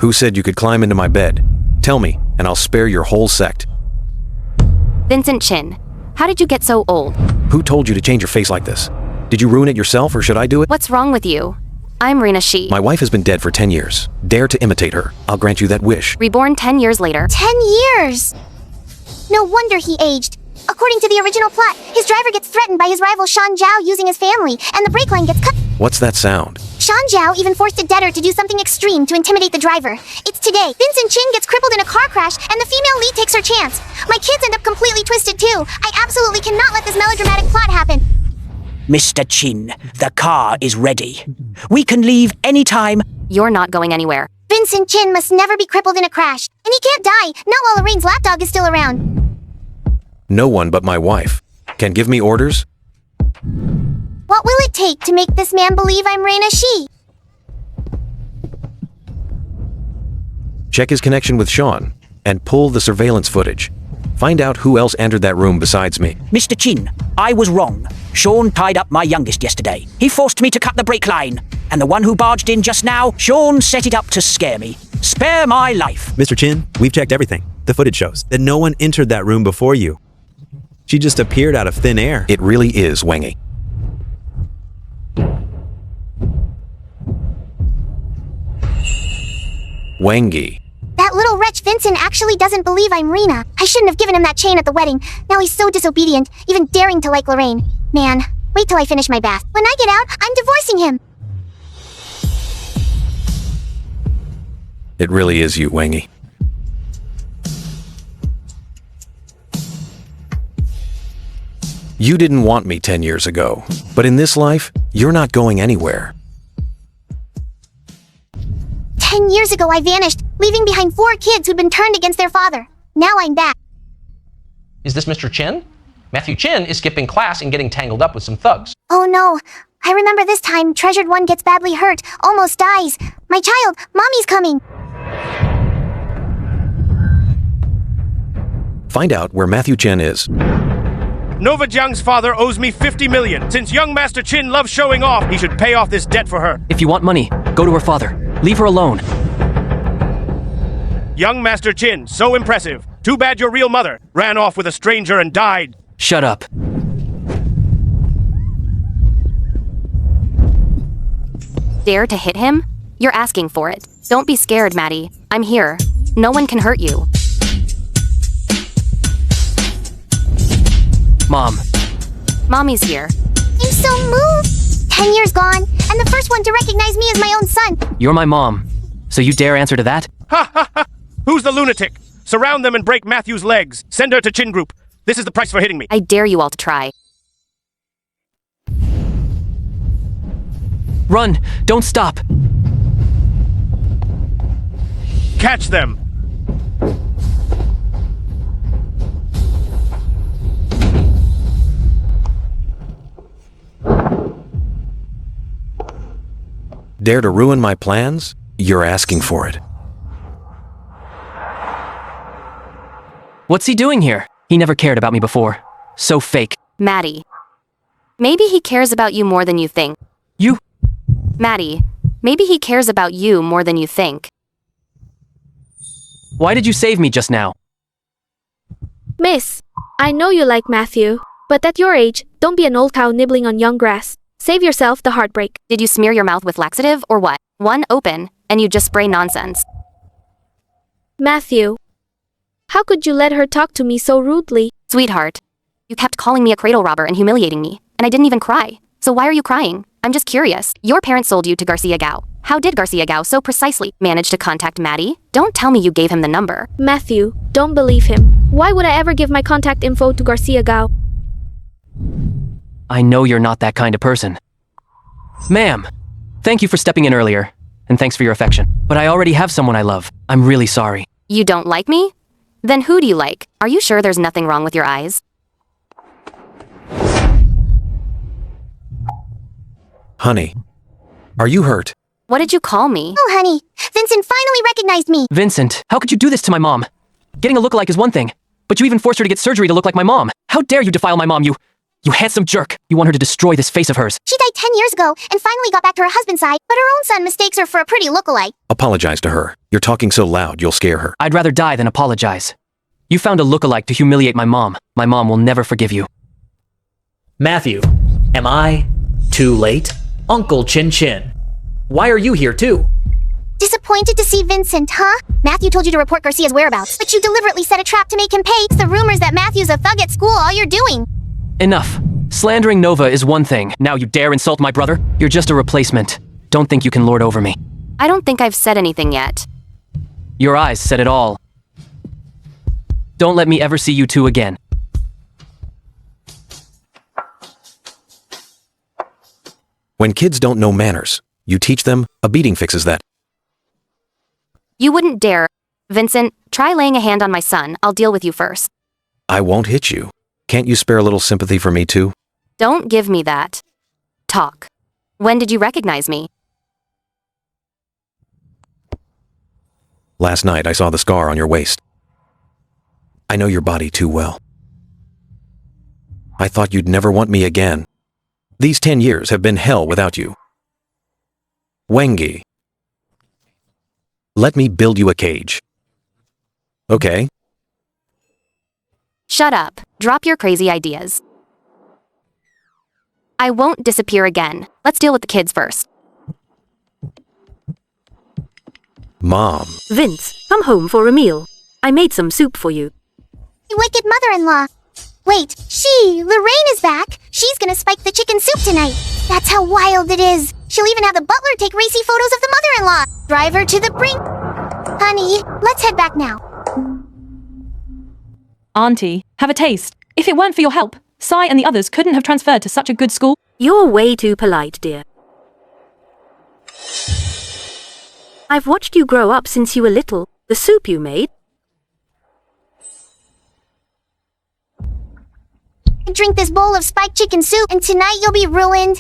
Who said you could climb into my bed? Tell me, and I'll spare your whole sect. Vincent Chin, how did you get so old? Who told you to change your face like this? Did you ruin it yourself, or should I do it? What's wrong with you? I'm Rena Shi. My wife has been dead for 10 years. Dare to imitate her. I'll grant you that wish. Reborn 10 years later. 10 years! No wonder he aged. According to the original plot, his driver gets threatened by his rival Shan Zhao using his family, and the brake line gets cut. What's that sound? Shan Zhao even forced a debtor to do something extreme to intimidate the driver. It's today. Vincent Chin gets crippled in a car crash, and the female lead takes her chance. My kids end up completely twisted too. I absolutely cannot let this melodramatic plot happen. Mr. Chin, the car is ready. We can leave anytime. You're not going anywhere. Vincent Chin must never be crippled in a crash. And he can't die, not while Lorraine's lapdog is still around. No one but my wife can give me orders? What will it take to make this man believe I'm Rena Shi? Check his connection with Sean, and pull the surveillance footage. Find out who else entered that room besides me. Mr. Chin, I was wrong. Sean tied up my youngest yesterday. He forced me to cut the brake line. And the one who barged in just now, Sean set it up to scare me. Spare my life. Mr. Chin, we've checked everything. The footage shows that no one entered that room before you. She just appeared out of thin air. It really is Wangy. Wangy. That little wretch Vincent actually doesn't believe I'm Rena. I shouldn't have given him that chain at the wedding. Now he's so disobedient, even daring to like Lorraine. Man, wait till I finish my bath. When I get out, I'm divorcing him. It really is you, Wangy. You didn't want me 10 years ago, but in this life, you're not going anywhere. 10 years ago I vanished, leaving behind 4 kids who'd been turned against their father. Now I'm back. Is this Mr. Chin? Matthew Chin is skipping class and getting tangled up with some thugs. Oh no. I remember this time, Treasured One gets badly hurt, almost dies. My child, Mommy's coming. Find out where Matthew Chen is. Nova Jiang's father owes me 50 million. Since young Master Chin loves showing off, he should pay off this debt for her. If you want money, go to her father. Leave her alone. Young Master Chin, so impressive. Too bad your real mother ran off with a stranger and died. Shut up. Dare to hit him? You're asking for it. Don't be scared, Maddie. I'm here. No one can hurt you. Mom. Mommy's here. I'm so moved. 10 years gone, and the first one to recognize me as my own son. You're my mom. So you dare answer to that? Ha ha ha! Who's the lunatic? Surround them and break Matthew's legs. Send her to Chin Group. This is the price for hitting me. I dare you all to try. Run! Don't stop! Catch them! Dare to ruin my plans? You're asking for it. What's he doing here? He never cared about me before. So fake. Maddie. Maybe he cares about you more than you think. You? Maddie, maybe he cares about you more than you think. Why did you save me just now? Miss, I know you like Matthew, but at your age, don't be an old cow nibbling on young grass. Save yourself the heartbreak. Did you smear your mouth with laxative or what? One open, and you just spray nonsense. Matthew, how could you let her talk to me so rudely? Sweetheart, you kept calling me a cradle robber and humiliating me, and I didn't even cry. So why are you crying? I'm just curious. Your parents sold you to Garcia Gao. How did Garcia Gao so precisely manage to contact Maddie? Don't tell me you gave him the number. Matthew, don't believe him. Why would I ever give my contact info to Garcia Gao? I know you're not that kind of person. Ma'am, thank you for stepping in earlier, and thanks for your affection. But I already have someone I love. I'm really sorry. You don't like me? Then who do you like? Are you sure there's nothing wrong with your eyes? Honey, are you hurt? What did you call me? Oh, honey, Vincent finally recognized me. Vincent, how could you do this to my mom? Getting a lookalike is one thing, but you even forced her to get surgery to look like my mom. How dare you defile my mom, you... You handsome jerk! You want her to destroy this face of hers. She died 10 years ago and finally got back to her husband's side, but her own son mistakes her for a pretty lookalike. Apologize to her. You're talking so loud, you'll scare her. I'd rather die than apologize. You found a lookalike to humiliate my mom. My mom will never forgive you. Matthew, am I too late? Uncle Chin Chin. Why are you here too? Disappointed to see Vincent, huh? Matthew told you to report Garcia's whereabouts, but you deliberately set a trap to make him pay. It's the rumors that Matthew's a thug at school all you're doing. Enough. Slandering Nova is one thing. Now you dare insult my brother? You're just a replacement. Don't think you can lord over me. I don't think I've said anything yet. Your eyes said it all. Don't let me ever see you two again. When kids don't know manners, you teach them, a beating fixes that. You wouldn't dare. Vincent, try laying a hand on my son. I'll deal with you first. I won't hit you. Can't you spare a little sympathy for me too? Don't give me that. Talk. When did you recognize me? Last night I saw the scar on your waist. I know your body too well. I thought you'd never want me again. These 10 years have been hell without you. Wengi. Let me build you a cage. Okay? Shut up. Drop your crazy ideas. I won't disappear again. Let's deal with the kids first. Mom. Vince, come home for a meal. I made some soup for you. You wicked mother-in-law. Wait, Lorraine is back. She's gonna spike the chicken soup tonight. That's how wild it is. She'll even have the butler take racy photos of the mother-in-law. Drive her to the brink. Honey, let's head back now. Auntie, have a taste. If it weren't for your help, Sai and the others couldn't have transferred to such a good school. You're way too polite, dear. I've watched you grow up since you were little. The soup you made. Drink this bowl of spiked chicken soup, and tonight you'll be ruined.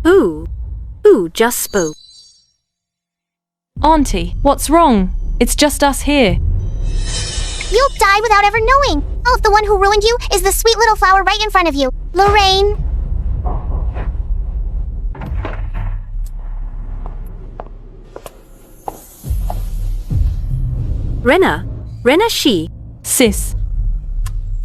Who just spoke? Auntie, what's wrong? It's just us here. You'll die without ever knowing. Oh, if the one who ruined you is the sweet little flower right in front of you, Lorraine. Rena, she. Sis.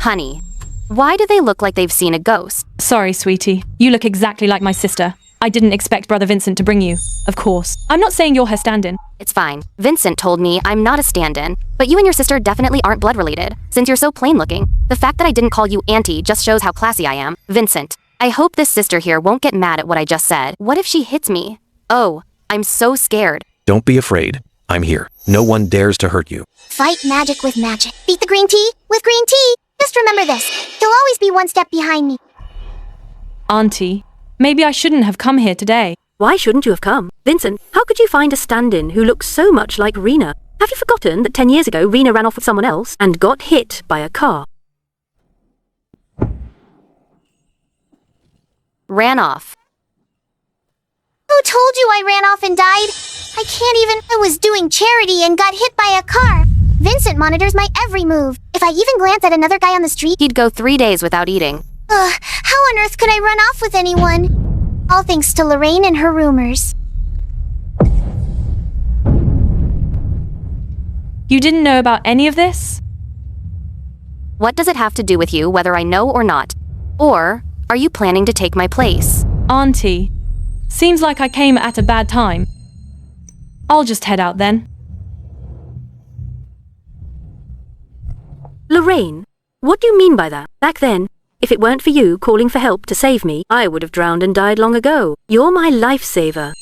Honey, why do they look like they've seen a ghost? Sorry, sweetie. You look exactly like my sister. I didn't expect Brother Vincent to bring you. Of course. I'm not saying you're her stand-in. It's fine. Vincent told me I'm not a stand-in, but you and your sister definitely aren't blood-related, since you're so plain-looking. The fact that I didn't call you auntie just shows how classy I am. Vincent, I hope this sister here won't get mad at what I just said. What if she hits me? Oh, I'm so scared. Don't be afraid. I'm here. No one dares to hurt you. Fight magic with magic. Beat the green tea with green tea. Just remember this. You'll always be one step behind me. Auntie, maybe I shouldn't have come here today. Why shouldn't you have come? Vincent, how could you find a stand-in who looks so much like Rena? Have you forgotten that 10 years ago Rena ran off with someone else and got hit by a car? Ran off. Who told you I ran off and died? I was doing charity and got hit by a car. Vincent monitors my every move. If I even glance at another guy on the street, He'd go 3 days without eating. how on earth could I run off with anyone? All thanks to Lorraine and her rumors. You didn't know about any of this? What does it have to do with you, whether I know or not? Or are you planning to take my place? Auntie, seems like I came at a bad time. I'll just head out then. Lorraine, what do you mean by that? Back then, if it weren't for you calling for help to save me, I would have drowned and died long ago. You're my lifesaver.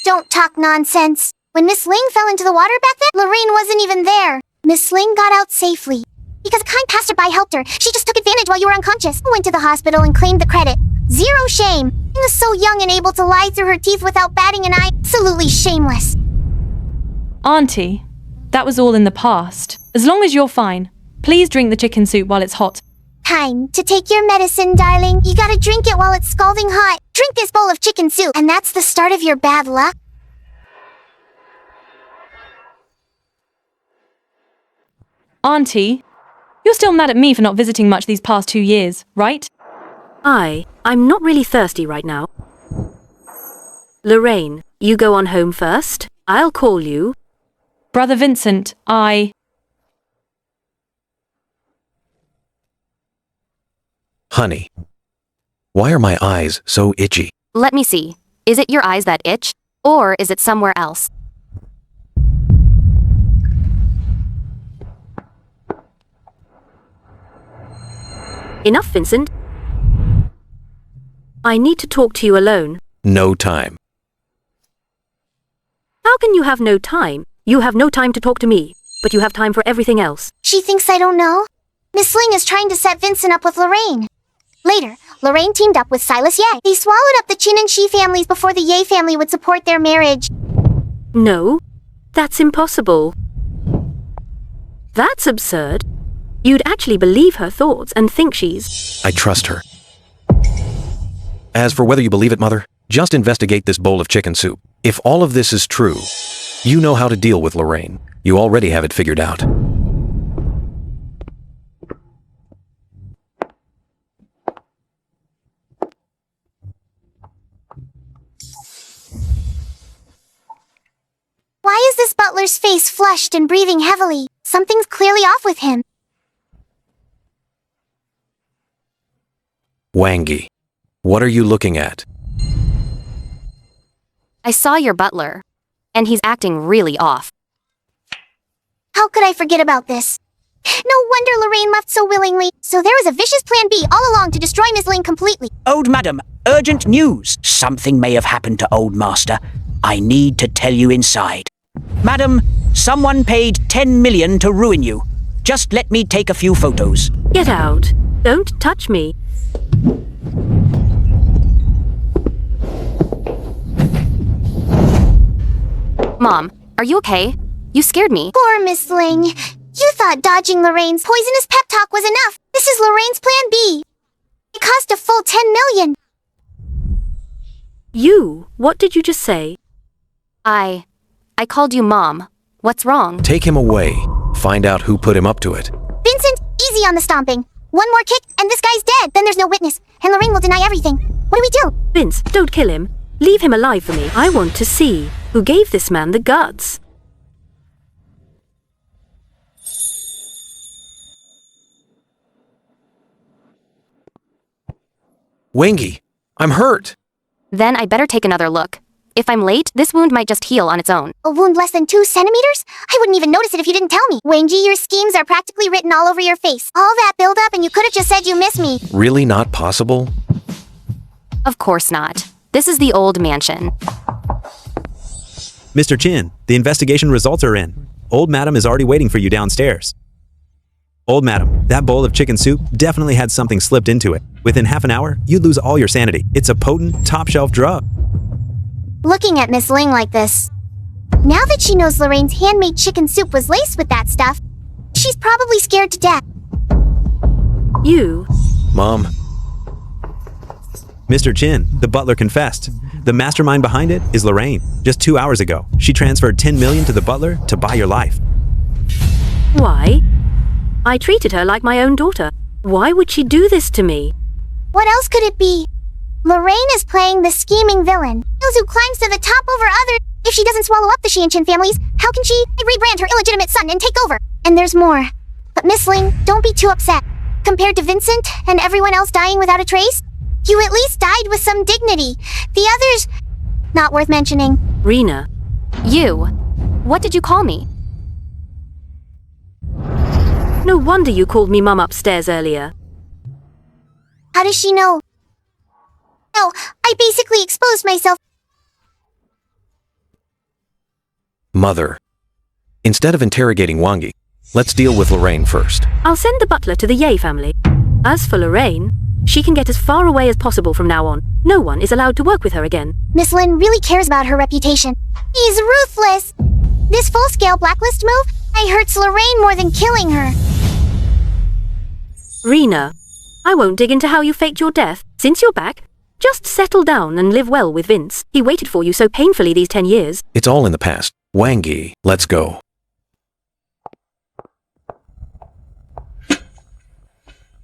Don't talk nonsense. When Miss Ling fell into the water back then, Lorraine wasn't even there. Miss Ling got out safely. Because a kind passerby helped her. She just took advantage while you were unconscious. Went to the hospital and claimed the credit. Zero shame. She was so young and able to lie through her teeth without batting an eye. Absolutely shameless. Auntie, that was all in the past. As long as you're fine, please drink the chicken soup while it's hot. Time to take your medicine, darling. You gotta drink it while it's scalding hot. Drink this bowl of chicken soup, and that's the start of your bad luck. Auntie, you're still mad at me for not visiting much these past 2 years, right? I'm not really thirsty right now. Lorraine, you go on home first. I'll call you. Brother Vincent, Honey, why are my eyes so itchy? Let me see. Is it your eyes that itch? Or is it somewhere else? Enough, Vincent. I need to talk to you alone. No time. How can you have no time? You have no time to talk to me, but you have time for everything else. She thinks I don't know? Miss Ling is trying to set Vincent up with Lorraine. Later, Lorraine teamed up with Silas Ye. They swallowed up the Chin and Shi families before the Ye family would support their marriage. No, that's impossible. That's absurd. You'd actually believe her thoughts and think she's... I trust her. As for whether you believe it, Mother, just investigate this bowl of chicken soup. If all of this is true, you know how to deal with Lorraine. You already have it figured out. Why is this butler's face flushed and breathing heavily? Something's clearly off with him. Wangi, what are you looking at? I saw your butler, and he's acting really off. How could I forget about this? No wonder Lorraine left so willingly. So there was a vicious plan B all along to destroy Miss Ling completely. Old madam, urgent news. Something may have happened to old master. I need to tell you inside. Madam, someone paid 10 million to ruin you. Just let me take a few photos. Get out. Don't touch me. Mom, are you okay? You scared me. Poor Miss Ling. You thought dodging Lorraine's poisonous pep talk was enough. This is Lorraine's plan B. It cost a full 10 million. You? What did you just say? I called you Mom. What's wrong? Take him away. Find out who put him up to it. Vincent, easy on the stomping. One more kick and this guy's dead. Then there's no witness, and Lorraine will deny everything. What do we do? Vince, don't kill him. Leave him alive for me. I want to see who gave this man the guts. Wangi, I'm hurt. Then I better take another look. If I'm late, this wound might just heal on its own. A wound less than 2 centimeters? I wouldn't even notice it if you didn't tell me. Wangi, your schemes are practically written all over your face. All that build-up and you could have just said you miss me. Really not possible? Of course not. This is the old mansion. Mr. Chin, the investigation results are in. Old Madam is already waiting for you downstairs. Old Madam, that bowl of chicken soup definitely had something slipped into it. Within half an hour, you'd lose all your sanity. It's a potent, top-shelf drug. Looking at Miss Ling like this, now that she knows Lorraine's handmade chicken soup was laced with that stuff, she's probably scared to death. You? Mom. Mr. Chin, the butler confessed. The mastermind behind it is Lorraine. Just 2 hours ago, she transferred 10 million to the butler to buy your life. Why? I treated her like my own daughter. Why would she do this to me? What else could it be? Lorraine is playing the scheming villain, those who climbs to the top over others. If she doesn't swallow up the Shi and Chin families, how can she rebrand her illegitimate son and take over? And there's more. But Miss Ling, don't be too upset. Compared to Vincent and everyone else dying without a trace, you at least died with some dignity. The others, not worth mentioning. Rena. You. What did you call me? No wonder you called me Mum upstairs earlier. How does she know? No, I basically exposed myself. Mother. Instead of interrogating Wangi, let's deal with Lorraine first. I'll send the butler to the Ye family. As for Lorraine, she can get as far away as possible from now on. No one is allowed to work with her again. Miss Lin really cares about her reputation. He's ruthless. This full-scale blacklist move, hurts Lorraine more than killing her. Rena, I won't dig into how you faked your death. Since you're back, just settle down and live well with Vince. He waited for you so painfully these 10 years. It's all in the past. Wangi, let's go.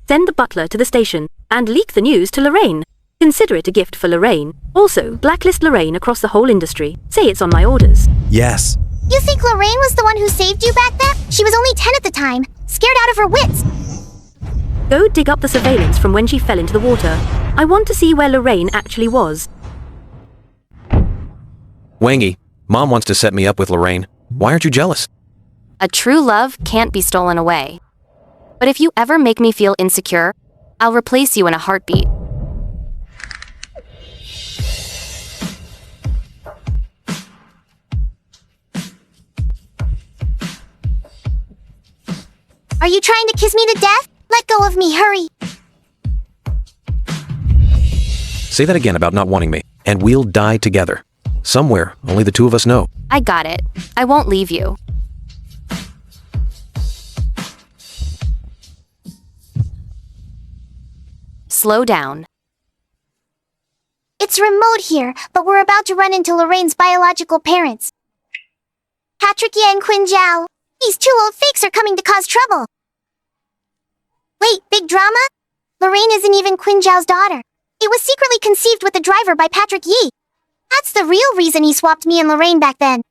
Send the butler to the station and leak the news to Lorraine. Consider it a gift for Lorraine. Also, blacklist Lorraine across the whole industry. Say it's on my orders. Yes. You think Lorraine was the one who saved you back then? She was only 10 at the time, scared out of her wits. Go dig up the surveillance from when she fell into the water. I want to see where Lorraine actually was. Wangy, Mom wants to set me up with Lorraine. Why aren't you jealous? A true love can't be stolen away. But if you ever make me feel insecure, I'll replace you in a heartbeat. Are you trying to kiss me to death? Let go of me, hurry. Say that again about not wanting me, and we'll die together. Somewhere, only the two of us know. I got it. I won't leave you. Slow down. It's remote here, but we're about to run into Lorraine's biological parents. Patrick Yang Quinn Zhao. These two old fakes are coming to cause trouble. Wait, big drama? Lorraine isn't even Quinn Zhao's daughter. It was secretly conceived with the driver by Patrick Yi. That's the real reason he swapped me and Lorraine back then.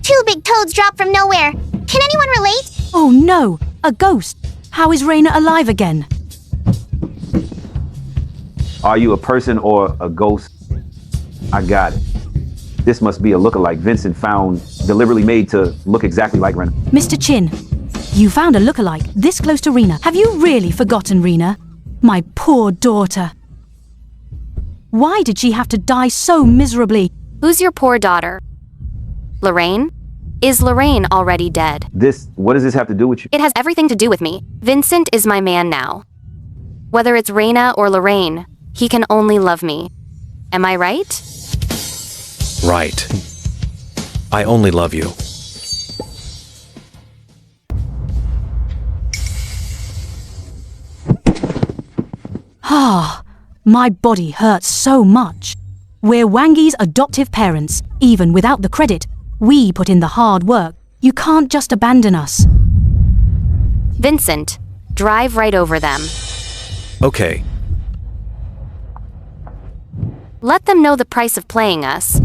Two big toads dropped from nowhere. Can anyone relate? Oh no, a ghost. How is Raina alive again? Are you a person or a ghost? I got it. This must be a lookalike Vincent found, deliberately made to look exactly like Rena. Mr. Chin, you found a lookalike this close to Rena. Have you really forgotten Rena? My poor daughter. Why did she have to die so miserably? Who's your poor daughter? Lorraine? Is Lorraine already dead? What does this have to do with you? It has everything to do with me. Vincent is my man now. Whether it's Raina or Lorraine, he can only love me. Am I right? Right. I only love you. Ah, my body hurts so much. We're Wangy's adoptive parents. Even without the credit, we put in the hard work. You can't just abandon us. Vincent, drive right over them. Okay. Let them know the price of playing us.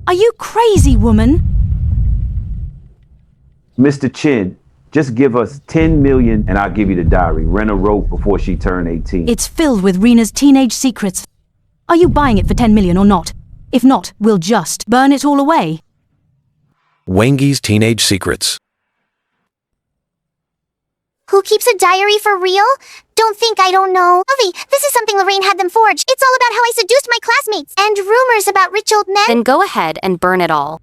Are you crazy, woman? Mr. Chin, just give us 10 million and I'll give you the diary Rena wrote before she turned 18. It's filled with Rena's teenage secrets. Are you buying it for 10 million or not? If not, we'll just burn it all away. Wangy's teenage secrets. Who keeps a diary for real? Don't think I don't know. Avi, this is something Lorraine had them forge. It's all about how I seduced my classmates and rumors about rich old men. Then go ahead and burn it all.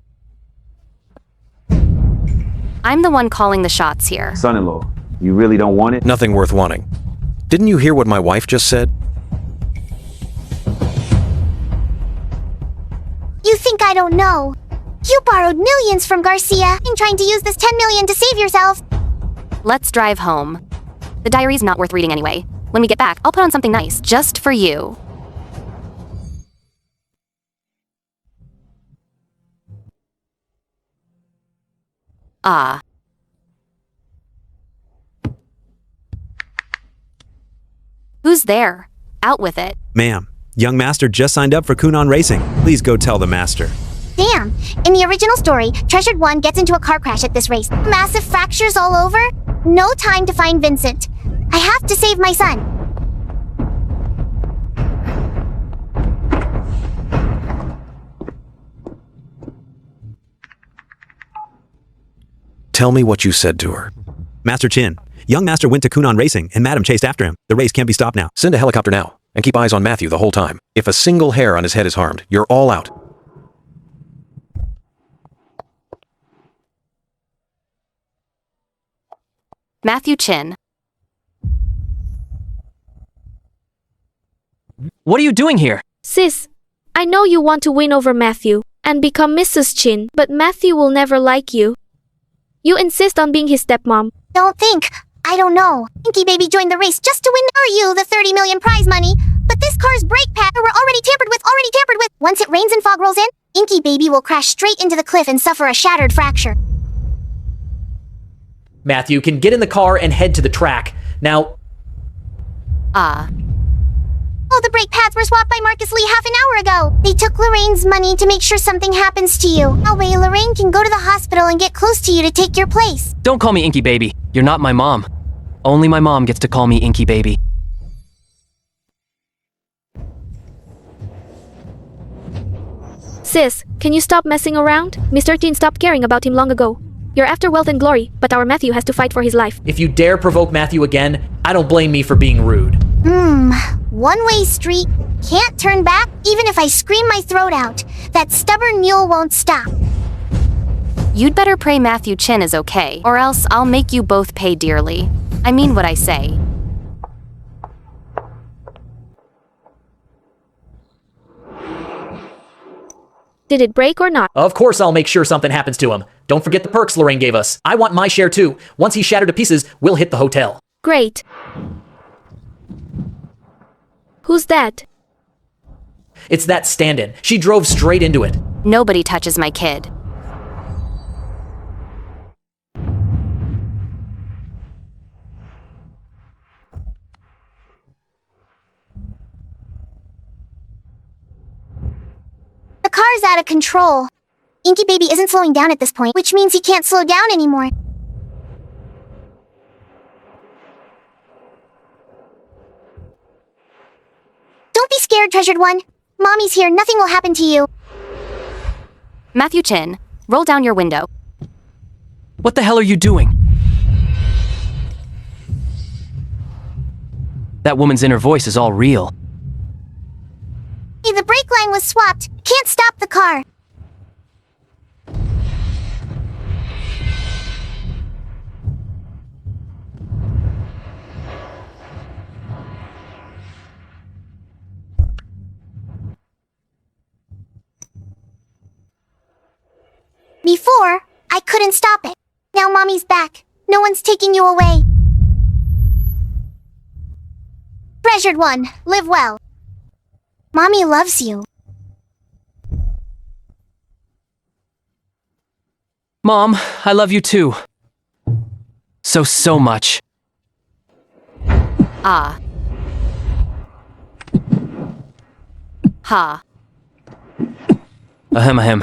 I'm the one calling the shots here. Son-in-law, you really don't want it? Nothing worth wanting. Didn't you hear what my wife just said? You think I don't know? You borrowed millions from Garcia and trying to use this 10 million to save yourself. Let's drive home. The diary's not worth reading anyway. When we get back, I'll put on something nice, just for you. Ah. Who's there? Out with it. Ma'am, young master just signed up for Kunan Racing. Please go tell the master. Damn. In the original story, Treasured One gets into a car crash at this race. Massive fractures all over. No time to find Vincent. I have to save my son. Tell me what you said to her. Master Chin, young master went to Kunan Racing and Madam chased after him. The race can't be stopped now. Send a helicopter now, and keep eyes on Matthew the whole time. If a single hair on his head is harmed, you're all out. Matthew Chin. What are you doing here? Sis, I know you want to win over Matthew and become Mrs. Chin, but Matthew will never like you. You insist on being his stepmom. Don't think. I don't know. Inky Baby joined the race just to win you the 30 million prize money. But this car's brake pads were already tampered with. Once it rains and fog rolls in, Inky Baby will crash straight into the cliff and suffer a shattered fracture. Matthew can get in the car and head to the track. Now... Oh, the brake pads were swapped by Marcus Lee half an hour ago. They took Lorraine's money to make sure something happens to you. That way, Lorraine can go to the hospital and get close to you to take your place. Don't call me Inky Baby. You're not my mom. Only my mom gets to call me Inky Baby. Sis, can you stop messing around? Mr. Teen stopped caring about him long ago. You're after wealth and glory, but our Matthew has to fight for his life. If you dare provoke Matthew again, I don't blame me for being rude. One-way street. Can't turn back, even if I scream my throat out. That stubborn mule won't stop. You'd better pray Matthew Chin is okay, or else I'll make you both pay dearly. I mean what I say. Did it break or not? Of course I'll make sure something happens to him. Don't forget the perks Lorraine gave us. I want my share too. Once he's shattered to pieces, we'll hit the hotel. Great. Who's that? It's that stand-in. She drove straight into it. Nobody touches my kid. The car's out of control. Inky Baby isn't slowing down at this point, which means he can't slow down anymore. Don't be scared, treasured one. Mommy's here, nothing will happen to you. Matthew Chin, roll down your window. What the hell are you doing? That woman's inner voice is all real. Hey, the brake line was swapped. Can't stop the car. Before, I couldn't stop it. Now Mommy's back. No one's taking you away. Treasured one, live well. Mommy loves you. Mom, I love you too. So much. Ah. Ha. Ahem.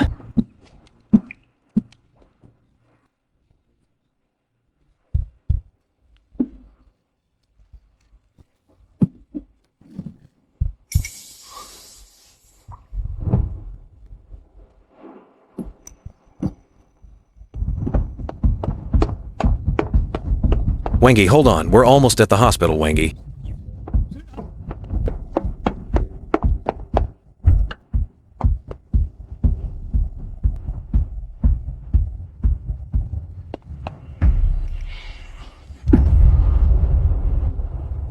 Wengi, hold on. We're almost at the hospital, Wengi.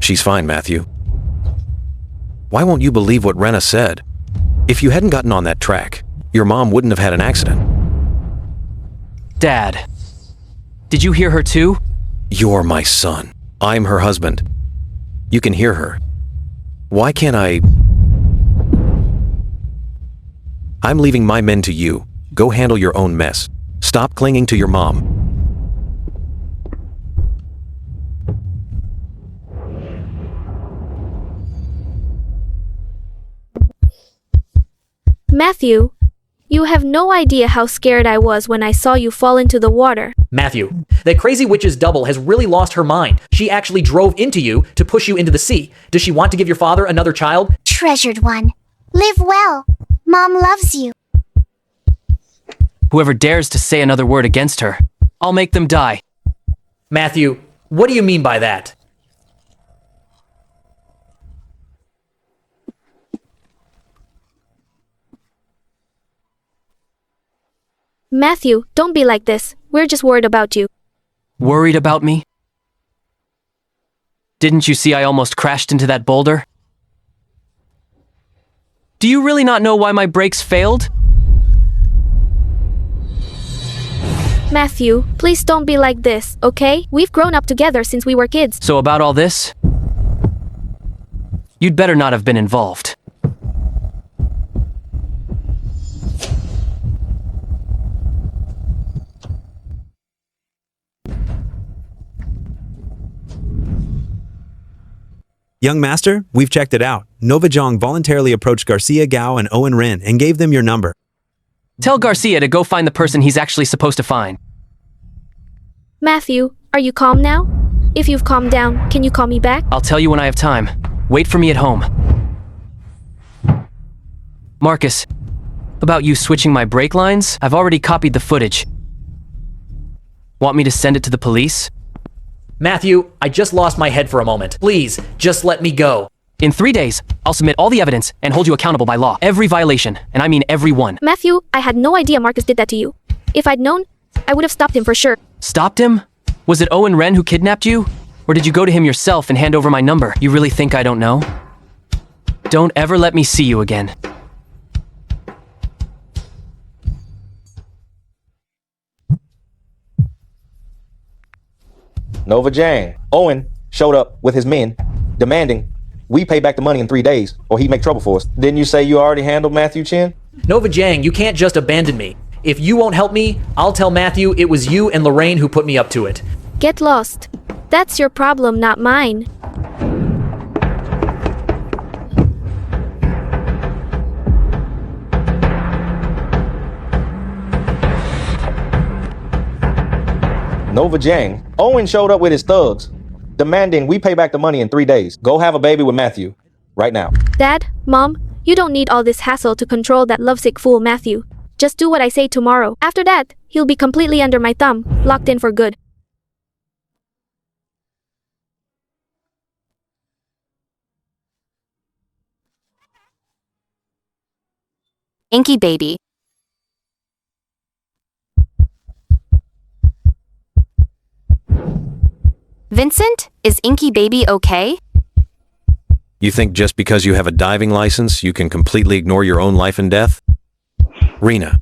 She's fine, Matthew. Why won't you believe what Rena said? If you hadn't gotten on that track, your mom wouldn't have had an accident. Dad, did you hear her too? You're my son. I'm her husband. You can hear her. Why can't I... I'm leaving my men to you. Go handle your own mess. Stop clinging to your mom. Matthew, you have no idea how scared I was when I saw you fall into the water. Matthew, that crazy witch's double has really lost her mind. She actually drove into you to push you into the sea. Does she want to give your father another child? Treasured one, live well. Mom loves you. Whoever dares to say another word against her, I'll make them die. Matthew, what do you mean by that? Matthew, don't be like this. We're just worried about you. Worried about me? Didn't you see I almost crashed into that boulder? Do you really not know why my brakes failed? Matthew, please don't be like this, okay? We've grown up together since we were kids. So about all this? You'd better not have been involved. Young Master, we've checked it out. Nova Jong voluntarily approached Garcia Gao and Owen Rin and gave them your number. Tell Garcia to go find the person he's actually supposed to find. Matthew, are you calm now? If you've calmed down, can you call me back? I'll tell you when I have time. Wait for me at home. Marcus, about you switching my brake lines, I've already copied the footage. Want me to send it to the police? Matthew, I just lost my head for a moment. Please, just let me go. In 3 days, I'll submit all the evidence and hold you accountable by law. Every violation, and I mean every one. Matthew, I had no idea Marcus did that to you. If I'd known, I would have stopped him for sure. Stopped him? Was it Owen Ren who kidnapped you? Or did you go to him yourself and hand over my number? You really think I don't know? Don't ever let me see you again. Nova Jang. Owen showed up with his men, demanding we pay back the money in 3 days or he'd make trouble for us. Didn't you say you already handled Matthew Chen? Nova Jang, you can't just abandon me. If you won't help me, I'll tell Matthew it was you and Lorraine who put me up to it. Get lost. That's your problem, not mine. Nova Jang. Owen showed up with his thugs, demanding we pay back the money in 3 days. Go have a baby with Matthew. Right now. Dad, Mom, you don't need all this hassle to control that lovesick fool Matthew. Just do what I say tomorrow. After that, he'll be completely under my thumb, locked in for good. Inky baby. Vincent, is Inky baby okay? You think just because you have a diving license, you can completely ignore your own life and death? Rena,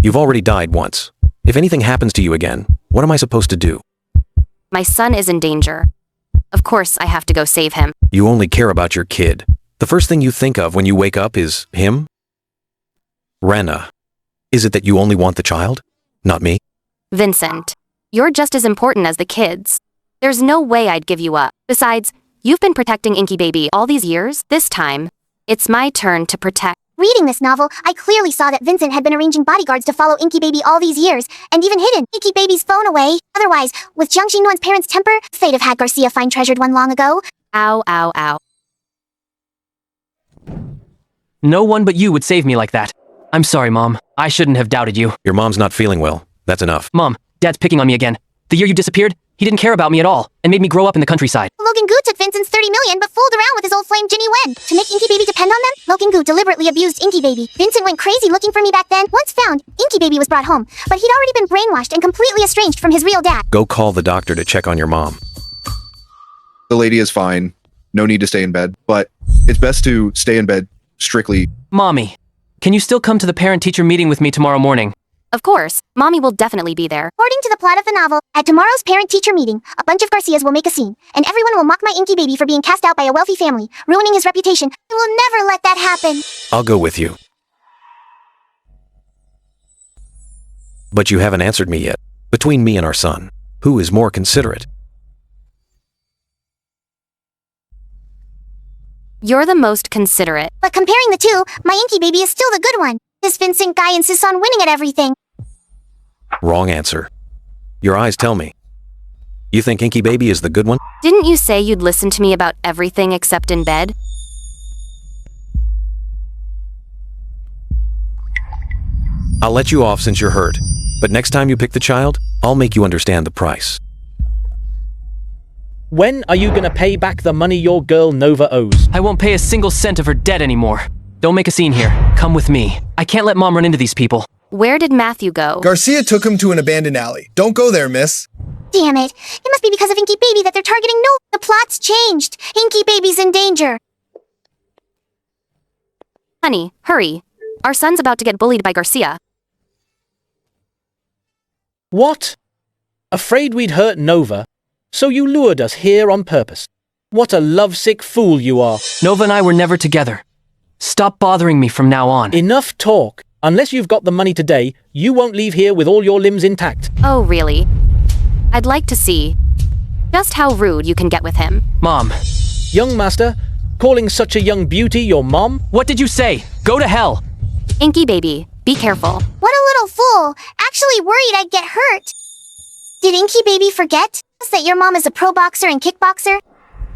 you've already died once. If anything happens to you again, what am I supposed to do? My son is in danger. Of course, I have to go save him. You only care about your kid. The first thing you think of when you wake up is him? Rena, is it that you only want the child? Not me? Vincent, you're just as important as the kids. There's no way I'd give you up. Besides, you've been protecting Inky baby all these years. This time, it's my turn to protect. Reading this novel, I clearly saw that Vincent had been arranging bodyguards to follow Inky Baby all these years, and even hidden Inky Baby's phone away. Otherwise, with Jiang Xingnuan's parents' temper, they'd have had Garcia find treasured one long ago. Ow, ow, ow. No one but you would save me like that. I'm sorry, Mom. I shouldn't have doubted you. Your mom's not feeling well. That's enough. Mom, Dad's picking on me again. The year you disappeared, he didn't care about me at all, and made me grow up in the countryside. Logan Gu took Vincent's 30 million, but fooled around with his old flame Ginny Wen. To make Inky Baby depend on them, Logan Gu deliberately abused Inky Baby. Vincent went crazy looking for me back then. Once found, Inky Baby was brought home, but he'd already been brainwashed and completely estranged from his real dad. Go call the doctor to check on your mom. The lady is fine. No need to stay in bed, but it's best to stay in bed strictly. Mommy, can you still come to the parent-teacher meeting with me tomorrow morning? Of course, Mommy will definitely be there. According to the plot of the novel, at tomorrow's parent-teacher meeting, a bunch of Garcias will make a scene, and everyone will mock my Inky Baby for being cast out by a wealthy family, ruining his reputation. I will never let that happen. I'll go with you. But you haven't answered me yet. Between me and our son, who is more considerate? You're the most considerate. But comparing the two, my Inky Baby is still the good one. This Vincent guy insists on winning at everything. Wrong answer. Your eyes tell me. You think Inky Baby is the good one? Didn't you say you'd listen to me about everything except in bed? I'll let you off since you're hurt. But next time you pick the child, I'll make you understand the price. When are you gonna pay back the money your girl Nova owes? I won't pay a single cent of her debt anymore. Don't make a scene here. Come with me. I can't let Mom run into these people. Where did Matthew go? Garcia took him to an abandoned alley. Don't go there, miss. Damn it. It must be because of Inky Baby that they're targeting The plot's changed. Inky Baby's in danger. Honey, hurry. Our son's about to get bullied by Garcia. What? Afraid we'd hurt Nova, so you lured us here on purpose. What a lovesick fool you are. Nova and I were never together. Stop bothering me from now on. Enough talk. Unless you've got the money today, you won't leave here with all your limbs intact. Oh, really? I'd like to see just how rude you can get with him. Mom. Young master, calling such a young beauty your mom? What did you say? Go to hell. Inky baby, be careful. What a little fool. Actually worried I'd get hurt. Did Inky baby forget that your mom is a pro boxer and kickboxer?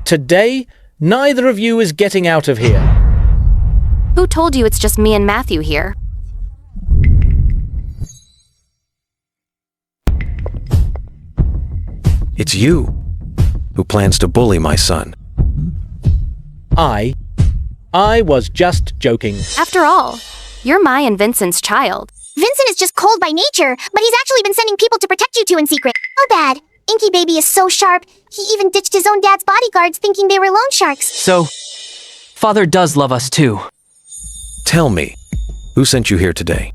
Today, neither of you is getting out of here. Who told you it's just me and Matthew here? It's you who plans to bully my son. I was just joking. After all, you're my and Vincent's child. Vincent is just cold by nature, but he's actually been sending people to protect you two in secret. How bad. Inky baby is so sharp, he even ditched his own dad's bodyguards thinking they were loan sharks. So, Father does love us too. Tell me, who sent you here today?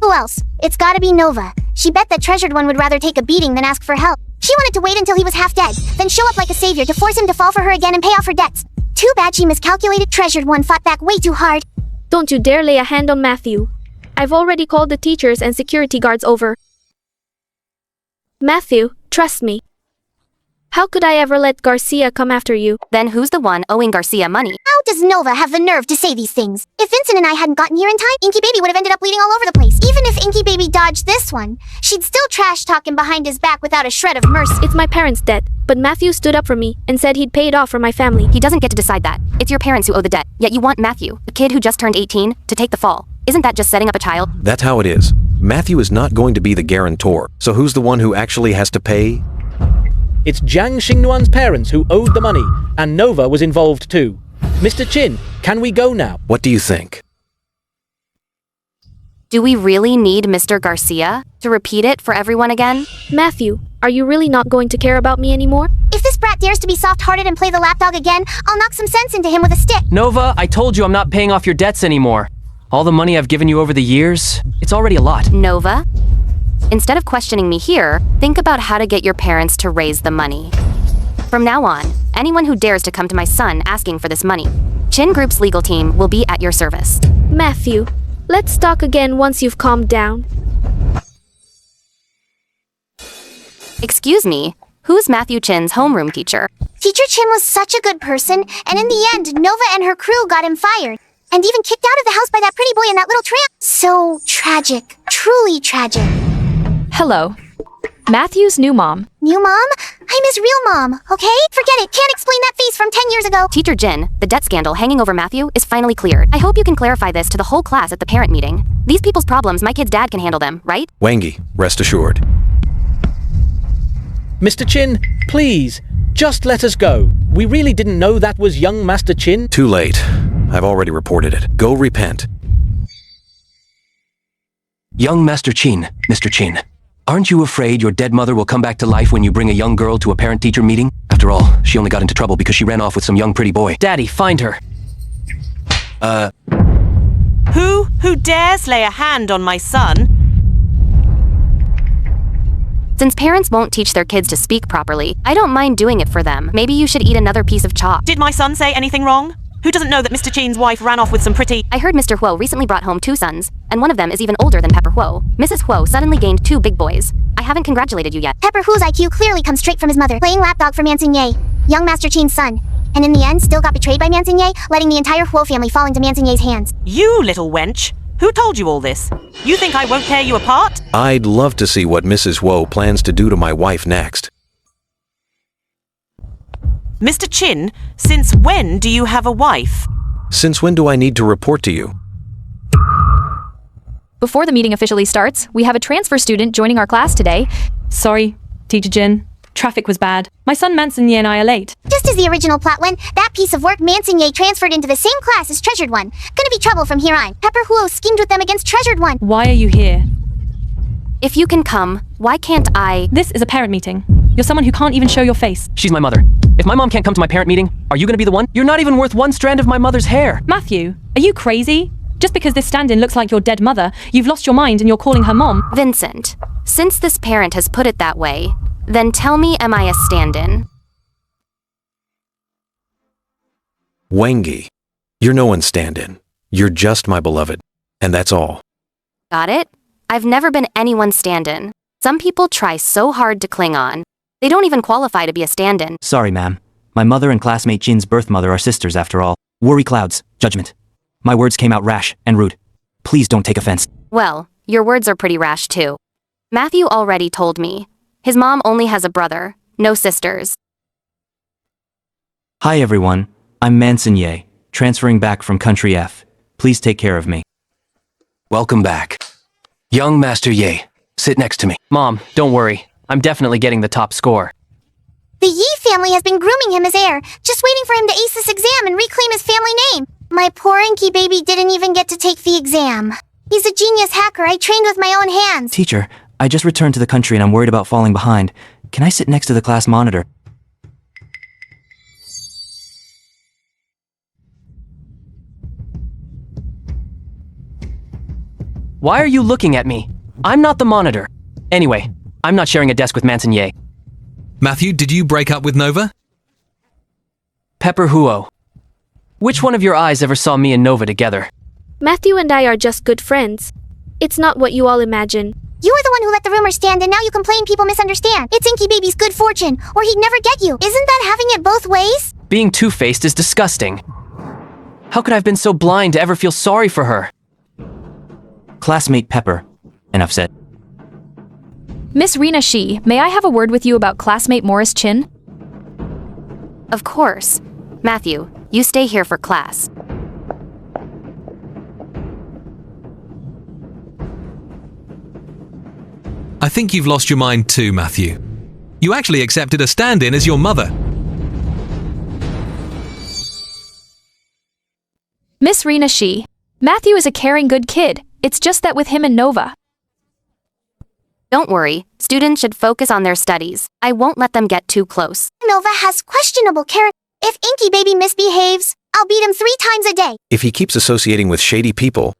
Who else? It's gotta be Nova. She bet that Treasured One would rather take a beating than ask for help. She wanted to wait until he was half dead, then show up like a savior to force him to fall for her again and pay off her debts. Too bad she miscalculated. Treasured One fought back way too hard. Don't you dare lay a hand on Matthew. I've already called the teachers and security guards over. Matthew, trust me. How could I ever let Garcia come after you? Then who's the one owing Garcia money? How does Nova have the nerve to say these things? If Vincent and I hadn't gotten here in time, Inky Baby would have ended up bleeding all over the place. Even if Inky Baby dodged this one, she'd still trash talk him behind his back without a shred of mercy. It's my parents' debt, but Matthew stood up for me and said he'd pay it off for my family. He doesn't get to decide that. It's your parents who owe the debt. Yet you want Matthew, a kid who just turned 18, to take the fall. Isn't that just setting up a child? That's how it is. Matthew is not going to be the guarantor. So who's the one who actually has to pay? It's Jiang Xingnuan's parents who owed the money, and Nova was involved too. Mr. Chin, can we go now? What do you think? Do we really need Mr. Garcia to repeat it for everyone again? Matthew, are you really not going to care about me anymore? If this brat dares to be soft-hearted and play the lapdog again, I'll knock some sense into him with a stick. Nova, I told you I'm not paying off your debts anymore. All the money I've given you over the years, it's already a lot. Nova? Instead of questioning me here, think about how to get your parents to raise the money. From now on, anyone who dares to come to my son asking for this money, Chin Group's legal team will be at your service. Matthew, let's talk again once you've calmed down. Excuse me, who's Matthew Chin's homeroom teacher? Teacher Chin was such a good person, and in the end, Nova and her crew got him fired. And even kicked out of the house by that pretty boy and that little tramp. So tragic. Truly tragic. Hello. Matthew's new mom. New mom? I'm his real mom, okay? Forget it. Can't explain that face from 10 years ago. Teacher Jin, the debt scandal hanging over Matthew is finally cleared. I hope you can clarify this to the whole class at the parent meeting. These people's problems, my kid's dad can handle them, right? Wangi, rest assured. Mr. Chin, please, just let us go. We really didn't know that was young Master Chin. Too late. I've already reported it. Go repent. Young Master Chin, Mr. Chin. Aren't you afraid your dead mother will come back to life when you bring a young girl to a parent-teacher meeting? After all, she only got into trouble because she ran off with some young pretty boy. Daddy, find her. Who dares lay a hand on my son? Since parents won't teach their kids to speak properly, I don't mind doing it for them. Maybe you should eat another piece of chalk. Did my son say anything wrong? Who doesn't know that Mr. Chin's wife ran off with some pretty... I heard Mr. Huo recently brought home 2 sons, and one of them is even older than Pepper Huo. Mrs. Huo suddenly gained 2 big boys. I haven't congratulated you yet. Pepper Huo's IQ clearly comes straight from his mother, playing lapdog for Mansinye, young Master Chin's son. And in the end, still got betrayed by Mansinye, letting the entire Huo family fall into Mansinye's hands. You little wench! Who told you all this? You think I won't tear you apart? I'd love to see what Mrs. Huo plans to do to my wife next. Mr. Chin, since when do you have a wife? Since when do I need to report to you? Before the meeting officially starts, we have a transfer student joining our class today. Sorry, Teacher Jin. Traffic was bad. My son Mansinye and I are late. Just as the original plot went, that piece of work Mansinye transferred into the same class as Treasured One. Gonna be trouble from here on. Pepper Huo schemed with them against Treasured One. Why are you here? If you can come, why can't I? This is a parent meeting. You're someone who can't even show your face. She's my mother. If my mom can't come to my parent meeting, are you gonna be the one? You're not even worth 1 strand of my mother's hair. Matthew, are you crazy? Just because this stand-in looks like your dead mother, you've lost your mind and you're calling her mom. Vincent, Since this parent has put it that way, then tell me, am I a stand-in? Wengi, you're no one's stand-in. You're just my beloved. And that's all. Got it? I've never been anyone's stand-in. Some people try so hard to cling on. They don't even qualify to be a stand-in. Sorry, ma'am. My mother and classmate Jin's birth mother are sisters after all. Worry clouds, judgment. My words came out rash and rude. Please don't take offense. Well, your words are pretty rash too. Matthew already told me. His mom only has a brother, no sisters. Hi everyone, I'm Manson Ye, transferring back from Country F. Please take care of me. Welcome back. Young Master Ye, sit next to me. Mom, don't worry. I'm definitely getting the top score. The Yi family has been grooming him as heir, just waiting for him to ace this exam and reclaim his family name. My poor Inky baby didn't even get to take the exam. He's a genius hacker I trained with my own hands. Teacher, I just returned to the country and I'm worried about falling behind. Can I sit next to the class monitor? Why are you looking at me? I'm not the monitor. Anyway, I'm not sharing a desk with Manson Ye. Matthew, did you break up with Nova? Pepper Huo. Which one of your eyes ever saw me and Nova together? Matthew and I are just good friends. It's not what you all imagine. You were the one who let the rumor stand and now you complain people misunderstand. It's Inky baby's good fortune, or he'd never get you. Isn't that having it both ways? Being two-faced is disgusting. How could I have been so blind to ever feel sorry for her? Classmate Pepper. Enough said. Miss Rena Shi, may I have a word with you about classmate Morris Chin? Of course. Matthew, you stay here for class. I think you've lost your mind too, Matthew. You actually accepted a stand-in as your mother. Miss Rena Shi, Matthew is a caring good kid. It's just that with him and Nova. Don't worry, students should focus on their studies. I won't let them get too close. Nova has questionable character. If Inky baby misbehaves, I'll beat him 3 times a day. If he keeps associating with shady people,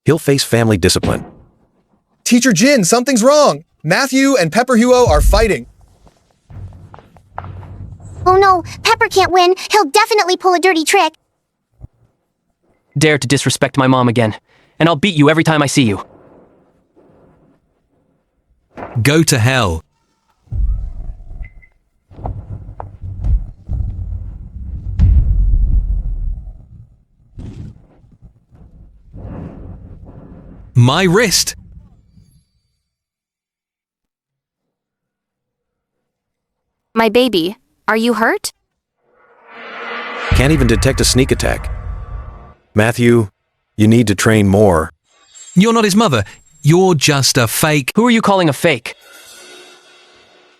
he'll face family discipline. Teacher Jin, something's wrong. Matthew and Pepper Huo are fighting. Oh no, Pepper can't win. He'll definitely pull a dirty trick. Dare to disrespect my mom again, and I'll beat you every time I see you. Go to hell. My wrist. My baby, are you hurt? Can't even detect a sneak attack. Matthew, you need to train more. You're not his mother. You're just a fake. Who are you calling a fake?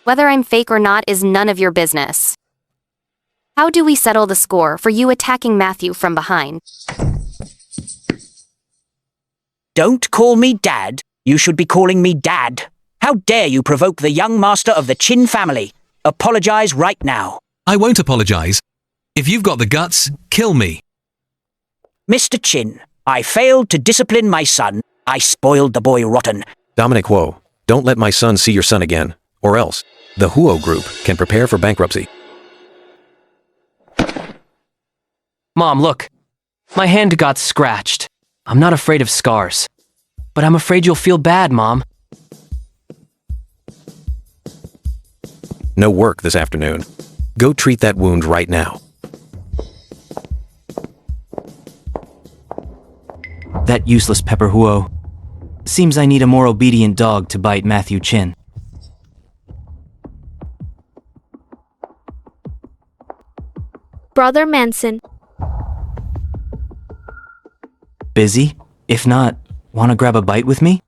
Whether I'm fake or not is none of your business. How do we settle the score for you attacking Matthew from behind? Don't call me Dad. You should be calling me Dad. How dare you provoke the young master of the Chin family? Apologize right now. I won't apologize. If you've got the guts, kill me. Mr. Chin, I failed to discipline my son. I spoiled the boy rotten. Dominic Huo, don't let my son see your son again, or else the Huo group can prepare for bankruptcy. Mom, look. My hand got scratched. I'm not afraid of scars. But I'm afraid you'll feel bad, Mom. No work this afternoon. Go treat that wound right now. That useless Pepper Huo. Seems I need a more obedient dog to bite Matthew Chin. Brother Manson. Busy? If not, wanna grab a bite with me?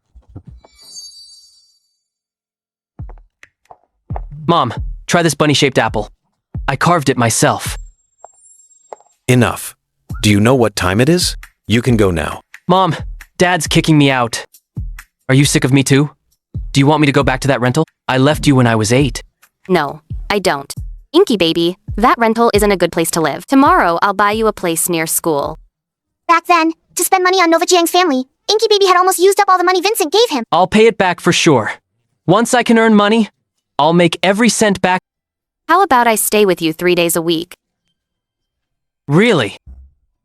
Mom, try this bunny-shaped apple. I carved it myself. Enough. Do you know what time it is? You can go now. Mom, Dad's kicking me out. Are you sick of me too? Do you want me to go back to that rental? I left you when I was 8. No, I don't. Inky baby, that rental isn't a good place to live. Tomorrow, I'll buy you a place near school. Back then, to spend money on Nova Jiang's family, Inky Baby had almost used up all the money Vincent gave him. I'll pay it back for sure. Once I can earn money, I'll make every cent back. How about I stay with you 3 days a week? Really?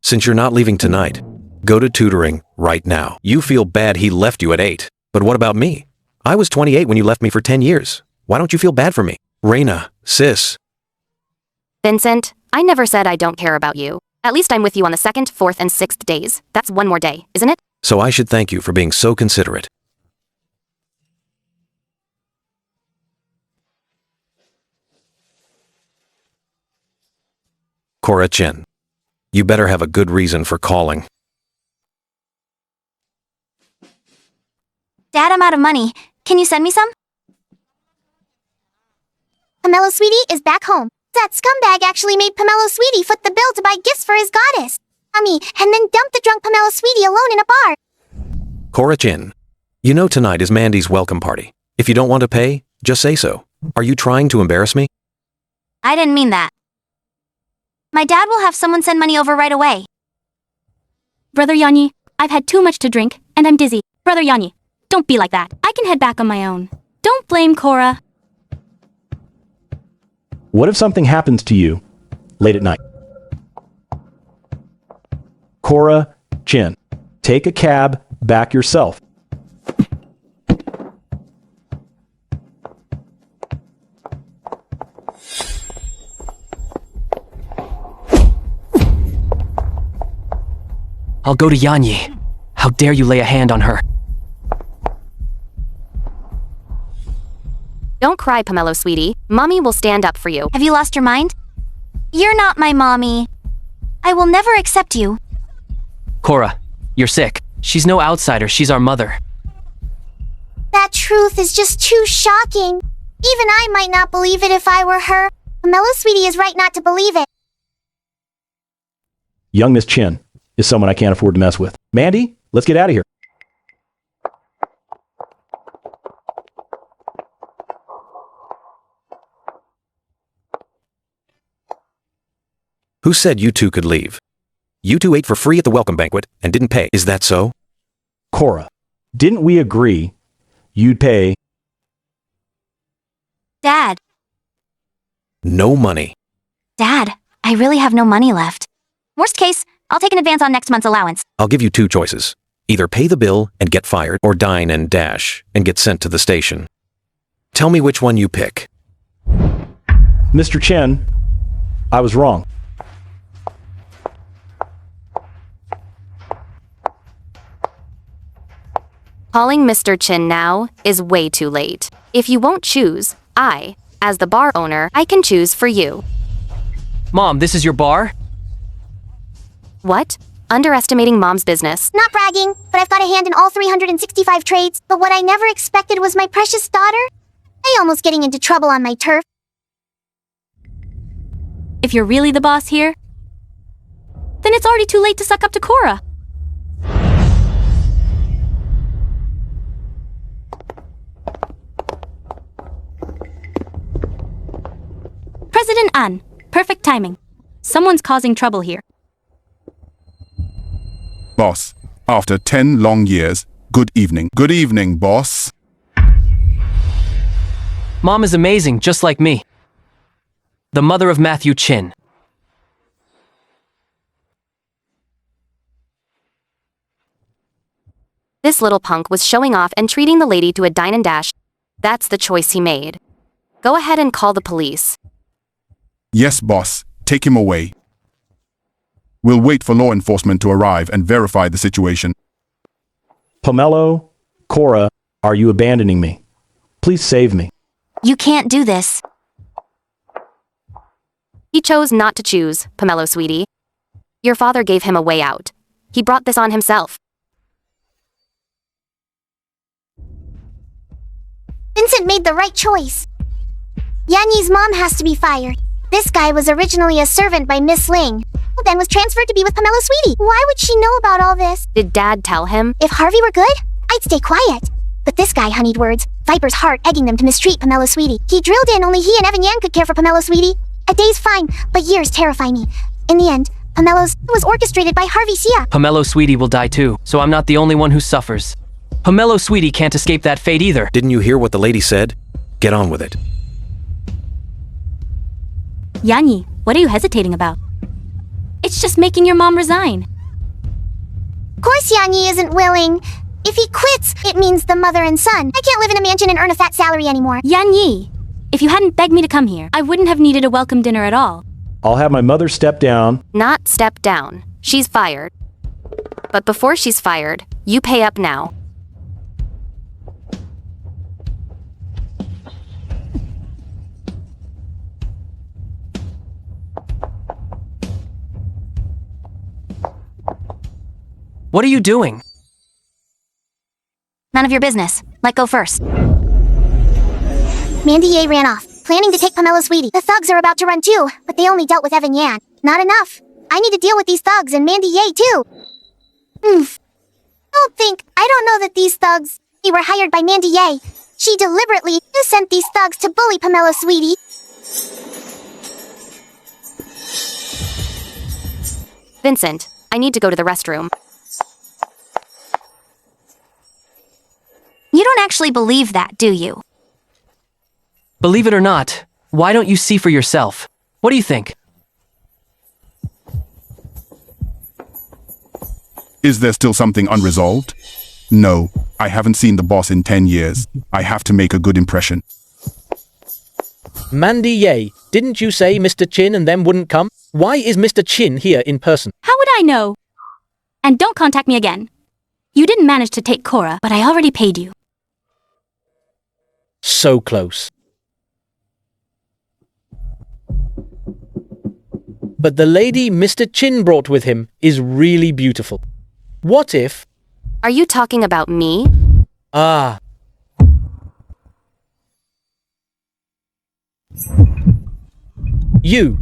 Since you're not leaving tonight, go to tutoring right now. You feel bad he left you at 8. But what about me? I was 28 when you left me for 10 years. Why don't you feel bad for me? Reina, sis. Vincent, I never said I don't care about you. At least I'm with you on the 2nd, 4th, and 6th days. That's one more day, isn't it? So I should thank you for being so considerate. Cora Chin, you better have a good reason for calling. Dad, I'm out of money. Can you send me some? Pomelo Sweetie is back home. That scumbag actually made Pomelo Sweetie foot the bill to buy gifts for his goddess, Mommy, and then dumped the drunk Pomelo Sweetie alone in a bar. Cora Chin, you know tonight is Mandy's welcome party. If you don't want to pay, just say so. Are you trying to embarrass me? I didn't mean that. My dad will have someone send money over right away. Brother Yanni, I've had too much to drink, and I'm dizzy. Brother Yanni, don't be like that. I can head back on my own. Don't blame Cora. What if something happens to you late at night? Cora Chin, take a cab back yourself. I'll go to Yanyi. How dare you lay a hand on her? Don't cry, Pomelo Sweetie. Mommy will stand up for you. Have you lost your mind? You're not my mommy. I will never accept you. Cora, you're sick. She's no outsider, she's our mother. That truth is just too shocking. Even I might not believe it if I were her. Pomelo Sweetie is right not to believe it. Young Miss Chin is someone I can't afford to mess with. Mandy, let's get out of here. Who said you two could leave? You two ate for free at the welcome banquet and didn't pay. Is that so? Cora, didn't we agree you'd pay? Dad. No money. Dad, I really have no money left. Worst case, I'll take an advance on next month's allowance. I'll give you 2 choices. Either pay the bill and get fired, or dine and dash and get sent to the station. Tell me which one you pick. Mr. Chen, I was wrong. Calling Mr. Chin now is way too late. If you won't choose, I, as the bar owner, I can choose for you. Mom, this is your bar? What? Underestimating Mom's business. Not bragging, but I've got a hand in all 365 trades. But what I never expected was my precious daughter. I almost getting into trouble on my turf. If you're really the boss here, then it's already too late to suck up to Cora. President An, perfect timing. Someone's causing trouble here. Boss, after 10 long years, good evening. Good evening, boss. Mom is amazing, just like me. The mother of Matthew Chin. This little punk was showing off and treating the lady to a dine and dash. That's the choice he made. Go ahead and call the police. Yes, boss. Take him away. We'll wait for law enforcement to arrive and verify the situation. Pomelo, Cora, are you abandoning me? Please save me. You can't do this. He chose not to choose, Pomelo Sweetie. Your father gave him a way out. He brought this on himself. Vincent made the right choice. Yanyi's mom has to be fired. This guy was originally a servant by Miss Ling, who then was transferred to be with Pomelo Sweetie. Why would she know about all this? Did Dad tell him? If Harvey were good, I'd stay quiet. But this guy honeyed words, Viper's heart egging them to mistreat Pomelo Sweetie. He drilled in only he and Evan Yan could care for Pomelo Sweetie. A day's fine, but years terrify me. In the end, Pamelo's was orchestrated by Harvey Sia. Pomelo Sweetie will die too, so I'm not the only one who suffers. Pomelo Sweetie can't escape that fate either. Didn't you hear what the lady said? Get on with it. Yanyi, what are you hesitating about? It's just making your mom resign. Of course Yanyi isn't willing. If he quits, it means the mother and son. I can't live in a mansion and earn a fat salary anymore. Yanyi, if you hadn't begged me to come here, I wouldn't have needed a welcome dinner at all. I'll have my mother step down. Not step down. She's fired. But before she's fired, you pay up now. What are you doing? None of your business. Let go first. Mandy Ye ran off, planning to take Pomelo Sweetie. The thugs are about to run too, but they only dealt with Evan Yan. Not enough. I need to deal with these thugs and Mandy Ye too. I don't know that these thugs, they were hired by Mandy Ye. She deliberately sent these thugs to bully Pomelo Sweetie. Vincent, I need to go to the restroom. You don't actually believe that, do you? Believe it or not, why don't you see for yourself? What do you think? Is there still something unresolved? No, I haven't seen the boss in 10 years. I have to make a good impression. Mandy Ye, didn't you say Mr. Chin and them wouldn't come? Why is Mr. Chin here in person? How would I know? And don't contact me again. You didn't manage to take Cora, but I already paid you. So close. But the lady Mr. Chin brought with him is really beautiful. What if... Are you talking about me? Ah. You.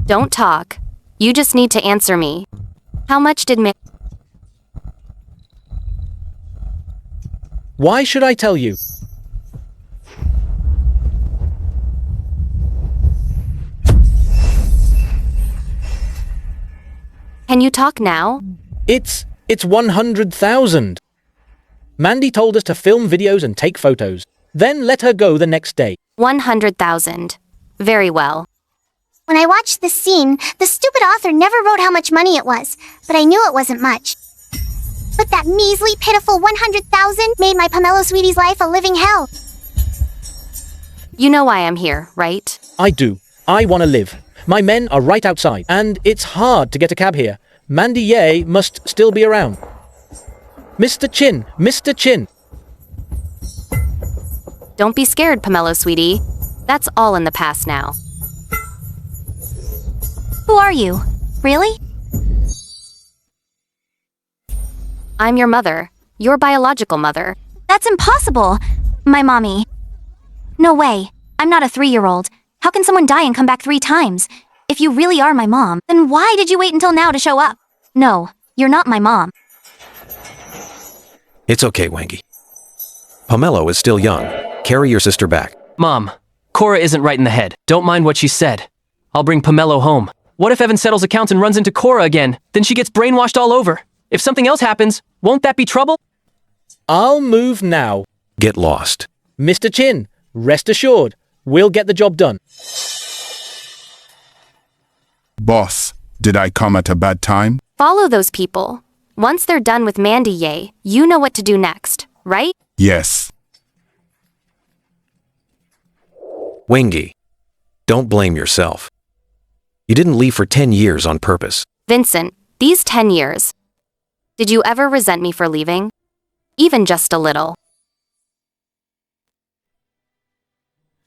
Don't talk. You just need to answer me. How much did Why should I tell you? Can you talk now? It's 100,000. Mandy told us to film videos and take photos. Then let her go the next day. 100,000. Very well. When I watched this scene, the stupid author never wrote how much money it was, but I knew it wasn't much. But that measly, pitiful 100,000 made my Pomelo Sweetie's life a living hell. You know why I'm here, right? I do. I want to live. My men are right outside, and it's hard to get a cab here. Mandy Ye must still be around. Mr. Chin! Mr. Chin! Don't be scared, Pomelo Sweetie. That's all in the past now. Who are you? Really? I'm your mother. Your biological mother. That's impossible. My mommy. No way. I'm not a 3-year-old. How can someone die and come back 3 times? If you really are my mom, then why did you wait until now to show up? No, you're not my mom. It's okay, Wangi. Pomelo is still young. Carry your sister back. Mom, Cora isn't right in the head. Don't mind what she said. I'll bring Pomelo home. What if Evan settles accounts and runs into Cora again? Then she gets brainwashed all over. If something else happens, won't that be trouble? I'll move now. Get lost. Mr. Chin, rest assured, we'll get the job done. Boss, did I come at a bad time? Follow those people. Once they're done with Mandy Ye, you know what to do next, right? Yes. Wangi, don't blame yourself. You didn't leave for 10 years on purpose. Vincent, these 10 years. Did you ever resent me for leaving? Even just a little.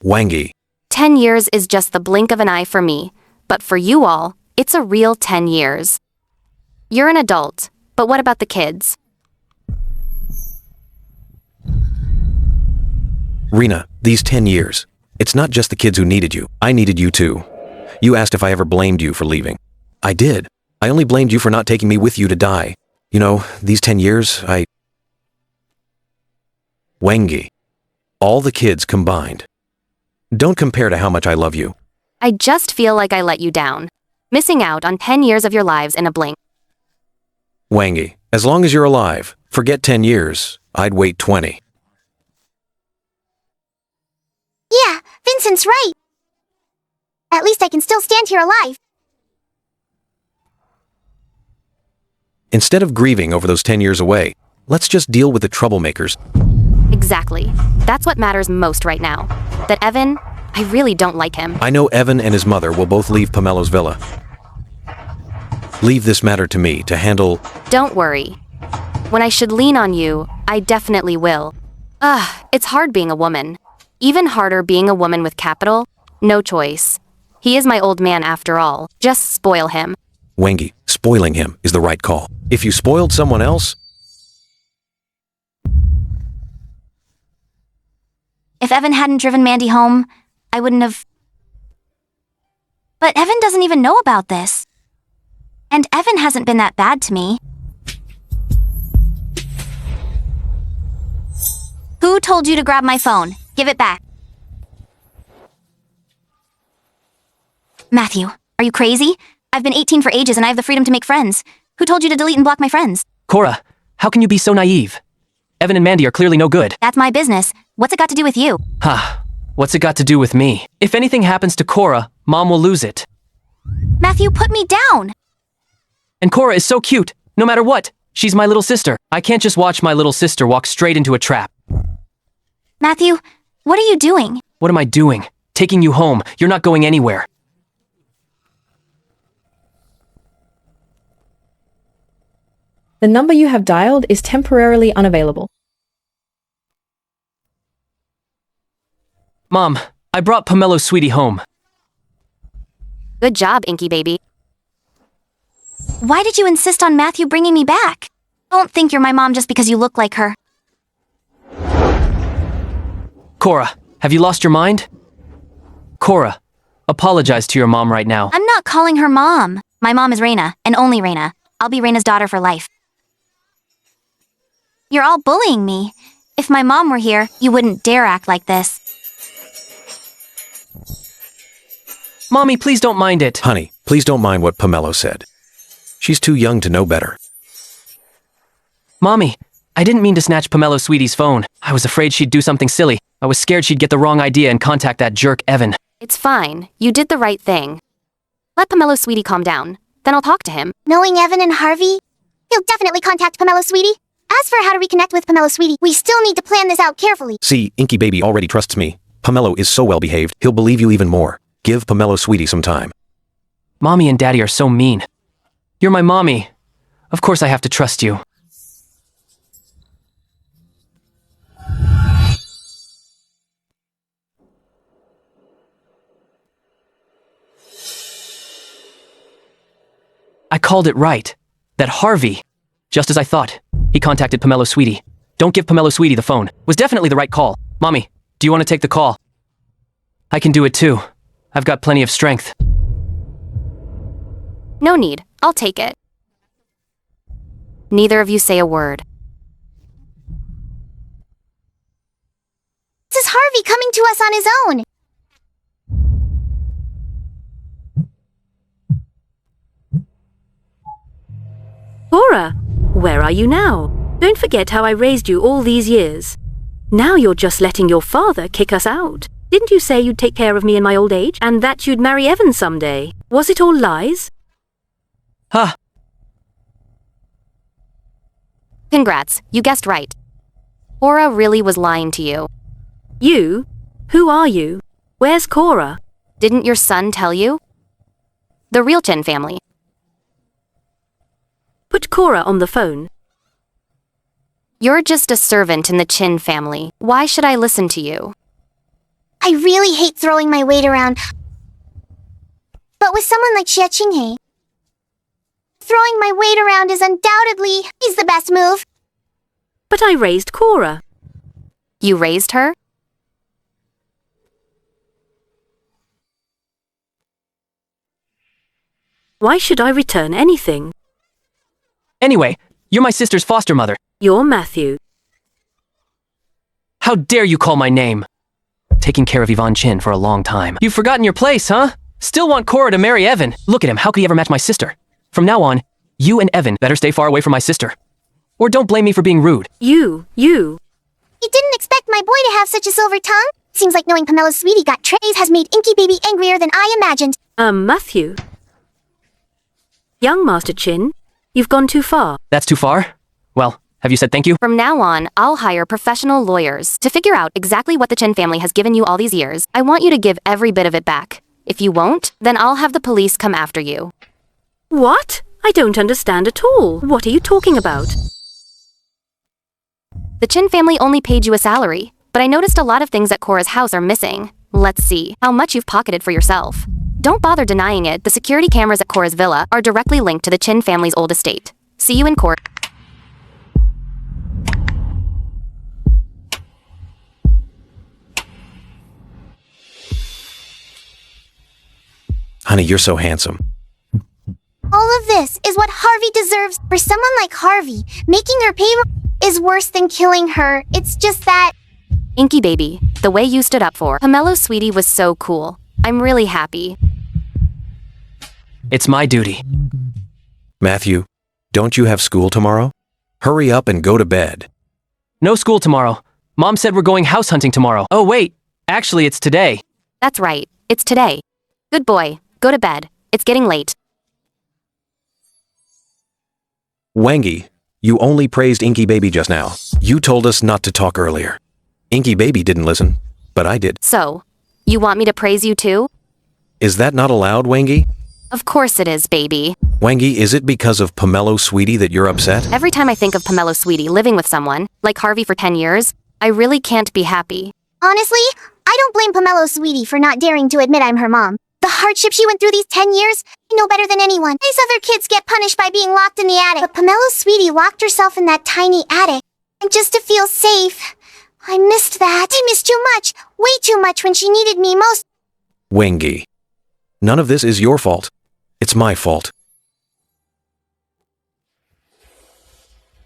Wangi. 10 years is just the blink of an eye for me, but for you all, it's a real 10 years. You're an adult, but what about the kids? Rena, these 10 years. It's not just the kids who needed you. I needed you too. You asked if I ever blamed you for leaving. I did. I only blamed you for not taking me with you to die. You know, these 10 years, Wangi. All the kids combined. Don't compare to how much I love you. I just feel like I let you down. Missing out on 10 years of your lives in a blink. Wangy, as long as you're alive, forget 10 years, I'd wait 20. Yeah, Vincent's right. At least I can still stand here alive. Instead of grieving over those 10 years away, let's just deal with the troublemakers. Exactly. That's what matters most right now. That Evan, I really don't like him. I know Evan and his mother will both leave Pomelo's villa. Leave this matter to me to handle. Don't worry. When I should lean on you, I definitely will. It's hard being a woman. Even harder being a woman with capital. No choice. He is my old man after all. Just spoil him. Wangy, spoiling him is the right call. If you spoiled someone else... If Evan hadn't driven Mandy home, I wouldn't have... But Evan doesn't even know about this. And Evan hasn't been that bad to me. Who told you to grab my phone? Give it back. Matthew, are you crazy? I've been 18 for ages and I have the freedom to make friends. Who told you to delete and block my friends? Cora, how can you be so naive? Evan and Mandy are clearly no good. That's my business. What's it got to do with you? What's it got to do with me? If anything happens to Cora, Mom will lose it. Matthew, put me down! And Cora is so cute, no matter what. She's my little sister. I can't just watch my little sister walk straight into a trap. Matthew, what are you doing? What am I doing? Taking you home. You're not going anywhere. The number you have dialed is temporarily unavailable. Mom, I brought Pomelo's sweetie home. Good job, Inky baby. Why did you insist on Matthew bringing me back? Don't think you're my mom just because you look like her. Cora, have you lost your mind? Cora, apologize to your mom right now. I'm not calling her mom. My mom is Reina, and only Reina. I'll be Reina's daughter for life. You're all bullying me. If my mom were here, you wouldn't dare act like this. Mommy, please don't mind it. Honey, please don't mind what Pomelo said. She's too young to know better. Mommy, I didn't mean to snatch Pomelo's sweetie's phone. I was afraid she'd do something silly. I was scared she'd get the wrong idea and contact that jerk Evan. It's fine. You did the right thing. Let Pomelo sweetie calm down. Then I'll talk to him. Knowing Evan and Harvey, he'll definitely contact Pomelo sweetie. As for how to reconnect with Pomelo sweetie, we still need to plan this out carefully. See, Inky baby already trusts me. Pomelo is so well behaved, he'll believe you even more. Give Pomelo sweetie some time. Mommy and Daddy are so mean. You're my mommy. Of course I have to trust you. I called it right. That Harvey. Just as I thought. He contacted Pomelo sweetie. Don't give Pomelo sweetie the phone. Was definitely the right call. Mommy, do you want to take the call? I can do it too. I've got plenty of strength. No need. I'll take it. Neither of you say a word. This is Harvey coming to us on his own. Cora, where are you now? Don't forget how I raised you all these years. Now you're just letting your father kick us out. Didn't you say you'd take care of me in my old age, and that you'd marry Evan someday? Was it all lies? Congrats, you guessed right. Cora really was lying to you. You? Who are you? Where's Cora? Didn't your son tell you? The real Chen family. Put Cora on the phone. You're just a servant in the Chin family. Why should I listen to you? I really hate throwing my weight around. But with someone like Xie Qinghe, throwing my weight around is undoubtedly the best move. But I raised Cora. You raised her? Why should I return anything? Anyway, you're my sister's foster mother. You're Matthew. How dare you call my name? Taking care of Yvonne Chin for a long time. You've forgotten your place, huh? Still want Cora to marry Evan. Look at him, how could he ever match my sister? From now on, you and Evan better stay far away from my sister. Or don't blame me for being rude. You. You didn't expect my boy to have such a silver tongue? Seems like knowing Pamella's sweetie got trays has made Inky Baby angrier than I imagined. Matthew. Young Master Chin, you've gone too far. That's too far? Well, have you said thank you? From now on, I'll hire professional lawyers to figure out exactly what the Chin family has given you all these years. I want you to give every bit of it back. If you won't, then I'll have the police come after you. What? I don't understand at all. What are you talking about? The Chin family only paid you a salary, but I noticed a lot of things at Cora's house are missing. Let's see how much you've pocketed for yourself. Don't bother denying it. The security cameras at Cora's villa are directly linked to the Chin family's old estate. See you in court. Honey, you're so handsome. All of this is what Harvey deserves. For someone like Harvey, making her pay is worse than killing her. It's just that... Inky Baby, the way you stood up for Pamella's sweetie was so cool. I'm really happy. It's my duty. Matthew, don't you have school tomorrow? Hurry up and go to bed. No school tomorrow. Mom said we're going house hunting tomorrow. Oh wait, actually it's today. That's right, it's today. Good boy, go to bed. It's getting late. Wangy, you only praised Inky Baby just now. You told us not to talk earlier. Inky Baby didn't listen, but I did. So, you want me to praise you too? Is that not allowed, Wangy? Of course it is, baby. Wangy, is it because of Pomelo Sweetie that you're upset? Every time I think of Pomelo Sweetie living with someone, like Harvey for 10 years, I really can't be happy. Honestly, I don't blame Pamella's sweetie for not daring to admit I'm her mom. The hardship she went through these 10 years, I know better than anyone. These other kids get punished by being locked in the attic. But Pamella's sweetie locked herself in that tiny attic. And just to feel safe. I missed that. I missed too much. Way too much when she needed me most. Wangy, none of this is your fault. It's my fault.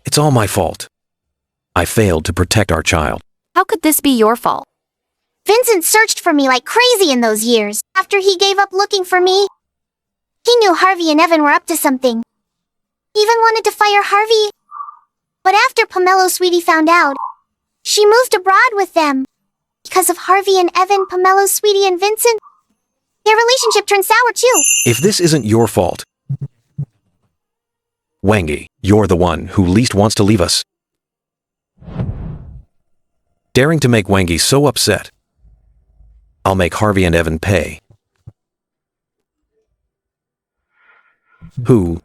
It's all my fault. I failed to protect our child. How could this be your fault? Vincent searched for me like crazy in those years. After he gave up looking for me, he knew Harvey and Evan were up to something. He even wanted to fire Harvey. But after Pomelo Sweetie found out, she moved abroad with them. Because of Harvey and Evan, Pomelo Sweetie and Vincent, their relationship turned sour too. If this isn't your fault, Wangy, you're the one who least wants to leave us. Daring to make Wangy so upset, I'll make Harvey and Evan pay. Who?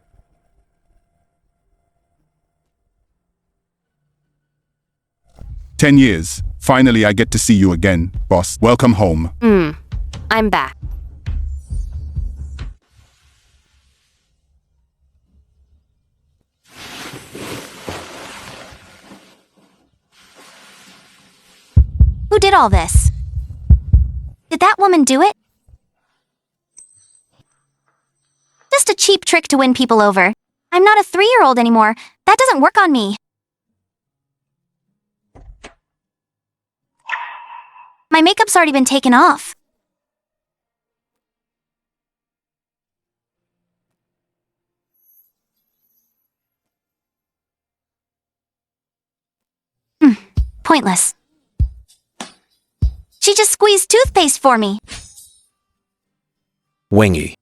"10 years. Finally, I get to see you again, boss. Welcome home." I'm back. Who did all this? Did that woman do it? Just a cheap trick to win people over. I'm not a 3-year-old anymore. That doesn't work on me. My makeup's already been taken off. Pointless. She just squeezed toothpaste for me. Wangy,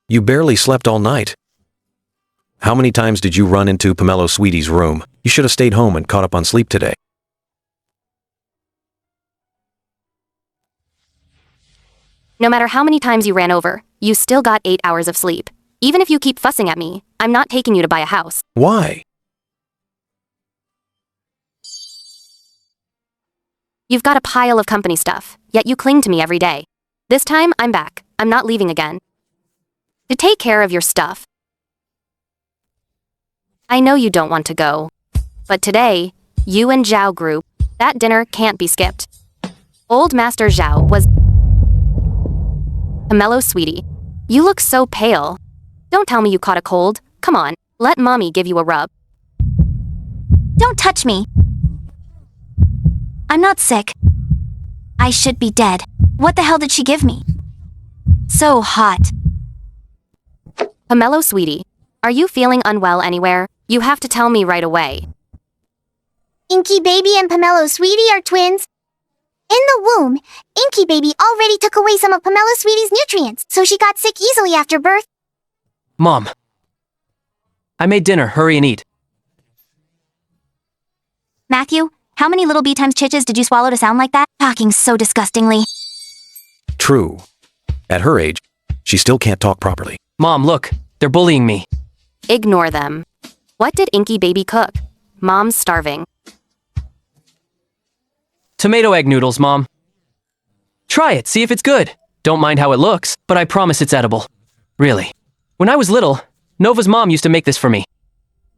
you barely slept all night. How many times did you run into Pomelo Sweetie's room? You should have stayed home and caught up on sleep today. No matter how many times you ran over, you still got 8 hours of sleep. Even if you keep fussing at me, I'm not taking you to buy a house. Why? You've got a pile of company stuff, yet you cling to me every day. This time, I'm back. I'm not leaving again. To take care of your stuff. I know you don't want to go. But today, you and Zhao group, that dinner can't be skipped. Old Master Zhao was... Pomelo Sweetie, you look so pale. Don't tell me you caught a cold. Come on, let Mommy give you a rub. Don't touch me. I'm not sick. I should be dead. What the hell did she give me? So hot. Pomelo, sweetie, are you feeling unwell anywhere? You have to tell me right away. Inky Baby and Pomelo Sweetie are twins. In the womb, Inky Baby already took away some of Pomelo Sweetie's nutrients, so she got sick easily after birth. Mom. I made dinner. Hurry and eat. Matthew, how many little bee times chiches did you swallow to sound like that? Talking so disgustingly. True. At her age, she still can't talk properly. Mom, look. They're bullying me. Ignore them. What did Inky Baby cook? Mom's starving. Tomato egg noodles, Mom. Try it, see if it's good. Don't mind how it looks, but I promise it's edible. Really. When I was little, Nova's mom used to make this for me.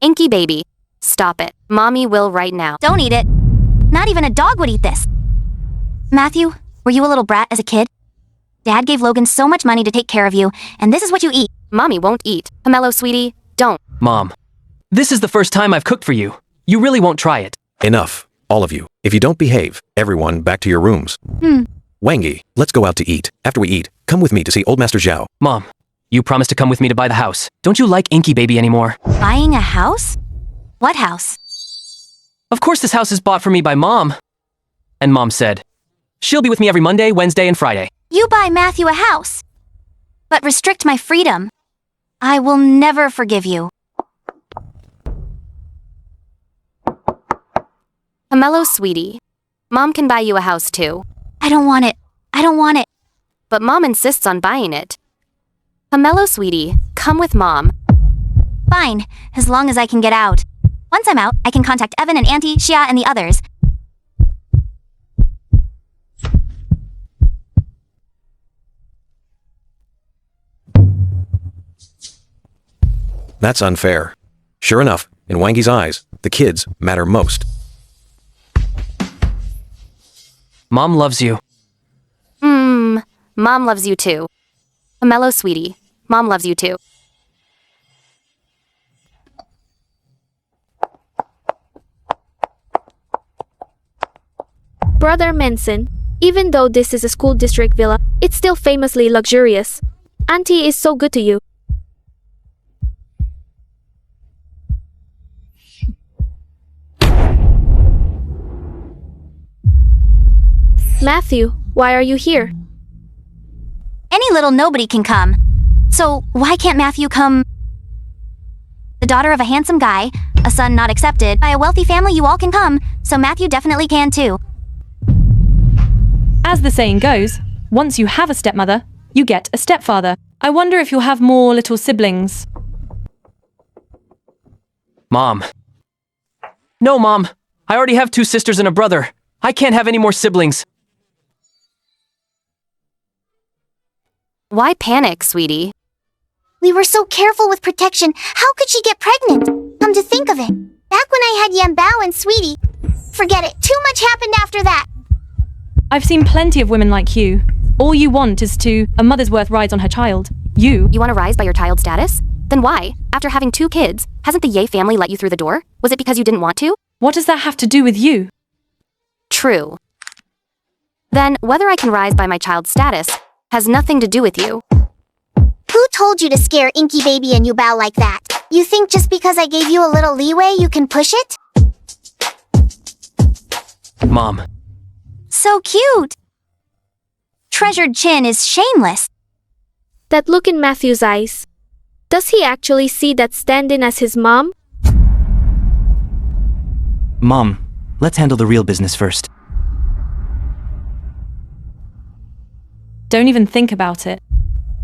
Inky Baby, stop it. Mommy will right now. Don't eat it. Not even a dog would eat this. Matthew, were you a little brat as a kid? Dad gave Logan so much money to take care of you, and this is what you eat. Mommy won't eat. Pomelo, sweetie, don't. Mom, this is the first time I've cooked for you. You really won't try it. Enough, all of you. If you don't behave, everyone back to your rooms. Wangi, let's go out to eat. After we eat, come with me to see Old Master Zhao. Mom, you promised to come with me to buy the house. Don't you like Inky Baby anymore? Buying a house? What house? Of course this house is bought for me by Mom. And Mom said, she'll be with me every Monday, Wednesday, and Friday. You buy Matthew a house, but restrict my freedom. I will never forgive you. Pomelo, sweetie, Mom can buy you a house too. I don't want it. I don't want it. But Mom insists on buying it. Pomelo, sweetie, come with Mom. Fine, as long as I can get out. Once I'm out, I can contact Evan and Auntie, Shia, and the others. That's unfair. Sure enough, in Wangi's eyes, the kids matter most. Mom loves you. Mom loves you too. Pomelo, sweetie, Mom loves you too. Brother Manson, even though this is a school district villa, it's still famously luxurious. Auntie is so good to you. Matthew, why are you here? Any little nobody can come. So why can't Matthew come? The daughter of a handsome guy, a son not accepted, by a wealthy family you all can come, so Matthew definitely can too. As the saying goes, once you have a stepmother, you get a stepfather. I wonder if you'll have more little siblings. Mom. No, Mom. I already have 2 sisters and a brother. I can't have any more siblings. Why panic, sweetie? We were so careful with protection. How could she get pregnant? Come to think of it, back when I had Yambao and Sweetie, forget it. Too much happened after that. I've seen plenty of women like you. All you want is a mother's worth rides on her child. You want to rise by your child's status? Then why, after having 2 kids, hasn't the Ye family let you through the door? Was it because you didn't want to? What does that have to do with you? True. Then, whether I can rise by my child's status has nothing to do with you. Who told you to scare Inky Baby and Yubao like that? You think just because I gave you a little leeway you can push it? Mom. So cute! Treasured Chin is shameless. That look in Matthew's eyes. Does he actually see that stand-in as his mom? Mom, let's handle the real business first. Don't even think about it.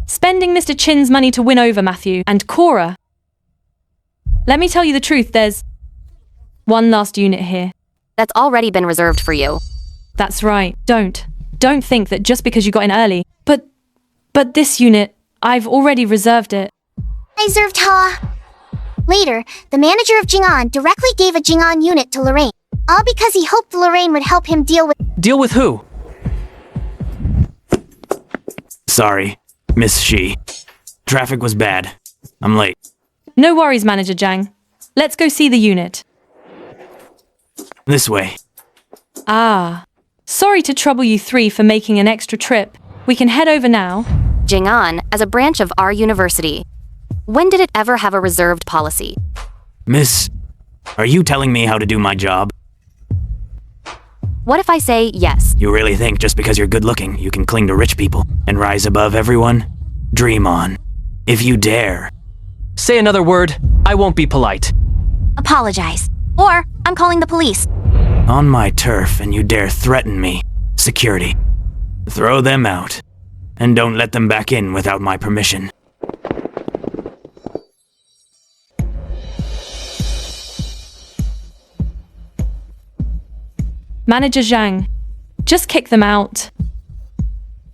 Spending Mr. Chin's money to win over Matthew and Cora. Let me tell you the truth, there's one last unit here. That's already been reserved for you. That's right. Don't think that just because you got in early. But this unit, I've already reserved it. I reserved Ha. Later, the manager of Jing'an directly gave a Jing'an unit to Lorraine. All because he hoped Lorraine would help him deal with— Deal with who? Sorry, Miss Shi. Traffic was bad. I'm late. No worries, Manager Zhang. Let's go see the unit. This way. Ah. Sorry to trouble you 3 for making an extra trip. We can head over now. Jing'an as a branch of our university. When did it ever have a reserved policy? Miss, are you telling me how to do my job? What if I say yes? You really think just because you're good looking, you can cling to rich people and rise above everyone? Dream on. If you dare. Say another word, I won't be polite. Apologize. Or I'm calling the police. On my turf and you dare threaten me. Security. Throw them out. And don't let them back in without my permission. Manager Zhang, just kick them out.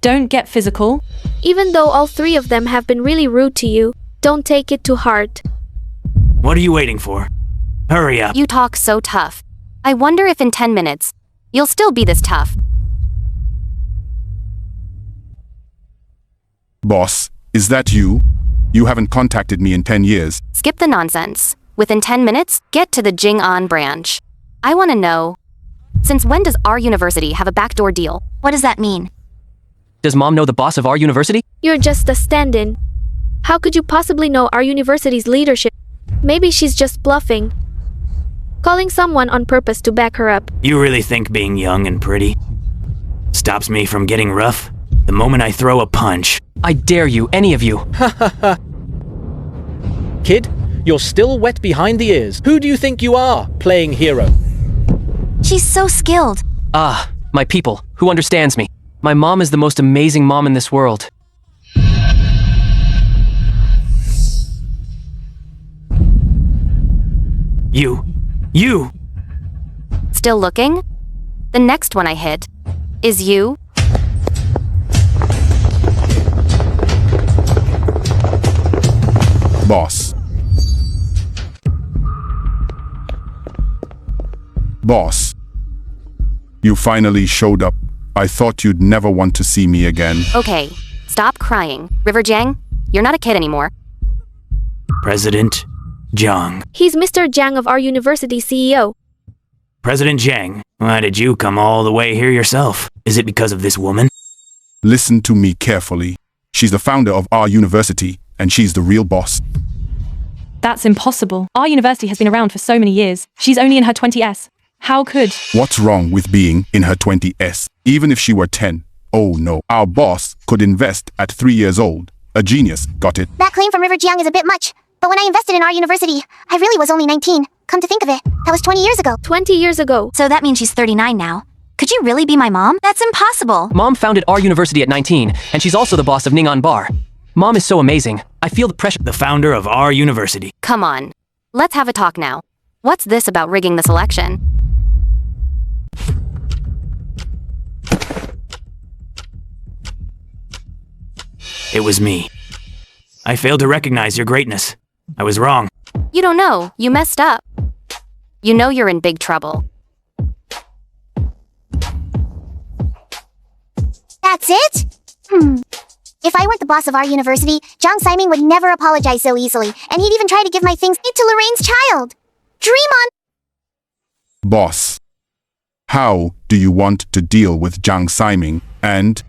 Don't get physical. Even though all three of them have been really rude to you, don't take it to heart. What are you waiting for? Hurry up. You talk so tough. I wonder if in 10 minutes, you'll still be this tough. Boss, is that you? You haven't contacted me in 10 years. Skip the nonsense. Within 10 minutes, get to the Jing'an branch. I want to know, since when does our university have a backdoor deal? What does that mean? Does Mom know the boss of our university? You're just a stand-in. How could you possibly know our university's leadership? Maybe she's just bluffing. Calling someone on purpose to back her up. You really think being young and pretty stops me from getting rough? The moment I throw a punch. I dare you, any of you. Kid, you're still wet behind the ears. Who do you think you are, playing hero? She's so skilled. Ah, my people, who understands me. My mom is the most amazing mom in this world. You! Still looking? The next one I hit is you. Boss. Boss. You finally showed up. I thought you'd never want to see me again. Okay, stop crying. River Jiang, you're not a kid anymore. President Jiang. He's Mr. Jiang of our university CEO. President Jiang, why did you come all the way here yourself? Is it because of this woman? Listen to me carefully. She's the founder of our university, and she's the real boss. That's impossible. Our university has been around for so many years. She's only in her 20s. How could? What's wrong with being in her 20s? Even if she were 10. Oh no, our boss could invest at 3 years old. A genius, got it? That claim from River Jiang is a bit much. But when I invested in our university, I really was only 19. Come to think of it, that was 20 years ago. 20 years ago. So that means she's 39 now. Could you really be my mom? That's impossible. Mom founded our university at 19, and she's also the boss of Ning'an Bar. Mom is so amazing. I feel the pressure. The founder of our university. Come on. Let's have a talk now. What's this about rigging this election? It was me. I failed to recognize your greatness. I was wrong. You don't know. You messed up. You know you're in big trouble. That's it? If I weren't the boss of our university, Jiang Siming would never apologize so easily, and he'd even try to give my things to Lorraine's child. Dream on! Boss. How do you want to deal with Jiang Siming and...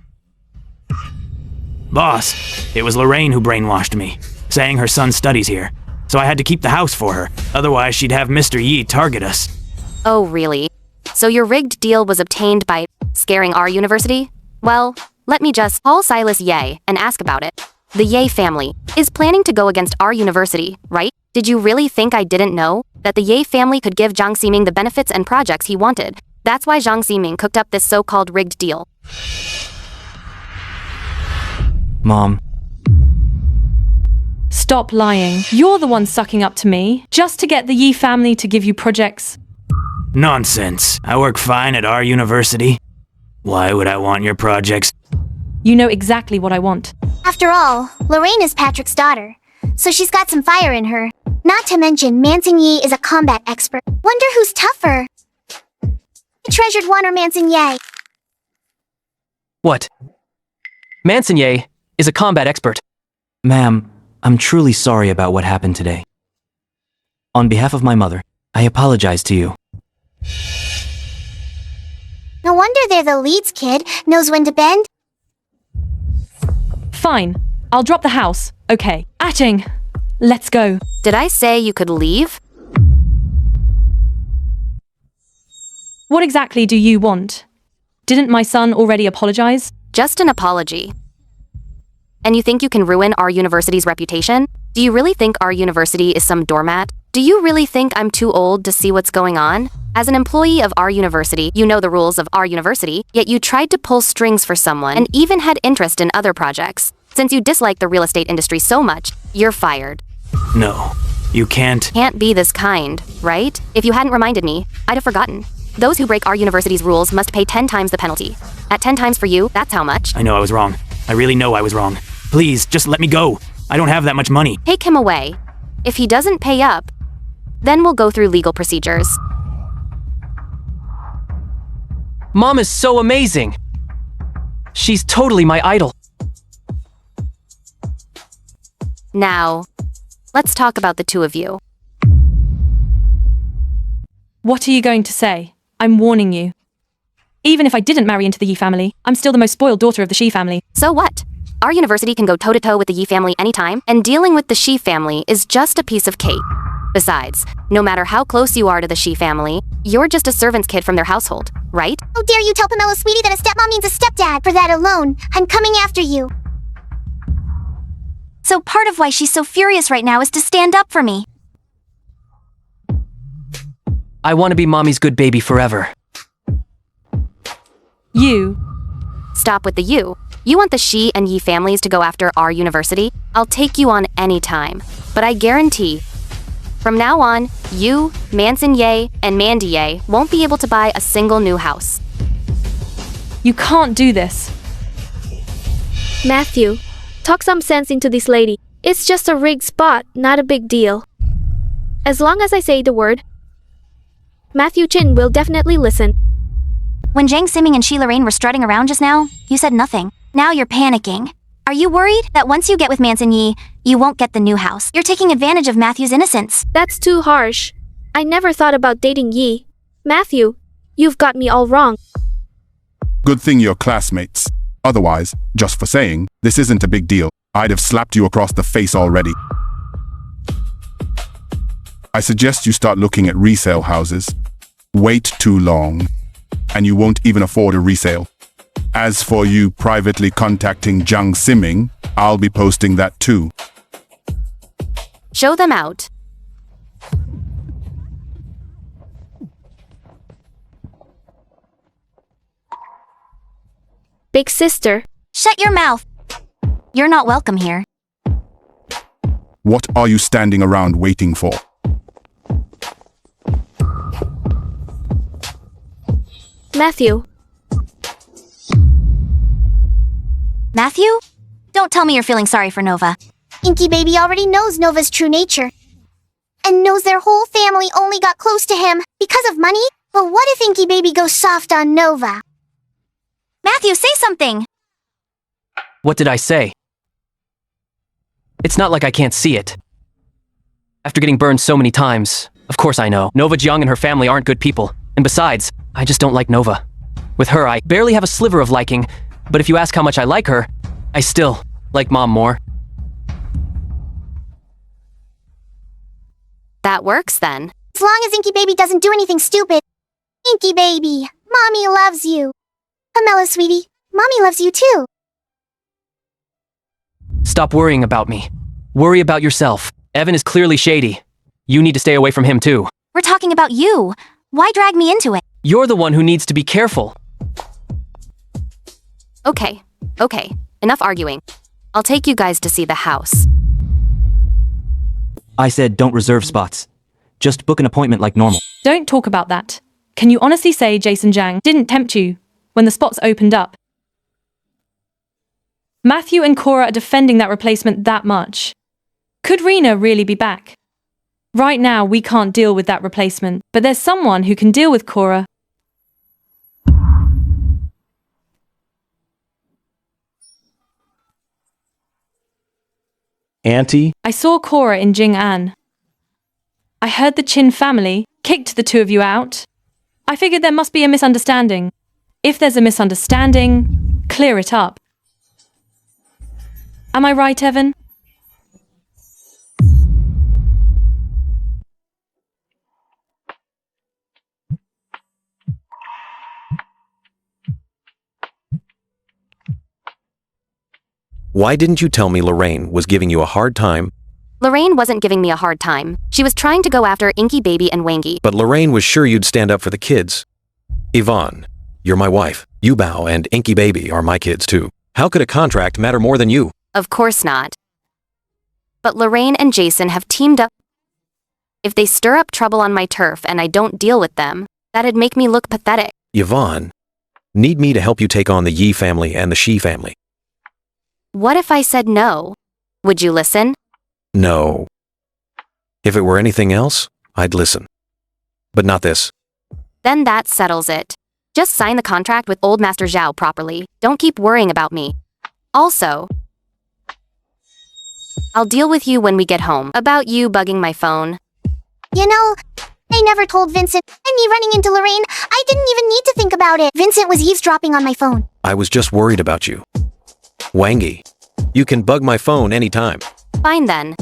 Boss, it was Lorraine who brainwashed me, saying her son studies here. So I had to keep the house for her, otherwise she'd have Mr. Yi target us. Oh, really? So your rigged deal was obtained by scaring our university? Well, let me just call Silas Ye and ask about it. The Ye family is planning to go against our university, right? Did you really think I didn't know that the Ye family could give Jiang Ximing the benefits and projects he wanted? That's why Jiang Ximing cooked up this so-called rigged deal. Mom. Stop lying. You're the one sucking up to me, just to get the Yi family to give you projects. Nonsense. I work fine at our university. Why would I want your projects? You know exactly what I want. After all, Lorraine is Patrick's daughter, so she's got some fire in her. Not to mention, Manson Yi is a combat expert. Wonder who's tougher? Treasured One or Manson Ye? What? Manson Ye is a combat expert. Ma'am, I'm truly sorry about what happened today. On behalf of my mother, I apologize to you. No wonder they're the leads, kid. Knows when to bend. Fine. I'll drop the house. Okay. Atting. Let's go. Did I say you could leave? What exactly do you want? Didn't my son already apologize? Just an apology. And you think you can ruin our university's reputation? Do you really think our university is some doormat? Do you really think I'm too old to see what's going on? As an employee of our university, you know the rules of our university, yet you tried to pull strings for someone and even had interest in other projects. Since you dislike the real estate industry so much, you're fired. No, you can't. Can't be this kind, right? If you hadn't reminded me, I'd have forgotten. Those who break our university's rules must pay 10 times the penalty. At 10 times for you, that's how much. I know I was wrong. I really know I was wrong. Please, just let me go. I don't have that much money. Take him away. If he doesn't pay up, then we'll go through legal procedures. Mom is so amazing. She's totally my idol. Now, let's talk about the two of you. What are you going to say? I'm warning you. Even if I didn't marry into the Yi family, I'm still the most spoiled daughter of the Shi family. So what? Our university can go toe-to-toe with the Yi family anytime, and dealing with the Shi family is just a piece of cake. Besides, no matter how close you are to the Shi family, you're just a servant's kid from their household, right? How dare you tell Pamela Sweetie that a stepmom means a stepdad? For that alone, I'm coming after you. So part of why she's so furious right now is to stand up for me. I want to be Mommy's good baby forever. You. Stop with the you. You want the Shi and Yi families to go after our university? I'll take you on any time. But I guarantee, from now on, you, Manson Ye, and Mandy Ye won't be able to buy a single new house. You can't do this. Matthew, talk some sense into this lady. It's just a rigged spot, not a big deal. As long as I say the word, Matthew Chin will definitely listen. When Zhang Siming and Shi Lorraine were strutting around just now, you said nothing. Now you're panicking. Are you worried that once you get with Manson Yi, you won't get the new house? You're taking advantage of Matthew's innocence. That's too harsh. I never thought about dating Yi. Matthew, you've got me all wrong. Good thing you're classmates. Otherwise, just for saying, this isn't a big deal, I'd have slapped you across the face already. I suggest you start looking at resale houses. Wait too long, and you won't even afford a resale. As for you privately contacting Zhang Siming, I'll be posting that too. Show them out. Big sister. Shut your mouth. You're not welcome here. What are you standing around waiting for? Matthew. Matthew? Don't tell me you're feeling sorry for Nova. Inky Baby already knows Nova's true nature. And knows their whole family only got close to him because of money? But what if Inky Baby goes soft on Nova? Matthew, say something! What did I say? It's not like I can't see it. After getting burned so many times, of course I know. Nova Jiang and her family aren't good people. And besides, I just don't like Nova. With her, I barely have a sliver of liking, but if you ask how much I like her, I still like Mom more. That works then. As long as Inky Baby doesn't do anything stupid. Inky Baby, Mommy loves you. Pamela, sweetie, Mommy loves you too. Stop worrying about me. Worry about yourself. Evan is clearly shady. You need to stay away from him too. We're talking about you. Why drag me into it? You're the one who needs to be careful. Okay. Enough arguing. I'll take you guys to see the house. I said don't reserve spots. Just book an appointment like normal. Don't talk about that. Can you honestly say Jason Zhang didn't tempt you when the spots opened up? Matthew and Cora are defending that replacement that much. Could Rena really be back? Right now, we can't deal with that replacement, but there's someone who can deal with Cora. Auntie? I saw Cora in Jing'an. I heard the Chin family kicked the two of you out. I figured there must be a misunderstanding. If there's a misunderstanding, clear it up. Am I right, Evan? Why didn't you tell me Lorraine was giving you a hard time? Lorraine wasn't giving me a hard time. She was trying to go after Inky Baby and Wangy. But Lorraine was sure you'd stand up for the kids. Yvonne, you're my wife. Bao and Inky Baby are my kids too. How could a contract matter more than you? Of course not. But Lorraine and Jason have teamed up. If they stir up trouble on my turf and I don't deal with them, that'd make me look pathetic. Yvonne, need me to help you take on the Yi family and the Shi family. What if I said no? Would you listen? No. If it were anything else, I'd listen. But not this. Then that settles it. Just sign the contract with Old Master Zhao properly. Don't keep worrying about me. Also, I'll deal with you when we get home. About you bugging my phone. You know, I never told Vincent, and me running into Lorraine, I didn't even need to think about it. Vincent was eavesdropping on my phone. I was just worried about you. Wangy, you can bug my phone anytime. Fine then.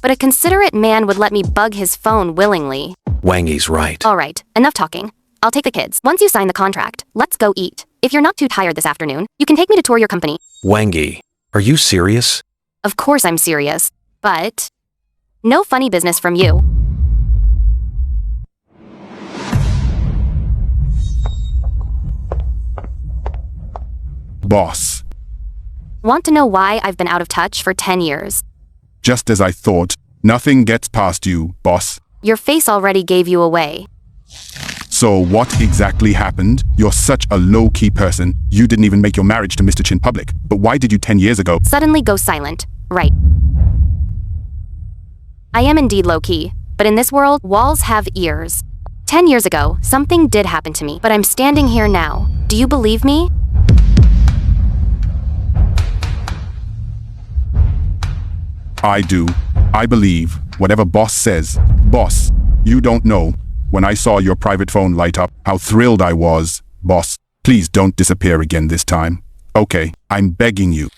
But a considerate man would let me bug his phone willingly. Wangy's right. All right, enough talking. I'll take the kids. Once you sign the contract, let's go eat. If you're not too tired this afternoon, you can take me to tour your company. Wangy, are you serious? Of course I'm serious. But no funny business from you. Boss. Want to know why I've been out of touch for 10 years? Just as I thought, nothing gets past you, boss. Your face already gave you away. So what exactly happened? You're such a low-key person. You didn't even make your marriage to Mr. Chin public. But why did you 10 years ago suddenly go silent? Right. I am indeed low-key, but in this world, walls have ears. 10 years ago, something did happen to me, but I'm standing here now. Do you believe me? I do. I believe whatever boss says. Boss, you don't know. When I saw your private phone light up, how thrilled I was. Boss, please don't disappear again this time. Okay, I'm begging you.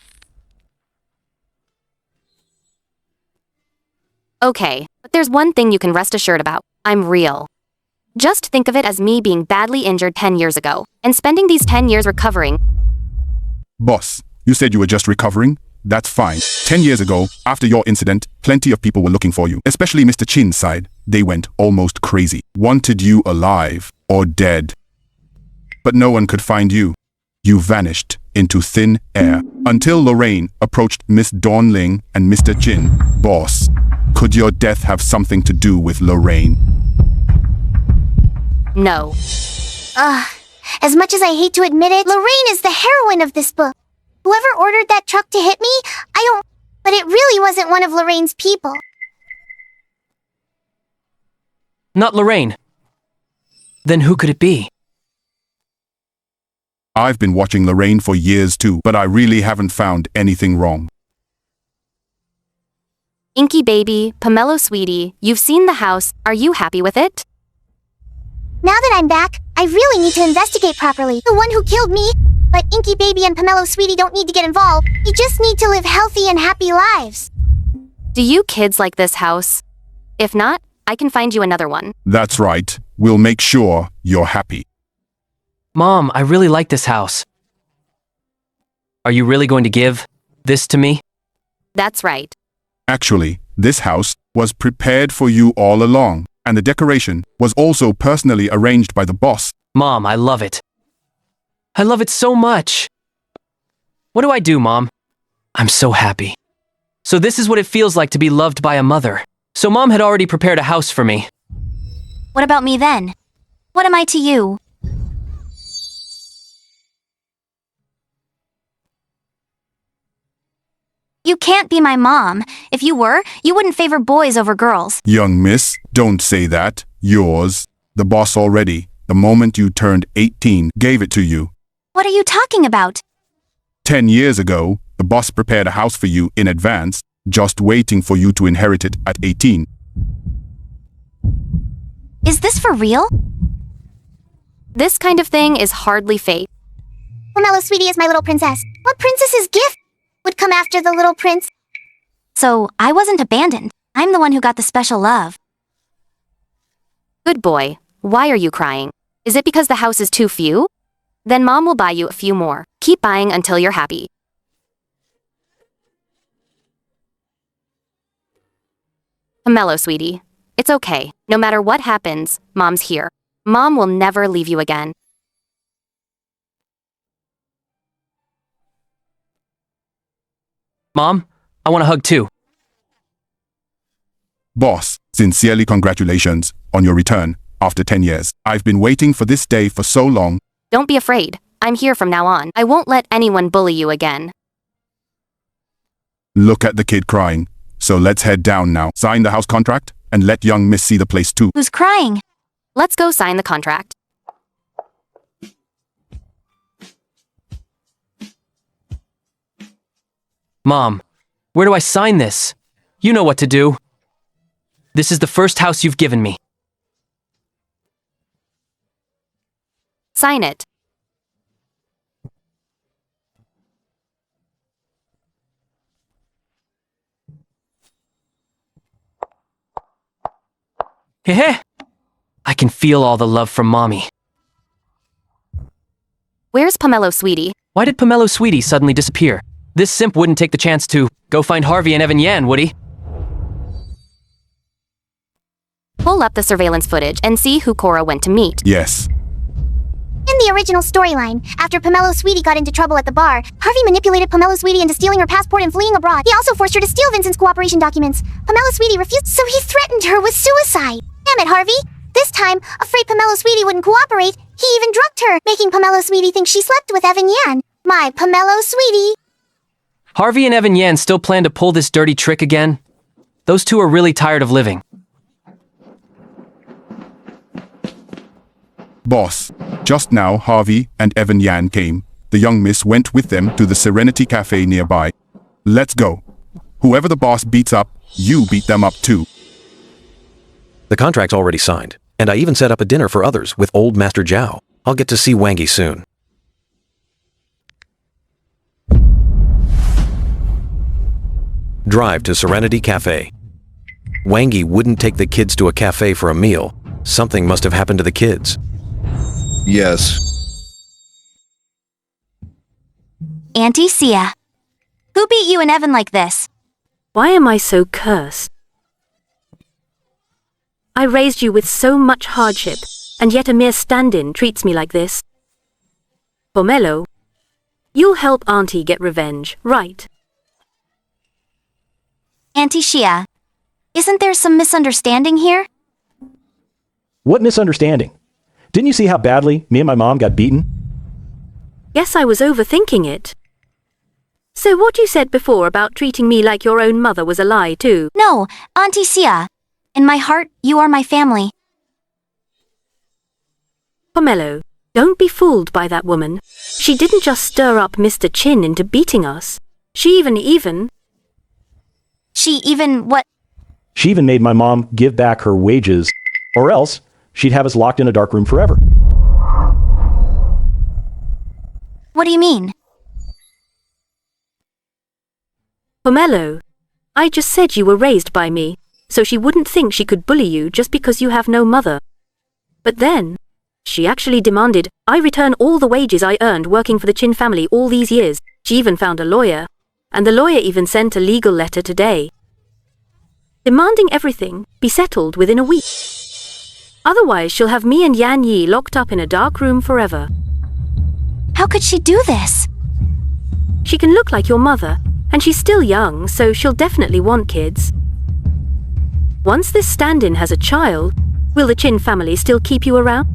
Okay, but there's one thing you can rest assured about. I'm real. Just think of it as me being badly injured 10 years ago, and spending these 10 years recovering. Boss, you said you were just recovering? That's fine. 10 years ago, after your incident, plenty of people were looking for you, especially Mr. Chin's side. They went almost crazy. Wanted you alive or dead. But no one could find you. You vanished into thin air until Lorraine approached Miss Dawn Ling and Mr. Chin. Boss, could your death have something to do with Lorraine? No. As much as I hate to admit it, Lorraine is the heroine of this book. Whoever ordered that truck to hit me, I don't... But it really wasn't one of Lorraine's people. Not Lorraine. Then who could it be? I've been watching Lorraine for years too, but I really haven't found anything wrong. Inky Baby, Pomelo Sweetie, you've seen the house. Are you happy with it? Now that I'm back, I really need to investigate properly. The one who killed me... But Inky Baby and Pomelo Sweetie don't need to get involved. You just need to live healthy and happy lives. Do you kids like this house? If not, I can find you another one. That's right. We'll make sure you're happy. Mom, I really like this house. Are you really going to give this to me? That's right. Actually, this house was prepared for you all along, and the decoration was also personally arranged by the boss. Mom, I love it. I love it so much. What do I do, Mom? I'm so happy. So this is what it feels like to be loved by a mother. So Mom had already prepared a house for me. What about me then? What am I to you? You can't be my mom. If you were, you wouldn't favor boys over girls. Young miss, don't say that. Yours. The boss already, the moment you turned 18, gave it to you. What are you talking about? 10 years ago, the boss prepared a house for you in advance, just waiting for you to inherit it at 18. Is this for real? This kind of thing is hardly fate. Pomelo Sweetie is my little princess. What princess's gift? would come after the little prince. So, I wasn't abandoned. I'm the one who got the special love. Good boy. Why are you crying? Is it because the house is too few? Then Mom will buy you a few more. Keep buying until you're happy. Pomelo, sweetie. It's okay. No matter what happens, Mom's here. Mom will never leave you again. Mom, I want a hug too. Boss, sincerely congratulations on your return after 10 years. I've been waiting for this day for so long. Don't be afraid. I'm here from now on. I won't let anyone bully you again. Look at the kid crying. So let's head down now. Sign the house contract and let young Miss see the place too. Who's crying? Let's go sign the contract. Mom, where do I sign this? You know what to do. This is the first house you've given me. Sign it. Heh. I can feel all the love from Mommy. Where's Pomelo, sweetie? Why did Pomelo Sweetie suddenly disappear? This simp wouldn't take the chance to go find Harvey and Evan Yan, would he? Pull up the surveillance footage and see who Cora went to meet. Yes. In the original storyline, after Pomelo Sweetie got into trouble at the bar, Harvey manipulated Pomelo Sweetie into stealing her passport and fleeing abroad. He also forced her to steal Vincent's cooperation documents. Pomelo Sweetie refused, so he threatened her with suicide. Damn it, Harvey! This time, afraid Pomelo Sweetie wouldn't cooperate, he even drugged her, making Pomelo Sweetie think she slept with Evan Yan. My Pomelo Sweetie! Harvey and Evan Yan still plan to pull this dirty trick again? Those two are really tired of living. Boss, just now Harvey and Evan Yan came. The young miss went with them to the Serenity Cafe nearby. Let's go. Whoever the boss beats up, you beat them up too. The contract's already signed, and I even set up a dinner for others with old Master Zhao. I'll get to see Wangi soon. Drive to Serenity Cafe. Wangi wouldn't take the kids to a cafe for a meal. Something must have happened to the kids. Yes. Auntie Sia. Who beat you and Evan like this? Why am I so cursed? I raised you with so much hardship, and yet a mere stand-in treats me like this. Pomelo, you'll help Auntie get revenge, right? Auntie Shia, isn't there some misunderstanding here? What misunderstanding? Didn't you see how badly me and my mom got beaten? Guess I was overthinking it. So what you said before about treating me like your own mother was a lie too? No, Auntie Sia. In my heart, you are my family. Pomelo, don't be fooled by that woman. She didn't just stir up Mr. Chin into beating us. She even what? She even made my mom give back her wages, or else she'd have us locked in a dark room forever. What do you mean? Pomelo, I just said you were raised by me, so she wouldn't think she could bully you just because you have no mother. But then, she actually demanded I return all the wages I earned working for the Chin family all these years. She even found a lawyer, and the lawyer even sent a legal letter today, demanding everything be settled within a week. Otherwise, she'll have me and Yan Yi locked up in a dark room forever. How could she do this? She can look like your mother, and she's still young, so she'll definitely want kids. Once this stand-in has a child, will the Chin family still keep you around?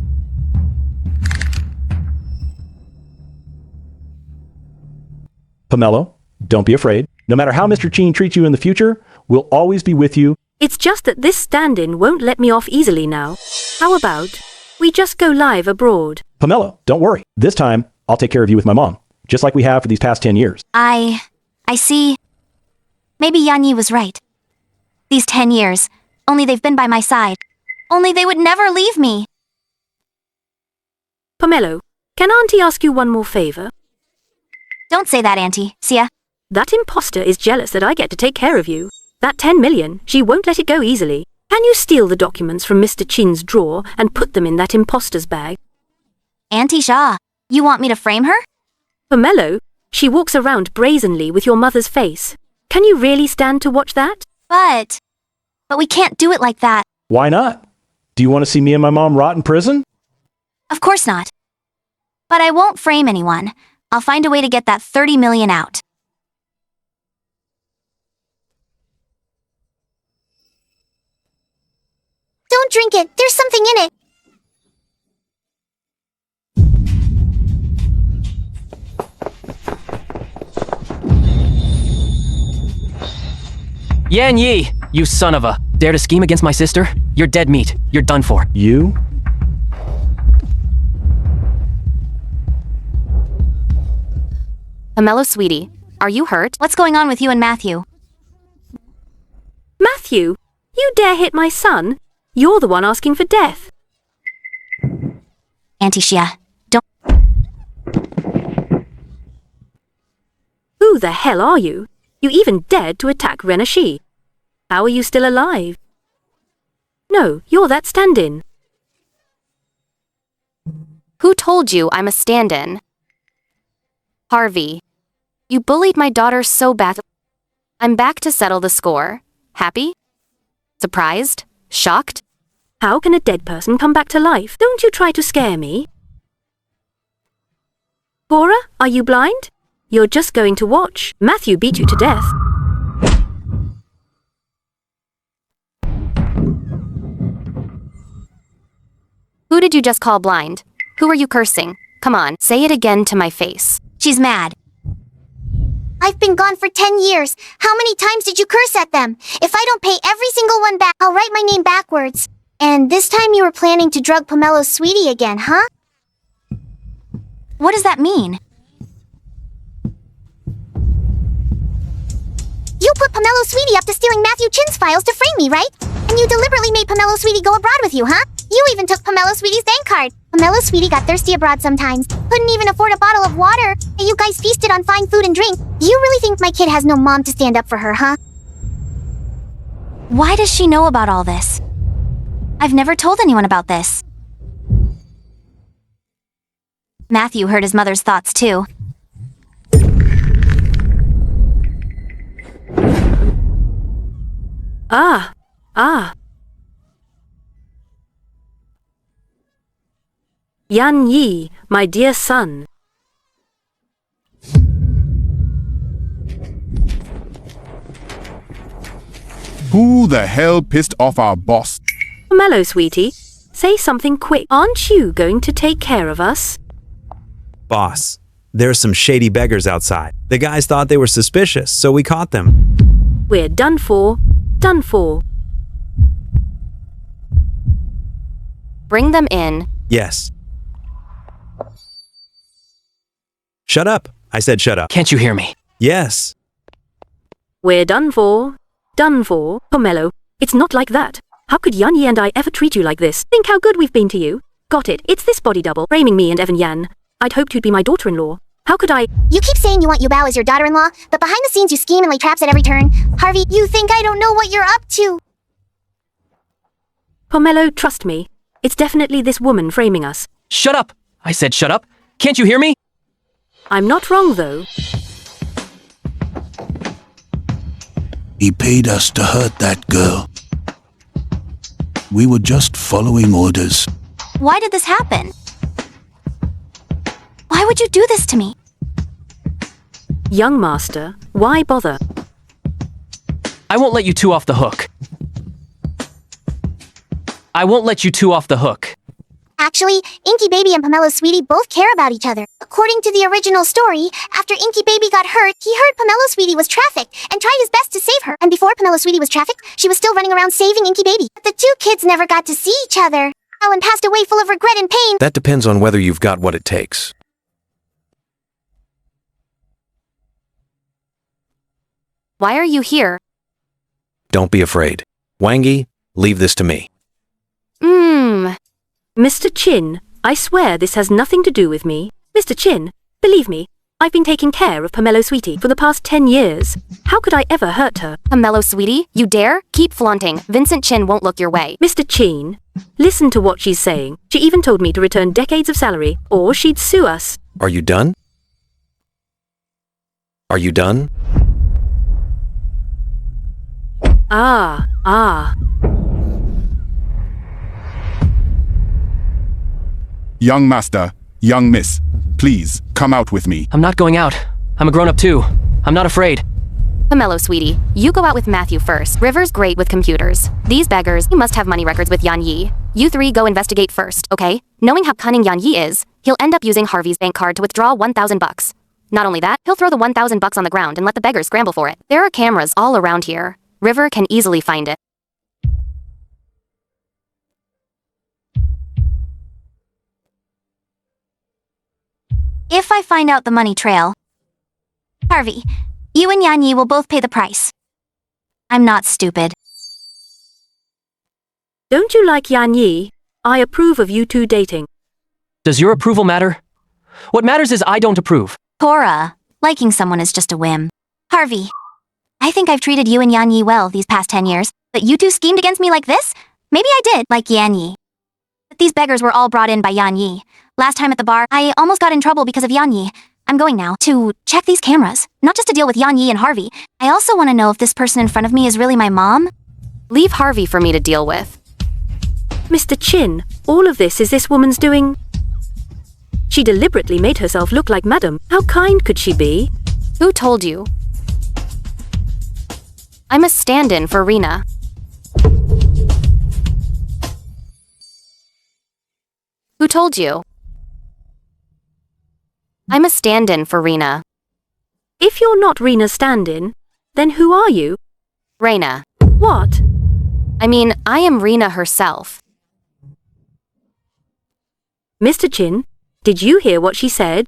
Pomelo, don't be afraid. No matter how Mr. Chin treats you in the future, we'll always be with you. It's just that this stand-in won't let me off easily now. How about we just go live abroad? Pomelo, don't worry. This time, I'll take care of you with my mom, just like we have for these past 10 years. I see. Maybe Yan Yi was right. These 10 years, only they've been by my side. Only they would never leave me. Pomelo, can Auntie ask you one more favor? Don't say that, Auntie. Sia. That imposter is jealous that I get to take care of you. That 10 million, she won't let it go easily. Can you steal the documents from Mr. Chin's drawer and put them in that imposter's bag? Auntie Shaw, you want me to frame her? Pomelo, she walks around brazenly with your mother's face. Can you really stand to watch that? But we can't do it like that. Why not? Do you want to see me and my mom rot in prison? Of course not. But I won't frame anyone. I'll find a way to get that 30 million out. Don't drink it. There's something in it. Yan Yi, you son of a... Dare to scheme against my sister? You're dead meat. You're done for. You? Pomelo, sweetie, are you hurt? What's going on with you and Matthew? Matthew, you dare hit my son? You're the one asking for death. Auntie Shia, don't... Who the hell are you? You even dared to attack Renashi. How are you still alive? No, you're that stand-in. Who told you I'm a stand-in? Harvey, you bullied my daughter so bad. I'm back to settle the score. Happy? Surprised? Shocked? How can a dead person come back to life? Don't you try to scare me. Cora, are you blind? You're just going to watch. Matthew beat you to death. Who did you just call blind? Who are you cursing? Come on, say it again to my face. She's mad. I've been gone for 10 years. How many times did you curse at them? If I don't pay every single one back, I'll write my name backwards. And this time you were planning to drug Pomelo's sweetie again, huh? What does that mean? You put Pomelo Sweetie up to stealing Matthew Chin's files to frame me, right? And you deliberately made Pomelo Sweetie go abroad with you, huh? You even took Pomelo Sweetie's bank card. Pomelo Sweetie got thirsty abroad sometimes. Couldn't even afford a bottle of water. And you guys feasted on fine food and drink. Do you really think my kid has no mom to stand up for her, huh? Why does she know about all this? I've never told anyone about this. Matthew heard his mother's thoughts too. Ah. Yan Yi, my dear son. Who the hell pissed off our boss? Pomelo, sweetie, say something quick. Aren't you going to take care of us? Boss, there's some shady beggars outside. The guys thought they were suspicious, so we caught them. We're done for. Done for. Bring them in. Yes. Shut up. I said shut up. Can't you hear me? Yes. We're done for. Done for. Pomelo, it's not like that. How could Yan Yi and I ever treat you like this? Think how good we've been to you. Got it. It's this body double, framing me and Evan Yan. I'd hoped you'd be my daughter-in-law. How could I? You keep saying you want Yubao as your daughter-in-law, but behind the scenes you scheme and lay traps at every turn. Harvey, you think I don't know what you're up to? Pomelo, trust me. It's definitely this woman framing us. Shut up! I said shut up. Can't you hear me? I'm not wrong, though. He paid us to hurt that girl. We were just following orders. Why did this happen? Why would you do this to me? Young master, why bother? I won't let you two off the hook. I wwon't let you two off the hook. Actually, Inky Baby and Pomelo Sweetie both care about each other. According to the original story, after Inky Baby got hurt, he heard Pomelo Sweetie was trafficked and tried his best to save her. And before Pomelo Sweetie was trafficked, she was still running around saving Inky Baby. But the two kids never got to see each other. Alan passed away full of regret and pain. That depends on whether you've got what it takes. Why are you here? Don't be afraid. Wangi, leave this to me. Mr. Chin, I swear this has nothing to do with me. Mr. Chin, believe me, I've been taking care of Pomelo Sweetie for the past 10 years. How could I ever hurt her? Pomelo Sweetie, you dare? Keep flaunting. Vincent Chin won't look your way. Mr. Chin, listen to what she's saying. She even told me to return decades of salary, or she'd sue us. Are you done? Are you done? Young master, young miss, please come out with me. I'm not going out. I'm a grown-up too. I'm not afraid. Pomelo Sweetie, you go out with Matthew first. River's great with computers. These beggars, he must have money records with Yan Yi. You three go investigate first, okay? Knowing how cunning Yan Yi is, he'll end up using Harvey's bank card to withdraw 1,000 bucks. Not only that, he'll throw the 1,000 bucks on the ground and let the beggars scramble for it. There are cameras all around here. River can easily find it. If I find out the money trail, Harvey, you and Yan Yi will both pay the price. I'm not stupid. Don't you like Yan Yi? I approve of you two dating. Does your approval matter? What matters is I don't approve. Cora, liking someone is just a whim. Harvey, I think I've treated you and Yan Yi well these past 10 years, but you two schemed against me like this? Maybe I did, like Yan Yi. But these beggars were all brought in by Yan Yi. Last time at the bar, I almost got in trouble because of Yan Yi. I'm going now to check these cameras, not just to deal with Yan Yi and Harvey. I also want to know if this person in front of me is really my mom. Leave Harvey for me to deal with. Mr. Chin, all of this is this woman's doing. She deliberately made herself look like Madam. How kind could she be? Who told you? I'm a stand-in for Rena. Who told you? I'm a stand-in for Rena. If you're not Rena's stand-in, then who are you? Rena. What? I mean, I am Rena herself. Mr. Chin, did you hear what she said?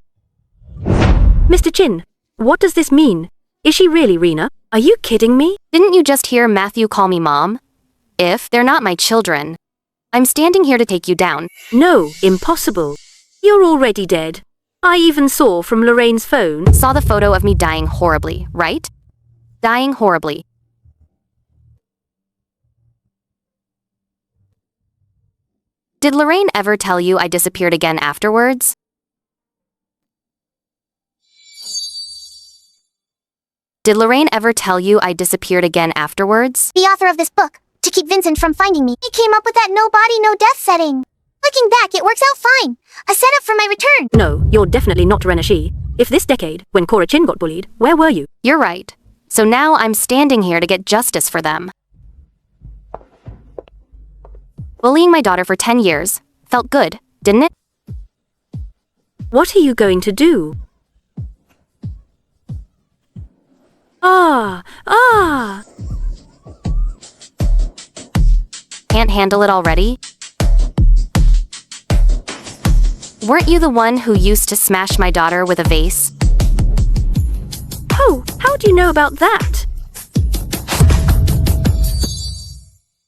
Mr. Chin, what does this mean? Is she really Rena? Are you kidding me? Didn't you just hear Matthew call me Mom? If they're not my children, I'm standing here to take you down. No, impossible. You're already dead. I even saw from Lorraine's phone. Saw the photo of me dying horribly, right? Dying horribly. Did Lorraine ever tell you I disappeared again afterwards? Did Lorraine ever tell you I disappeared again afterwards? The author of this book, to keep Vincent from finding me, he came up with that no body, no death setting. Looking back, it works out fine. A setup for my return. No, you're definitely not Rena Shi. If this decade, when Cora Chin got bullied, where were you? You're right. So now I'm standing here to get justice for them. Bullying my daughter for 10 years. Felt good, didn't it? What are you going to do? Can't handle it already? Weren't you the one who used to smash my daughter with a vase? Oh, how do you know about that?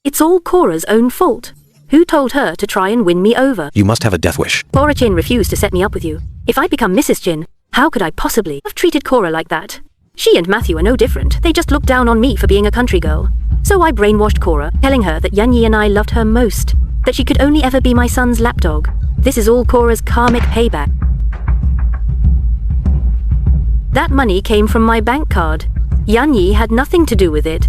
It's all Cora's own fault. Who told her to try and win me over? You must have a death wish. Cora Chin refused to set me up with you. If I'd become Mrs. Chin, how could I possibly have treated Cora like that? She and Matthew are no different. They just looked down on me for being a country girl. So I brainwashed Cora, telling her that Yan Yi and I loved her most, that she could only ever be my son's lapdog. This is all Cora's karmic payback. That money came from my bank card. Yan Yi had nothing to do with it.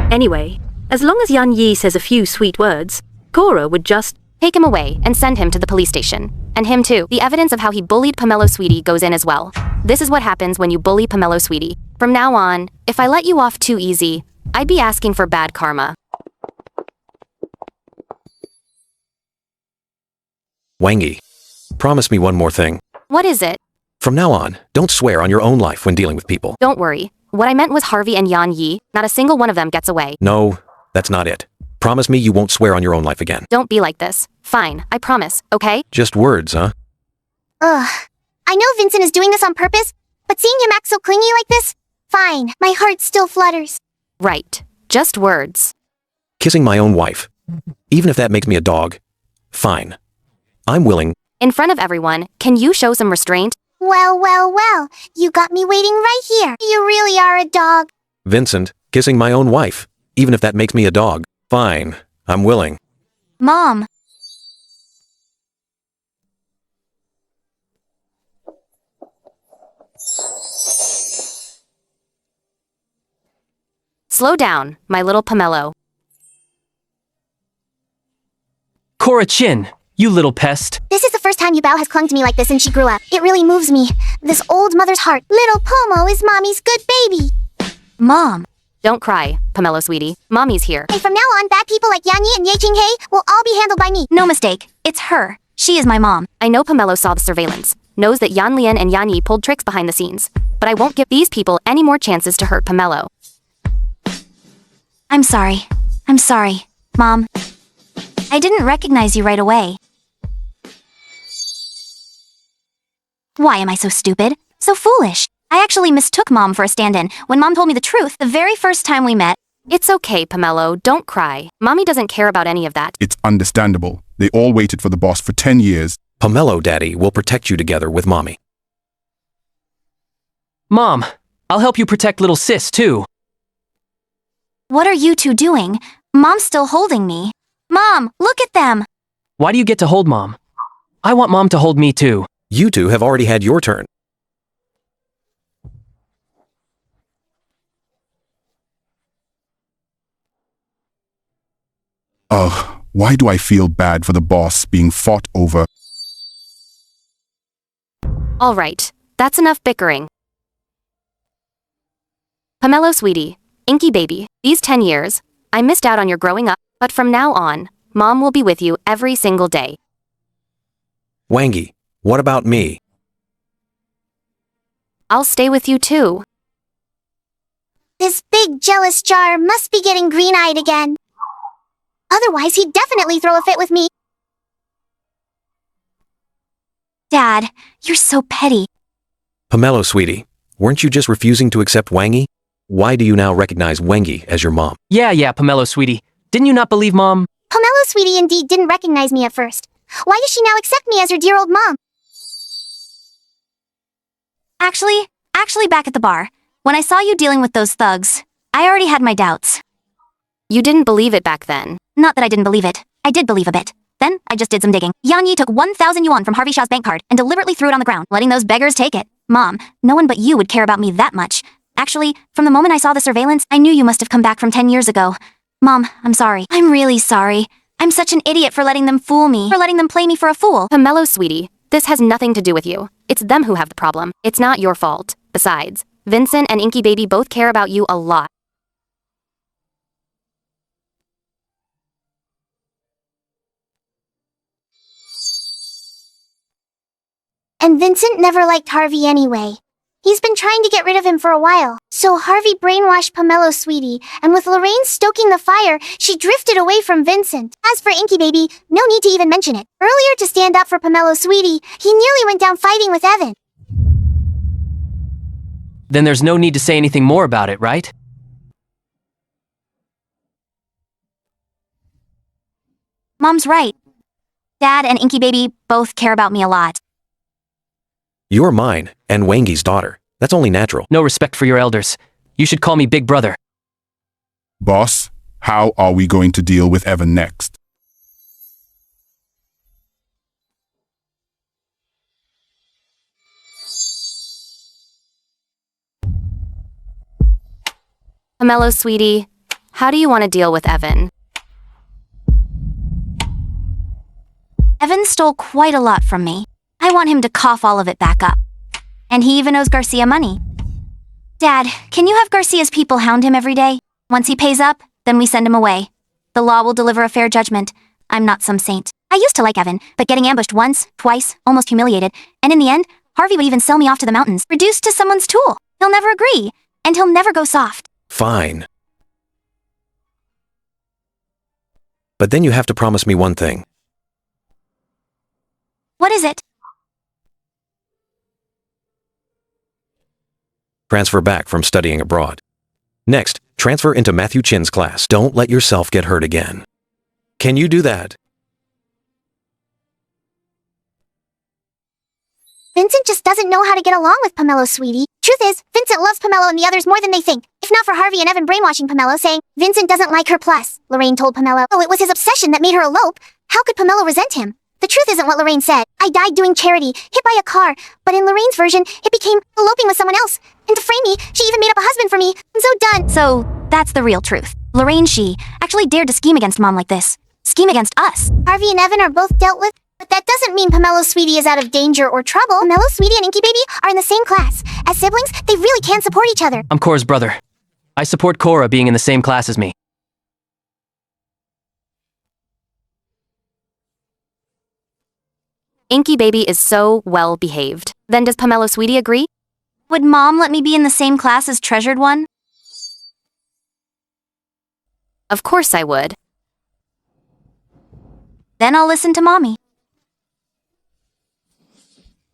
Anyway, as long as Yan Yi says a few sweet words, Cora would just take him away and send him to the police station. And him too. The evidence of how he bullied Pomelo Sweetie goes in as well. This is what happens when you bully Pomelo Sweetie. From now on, if I let you off too easy, I'd be asking for bad karma. Wangi, promise me one more thing. What is it? From now on, don't swear on your own life when dealing with people. Don't worry. What I meant was Harvey and Yan Yi. Not a single one of them gets away. No, that's not it. Promise me you won't swear on your own life again. Don't be like this. Fine, I promise, okay? Just words, huh? Ugh. I know Vincent is doing this on purpose, but seeing him act so clingy like this? Fine, my heart still flutters. Right. Just words. Kissing my own wife. Even if that makes me a dog. Fine. I'm willing, In front of everyone, can you show some restraint? Well, well, well. You got me waiting right here. You really are a dog. Vincent, kissing my own wife, even if that makes me a dog. Fine, I'm willing. Mom. Slow down, my little pomelo. Cora Chin, you little pest. This is the first time Yubao has clung to me like this since she grew up. It really moves me. This old mother's heart. Little Pomo is Mommy's good baby. Mom. Don't cry, Pomelo sweetie. Mommy's here. Hey, from now on, bad people like Yanyi and Ye Qinghei will all be handled by me. No mistake. It's her. She is my mom. I know Pomelo saw the surveillance, knows that Yan Lian and Yanyi pulled tricks behind the scenes, but I won't give these people any more chances to hurt Pomelo. I'm sorry. I'm sorry, Mom. I didn't recognize you right away. Why am I so stupid? So foolish? I actually mistook Mom for a stand-in when Mom told me the truth the very first time we met. It's okay, Pomelo. Don't cry. Mommy doesn't care about any of that. It's understandable. They all waited for the boss for 10 years. Pomelo Daddy will protect you together with Mommy. Mom, I'll help you protect little sis, too. What are you two doing? Mom's still holding me. Mom, look at them! Why do you get to hold Mom? I want Mom to hold me, too. You two have already had your turn. Ugh, why do I feel bad for the boss being fought over? All right, that's enough bickering. Pomelo sweetie, Inky baby, these 10 years, I missed out on your growing up, but from now on, Mom will be with you every single day. Wangi, what about me? I'll stay with you too. This big jealous jar must be getting green-eyed again. Otherwise, he'd definitely throw a fit with me. Dad, you're so petty. Pomelo sweetie, weren't you just refusing to accept Wangi? Why do you now recognize Wangi as your mom? Yeah, Pomelo sweetie. Didn't you not believe Mom? Pomelo sweetie indeed didn't recognize me at first. Why does she now accept me as her dear old mom? Actually back at the bar, when I saw you dealing with those thugs, I already had my doubts. You didn't believe it back then. Not that I didn't believe it. I did believe a bit. Then, I just did some digging. Yan Yi took 1,000 yuan from Harvey Shaw's bank card and deliberately threw it on the ground, letting those beggars take it. Mom, no one but you would care about me that much. Actually, from the moment I saw the surveillance, I knew you must have come back from 10 years ago. Mom, I'm sorry. I'm really sorry. I'm such an idiot for letting them fool me, for letting them play me for a fool. Pomelo sweetie, this has nothing to do with you. It's them who have the problem. It's not your fault. Besides, Vincent and Inky baby both care about you a lot. And Vincent never liked Harvey anyway. He's been trying to get rid of him for a while. So Harvey brainwashed Pomelo sweetie, and with Lorraine stoking the fire, she drifted away from Vincent. As for Inky baby, no need to even mention it. Earlier to stand up for Pomelo sweetie, he nearly went down fighting with Evan. Then there's no need to say anything more about it, right? Mom's right. Dad and Inky baby both care about me a lot. You're mine, and Wangi's daughter. That's only natural. No respect for your elders. You should call me Big Brother. Boss, how are we going to deal with Evan next? Pomelo sweetie, how do you want to deal with Evan? Evan stole quite a lot from me. I want him to cough all of it back up. And he even owes Garcia money. Dad, can you have Garcia's people hound him every day? Once he pays up, then we send him away. The law will deliver a fair judgment. I'm not some saint. I used to like Evan, but getting ambushed once, twice, almost humiliated, and in the end, Harvey would even sell me off to the mountains, reduced to someone's tool. He'll never agree, and he'll never go soft. Fine. But then you have to promise me one thing. What is it? Transfer back from studying abroad. Next, transfer into Matthew Chin's class. Don't let yourself get hurt again. Can you do that? Vincent just doesn't know how to get along with Pomelo, sweetie. Truth is, Vincent loves Pomelo and the others more than they think. If not for Harvey and Evan brainwashing Pomelo, saying, Vincent doesn't like her plus, Lorraine told Pomelo. Oh, it was his obsession that made her elope. How could Pomelo resent him? The truth isn't what Lorraine said. I died doing charity, hit by a car. But in Lorraine's version, it became eloping with someone else. And to frame me, she even made up a husband for me. I'm so done. So, that's the real truth. Lorraine, she actually dared to scheme against Mom like this. Scheme against us. Harvey and Evan are both dealt with, but that doesn't mean Pomelo, sweetie, is out of danger or trouble. Pomelo, sweetie, and Inky Baby are in the same class. As siblings, they really can support each other. I'm Cora's brother. I support Cora being in the same class as me. Inky Baby is so well behaved. Then does Pomelo, sweetie, agree? Would Mom let me be in the same class as Treasured One? Of course I would. Then I'll listen to Mommy.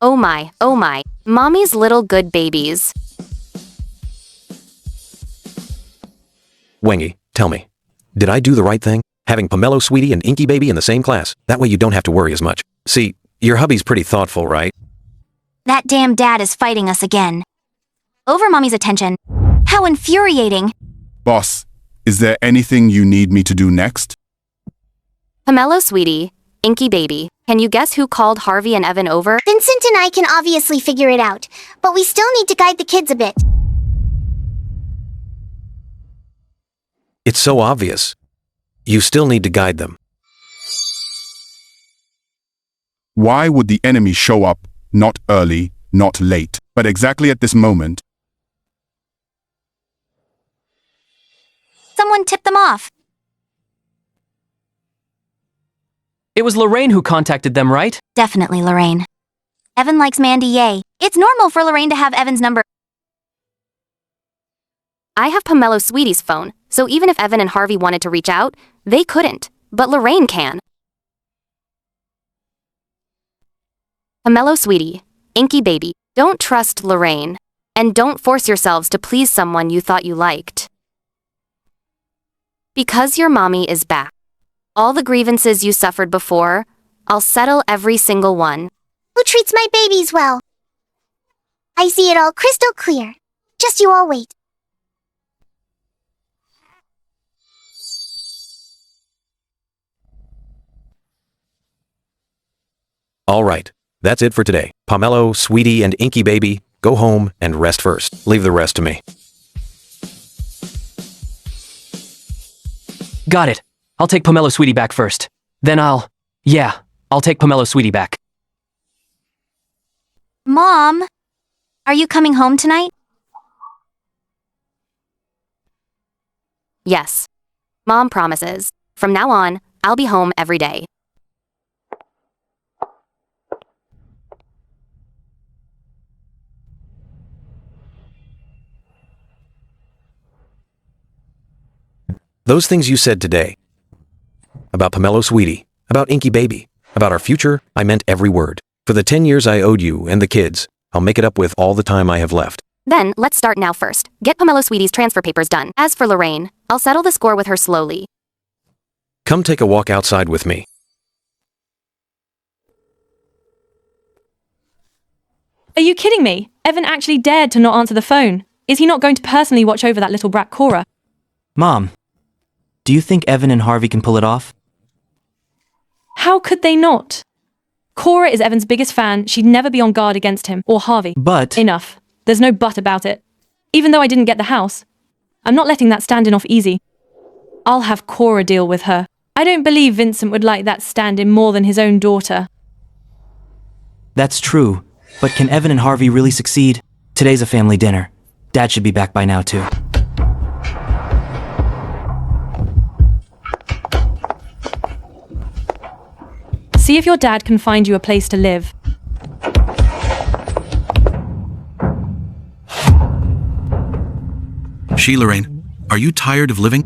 Oh my, Mommy's little good babies. Wengy, tell me, did I do the right thing? Having Pomelo, sweetie, and Inky Baby in the same class? That way you don't have to worry as much. See, your hubby's pretty thoughtful, right? That damn dad is fighting us again. Over Mommy's attention. How infuriating. Boss, is there anything you need me to do next? Pomelo, sweetie, Inky Baby, can you guess who called Harvey and Evan over? Vincent and I can obviously figure it out, but we still need to guide the kids a bit. It's so obvious. You still need to guide them. Why would the enemy show up, not early, not late, but exactly at this moment? Someone tipped them off. It was Lorraine who contacted them, right? Definitely Lorraine. Evan likes Mandy, yay. It's normal for Lorraine to have Evan's number. I have Pomelo, sweetie's phone, so even if Evan and Harvey wanted to reach out, they couldn't, but Lorraine can. Pomelo, sweetie, Inky Baby, don't trust Lorraine, and don't force yourselves to please someone you thought you liked. Because your mommy is back. All the grievances you suffered before, I'll settle every single one. Who treats my babies well? I see it all crystal clear. Just you all wait. All right, that's it for today. Pomelo, sweetie, and Inky Baby, go home and rest first. Leave the rest to me. Got it. I'll take Pomelo, sweetie back first. Then I'll take Pomelo, sweetie back. Mom, are you coming home tonight? Yes. Mom promises. From now on, I'll be home every day. Those things you said today, about Pomelo, sweetie, about Inky Baby, about our future, I meant every word. For the 10 years I owed you and the kids, I'll make it up with all the time I have left. Then, let's start now first. Get Pomelo, sweetie's transfer papers done. As for Lorraine, I'll settle the score with her slowly. Come take a walk outside with me. Are you kidding me? Evan actually dared to not answer the phone. Is he not going to personally watch over that little brat Cora? Mom, do you think Evan and Harvey can pull it off? How could they not? Cora is Evan's biggest fan. She'd never be on guard against him or Harvey. But... Enough. There's no but about it. Even though I didn't get the house, I'm not letting that stand-in off easy. I'll have Cora deal with her. I don't believe Vincent would like that stand-in more than his own daughter. That's true. But can Evan and Harvey really succeed? Today's a family dinner. Dad should be back by now, too. See if your dad can find you a place to live. Lorraine, are you tired of living?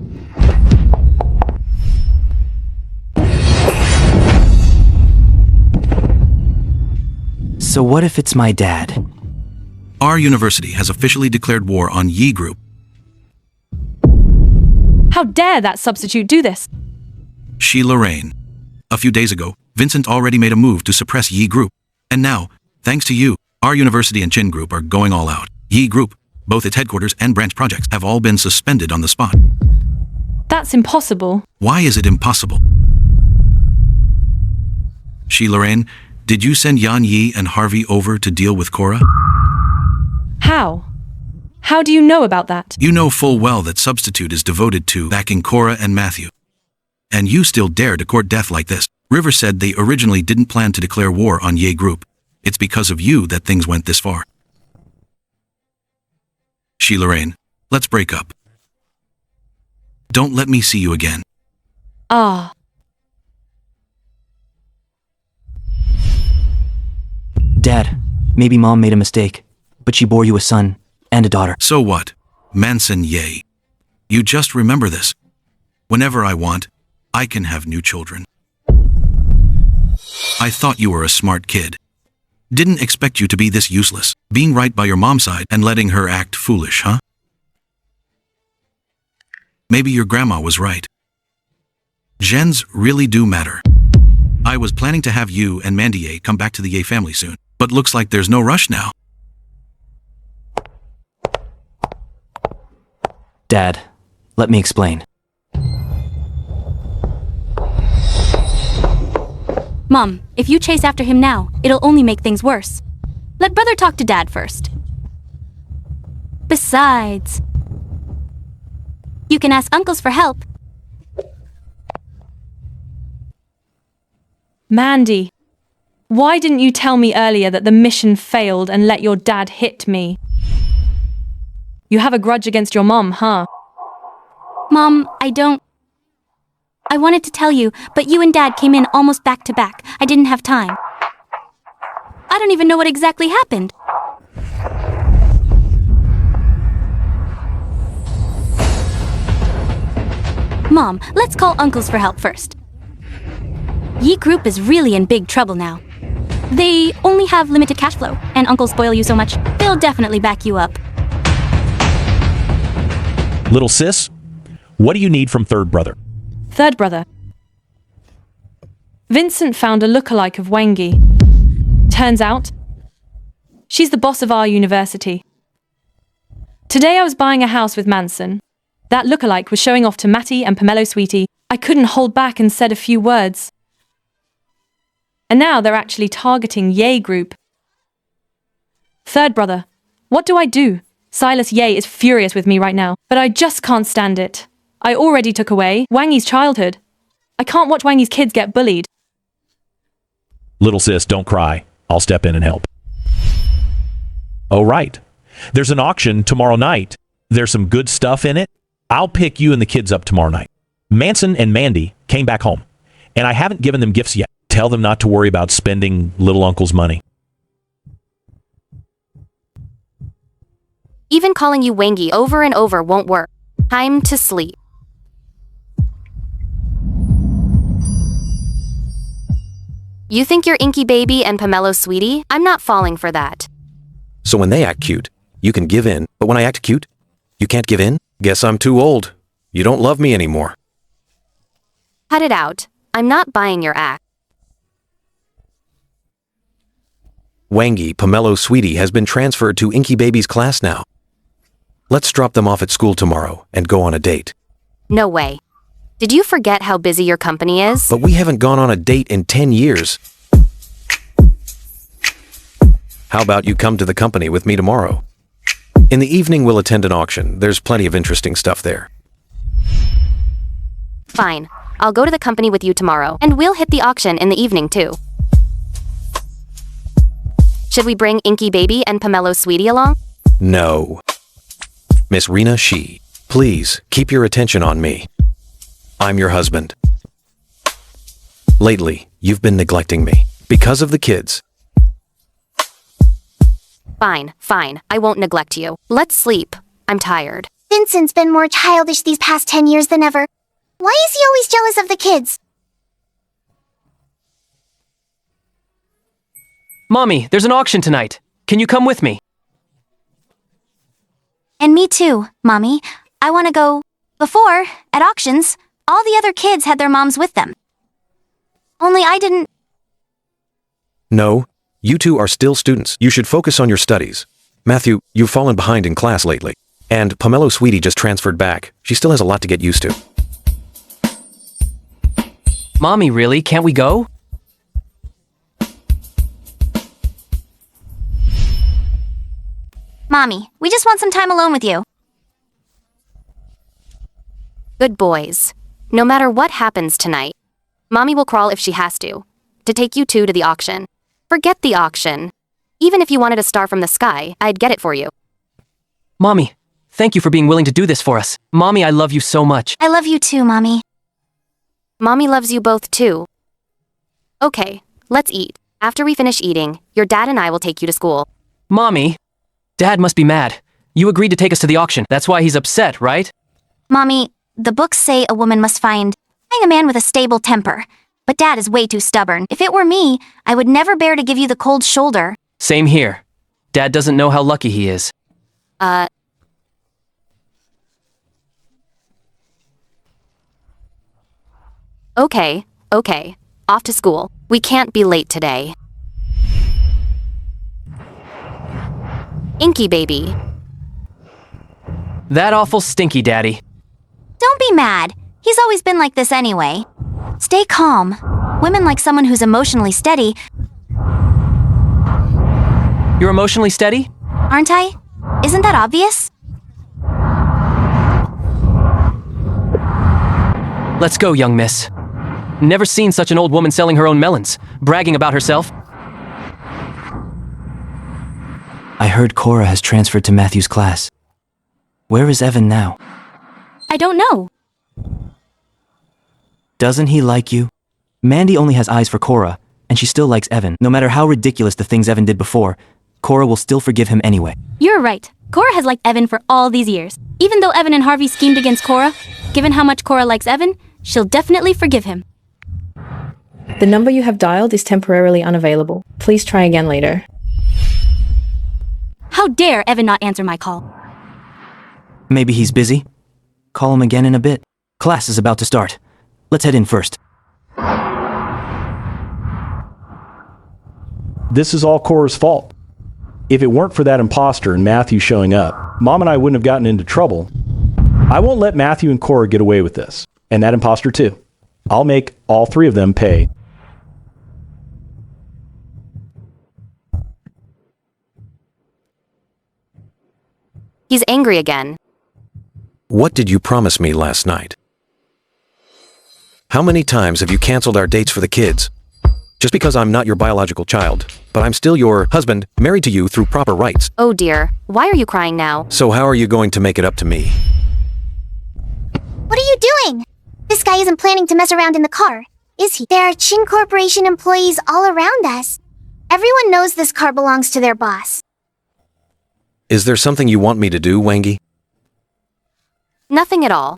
So what if it's my dad? Our university has officially declared war on Yi Group. How dare that substitute do this? Lorraine. A few days ago, Vincent already made a move to suppress Yi Group. And now, thanks to you, Our university and Chin Group are going all out. Yi Group, both its headquarters and branch projects, have all been suspended on the spot. That's impossible. Why is it impossible? Lorraine, did you send Yan Yi and Harvey over to deal with Cora? How? How do you know about that? You know full well that Substitute is devoted to backing Cora and Matthew. And you still dare to court death like this. River said they originally didn't plan to declare war on Ye Group. It's because of you that things went this far. Lorraine, let's break up. Don't let me see you again. Ah. Dad, maybe Mom made a mistake, but she bore you a son and a daughter. So what? Manson Ye. You just remember this. Whenever I want, I can have new children. I thought you were a smart kid. Didn't expect you to be this useless, being right by your mom's side and letting her act foolish, huh? Maybe your grandma was right. Gens really do matter. I was planning to have you and Mandy Ye come back to the Ye family soon, but looks like there's no rush now. Dad, let me explain. Mom, if you chase after him now, it'll only make things worse. Let brother talk to Dad first. Besides, you can ask uncles for help. Mandy, why didn't you tell me earlier that the mission failed and let your dad hit me? You have a grudge against your mom, huh? Mom, I wanted to tell you, but you and Dad came in almost back to back. I didn't have time. I don't even know what exactly happened. Mom, let's call uncles for help first. Yi Group is really in big trouble now. They only have limited cash flow, and uncles spoil you so much, they'll definitely back you up. Little sis, what do you need from third brother? Third brother. Vincent found a lookalike of Wengi. Turns out, she's the boss of our university. Today I was buying a house with Manson. That lookalike was showing off to Matty and Pomelo Sweetie. I couldn't hold back and said a few words. And now they're actually targeting Ye Group. Third brother, what do I do? Silas Ye is furious with me right now, but I just can't stand it. I already took away Wangi's childhood. I can't watch Wangi's kids get bullied. Little sis, don't cry. I'll step in and help. Oh, right. There's an auction tomorrow night. There's some good stuff in it. I'll pick you and the kids up tomorrow night. Manson and Mandy came back home, and I haven't given them gifts yet. Tell them not to worry about spending little uncle's money. Even calling you Wangi over and over won't work. Time to sleep. You think you're Inky Baby and Pomelo Sweetie? I'm not falling for that. So when they act cute, you can give in, but when I act cute, you can't give in? Guess I'm too old. You don't love me anymore. Cut it out. I'm not buying your act. Wangi, Pomelo Sweetie has been transferred to Inky Baby's class now. Let's drop them off at school tomorrow and go on a date. No way. Did you forget how busy your company is? But we haven't gone on a date in 10 years. How about you come to the company with me tomorrow? In the evening, we'll attend an auction. There's plenty of interesting stuff there. Fine. I'll go to the company with you tomorrow, and we'll hit the auction in the evening too. Should we bring Inky Baby and Pomelo Sweetie along? No. Miss Rena Shi, please keep your attention on me. I'm your husband. Lately, you've been neglecting me because of the kids. Fine, fine. I won't neglect you. Let's sleep. I'm tired. Vincent's been more childish these past 10 years than ever. Why is he always jealous of the kids? Mommy, there's an auction tonight. Can you come with me? And me too, Mommy. I want to go. Before, at auctions, all the other kids had their moms with them. Only I didn't. No, You two are still students. You should focus on your studies. Matthew, you've fallen behind in class lately. And Pomelo Sweetie just transferred back. She still has a lot to get used to. Mommy, really? Can't we go? Mommy, we just want some time alone with you. Good boys. No matter what happens tonight, Mommy will crawl if she has to take you two to the auction. Forget the auction. Even if you wanted a star from the sky, I'd get it for you. Mommy, thank you for being willing to do this for us. Mommy, I love you so much. I love you too, Mommy. Mommy loves you both too. Okay, let's eat. After we finish eating, your dad and I will take you to school. Mommy, Dad must be mad. You agreed to take us to the auction. That's why he's upset, right? Mommy, the books say a woman must find a man with a stable temper. But Dad is way too stubborn. If it were me, I would never bear to give you the cold shoulder. Same here. Dad doesn't know how lucky he is. Okay. Off to school. We can't be late today. Inky baby. That awful stinky daddy. Don't be mad. He's always been like this anyway. Stay calm. Women like someone who's emotionally steady. You're emotionally steady? Aren't I? Isn't that obvious? Let's go, young miss. Never seen such an old woman selling her own melons, bragging about herself. I heard Cora has transferred to Matthew's class. Where is Evan now? I don't know. Doesn't he like you? Mandy only has eyes for Cora, and she still likes Evan. No matter how ridiculous the things Evan did before, Cora will still forgive him anyway. You're right. Cora has liked Evan for all these years. Even though Evan and Harvey schemed against Cora, given how much Cora likes Evan, she'll definitely forgive him. The number you have dialed is temporarily unavailable. Please try again later. How dare Evan not answer my call? Maybe he's busy. Call him again in a bit. Class is about to start. Let's head in first. This is all Cora's fault. If it weren't for that imposter and Matthew showing up, Mom and I wouldn't have gotten into trouble. I won't let Matthew and Cora get away with this. And that imposter too. I'll make all three of them pay. He's angry again. What did you promise me last night? How many times have you canceled our dates for the kids? Just because I'm not your biological child, but I'm still your husband, married to you through proper rights. Oh dear, why are you crying now? So how are you going to make it up to me? What are you doing? This guy isn't planning to mess around in the car, is he? There are Chin Corporation employees all around us. Everyone knows this car belongs to their boss. Is there something you want me to do, Wangi? Nothing at all.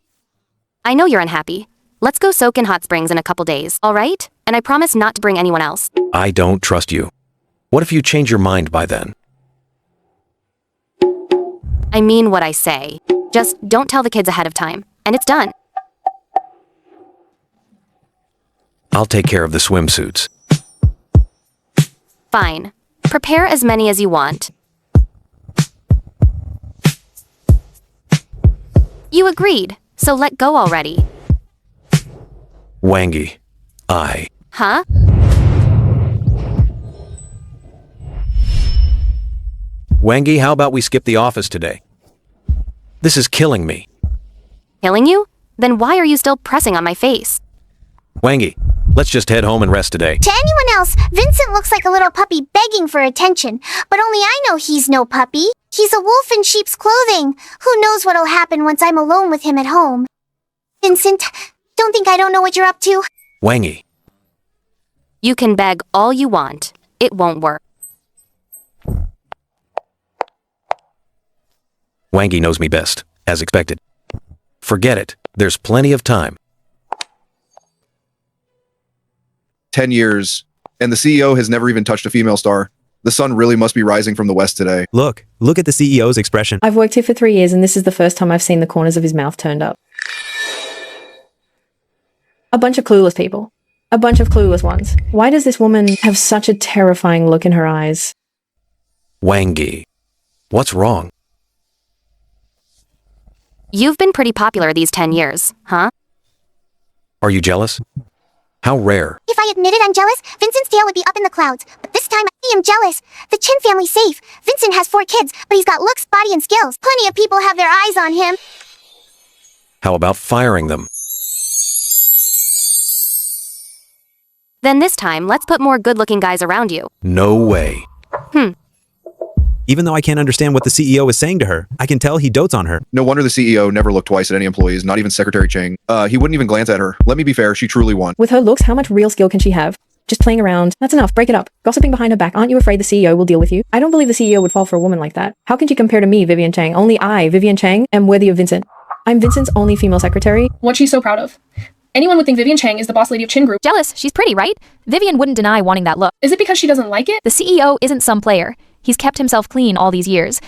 I know you're unhappy. Let's go soak in hot springs in a couple days, all right? And I promise not to bring anyone else. I don't trust you. What if you change your mind by then? I mean what I say. Just don't tell the kids ahead of time, and it's done. I'll take care of the swimsuits. Fine. Prepare as many as you want. You agreed, so let go already. Wangi, Huh? Wangi, how about we skip the office today? This is killing me. Killing you? Then why are you still pressing on my face? Wangi, let's just head home and rest today. To anyone else, Vincent looks like a little puppy begging for attention, but only I know he's no puppy. He's a wolf in sheep's clothing. Who knows what'll happen once I'm alone with him at home? Vincent, don't think I don't know what you're up to. Wangi. You can beg all you want. It won't work. Wangi knows me best, as expected. Forget it. There's plenty of time. 10 years, and the CEO has never even touched a female star. The sun really must be rising from the west today. Look at the CEO's expression. I've worked here for 3 years and this is the first time I've seen the corners of his mouth turned up. A bunch of clueless people. A bunch of clueless ones. Why does this woman have such a terrifying look in her eyes? Wangi. What's wrong? You've been pretty popular these 10 years, huh? Are you jealous? How rare. If I admitted I'm jealous, Vincent's tail would be up in the clouds. But this time, I am jealous. The Chin family's safe. Vincent has 4 kids, but he's got looks, body, and skills. Plenty of people have their eyes on him. How about firing them? Then this time, let's put more good-looking guys around you. No way. Even though I can't understand what the CEO is saying to her, I can tell he dotes on her. No wonder the CEO never looked twice at any employees, not even Secretary Chang. He wouldn't even glance at her. Let me be fair, she truly won. With her looks, how much real skill can she have? Just playing around. That's enough. Break it up. Gossiping behind her back. Aren't you afraid the CEO will deal with you? I don't believe the CEO would fall for a woman like that. How can she compare to me, Vivian Chang? Only I, Vivian Chang, am worthy of Vincent. I'm Vincent's only female secretary. What she's so proud of. Anyone would think Vivian Chang is the boss lady of Chin Group. Jealous, she's pretty, right? Vivian wouldn't deny wanting that look. Is it because she doesn't like it? The CEO isn't some player. He's kept himself clean all these years.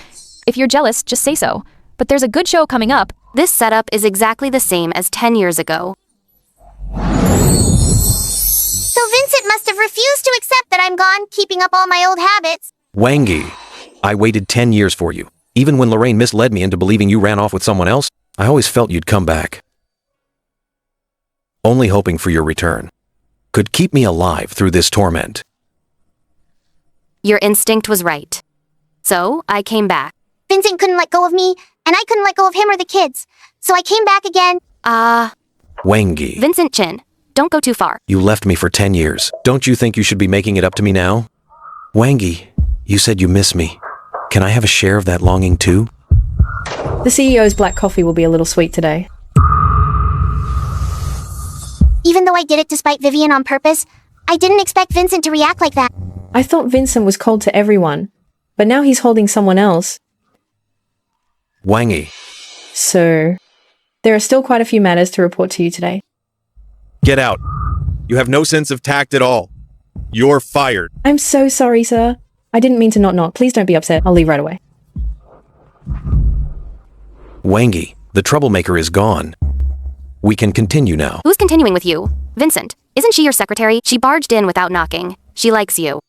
If you're jealous, just say so. But there's a good show coming up. This setup is exactly the same as 10 years ago. So Vincent must have refused to accept that I'm gone, keeping up all my old habits. Wangi. I waited 10 years for you. Even when Lorraine misled me into believing you ran off with someone else, I always felt you'd come back. Only hoping for your return could keep me alive through this torment. Your instinct was right. So, I came back. Vincent couldn't let go of me, and I couldn't let go of him or the kids. So I came back again. Wangi. Vincent Chin, don't go too far. You left me for 10 years. Don't you think you should be making it up to me now? Wangi, you said you miss me. Can I have a share of that longing too? The CEO's black coffee will be a little sweet today. Even though I did it despite Vivian on purpose, I didn't expect Vincent to react like that. I thought Vincent was cold to everyone, but now he's holding someone else. Wangi. So, there are still quite a few matters to report to you today. Get out. You have no sense of tact at all. You're fired. I'm so sorry, sir. I didn't mean to not knock. Please don't be upset. I'll leave right away. Wangi, the troublemaker is gone. We can continue now. Who's continuing with you? Vincent. Isn't she your secretary? She barged in without knocking. She likes you.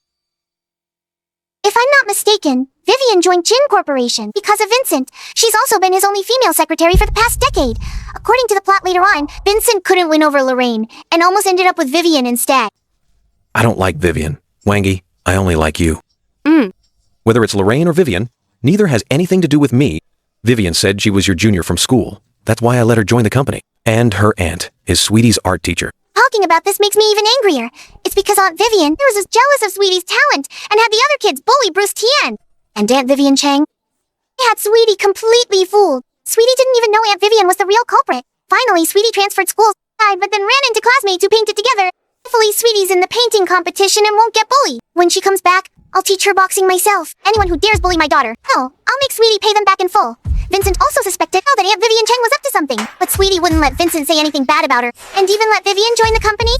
If I'm not mistaken, Vivian joined Chin Corporation because of Vincent. She's also been his only female secretary for the past decade. According to the plot later on, Vincent couldn't win over Lorraine and almost ended up with Vivian instead. I don't like Vivian. Wangi, I only like you. Whether it's Lorraine or Vivian, neither has anything to do with me. Vivian said she was your junior from school. That's why I let her join the company. And her aunt is Sweetie's art teacher. Talking about this makes me even angrier. It's because Aunt Vivian was as jealous of Sweetie's talent and had the other kids bully Bruce Tien. And Aunt Vivian Chang had Sweetie completely fooled. Sweetie didn't even know Aunt Vivian was the real culprit. Finally, Sweetie transferred schools, but then ran into classmates who painted together. Hopefully, Sweetie's in the painting competition and won't get bullied. When she comes back, I'll teach her boxing myself. Anyone who dares bully my daughter, hell, I'll make Sweetie pay them back in full. Vincent also suspected that Aunt Vivian Chang was up to something, but Sweetie wouldn't let Vincent say anything bad about her, and even let Vivian join the company.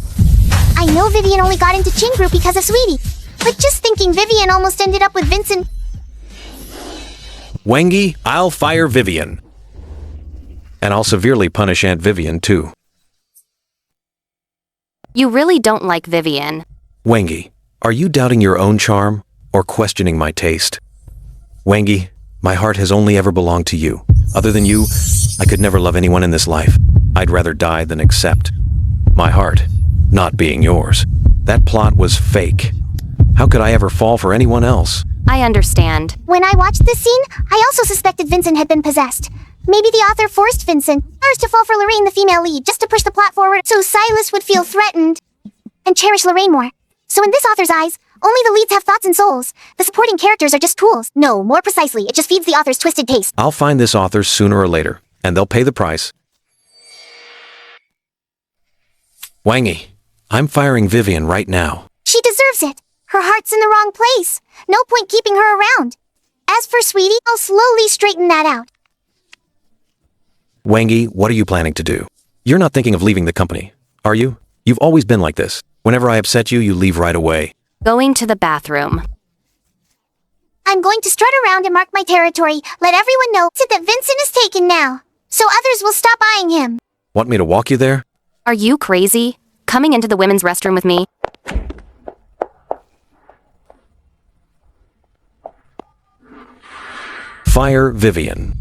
I know Vivian only got into Chin Group because of Sweetie, but just thinking Vivian almost ended up with Vincent. Wangi, I'll fire Vivian. And I'll severely punish Aunt Vivian too. You really don't like Vivian. Wangi, are you doubting your own charm or questioning my taste? Wangi, my heart has only ever belonged to you. Other than you, I could never love anyone in this life. I'd rather die than accept my heart not being yours. That plot was fake. How could I ever fall for anyone else? I understand. When I watched this scene, I also suspected Vincent had been possessed. Maybe the author forced Vincent first to fall for Lorraine, the female lead, just to push the plot forward so Silas would feel threatened and cherish Lorraine more. So in this author's eyes, only the leads have thoughts and souls. The supporting characters are just tools. No, more precisely, it just feeds the author's twisted taste. I'll find this author sooner or later, and they'll pay the price. Wangi, I'm firing Vivian right now. She deserves it. Her heart's in the wrong place. No point keeping her around. As for Sweetie, I'll slowly straighten that out. Wangi, what are you planning to do? You're not thinking of leaving the company, are you? You've always been like this. Whenever I upset you, you leave right away. Going to the bathroom. I'm going to strut around and mark my territory. Let everyone know that Vincent is taken now, so others will stop eyeing him. Want me to walk you there? Are you crazy? coming into the women's restroom with me? Fire Vivian.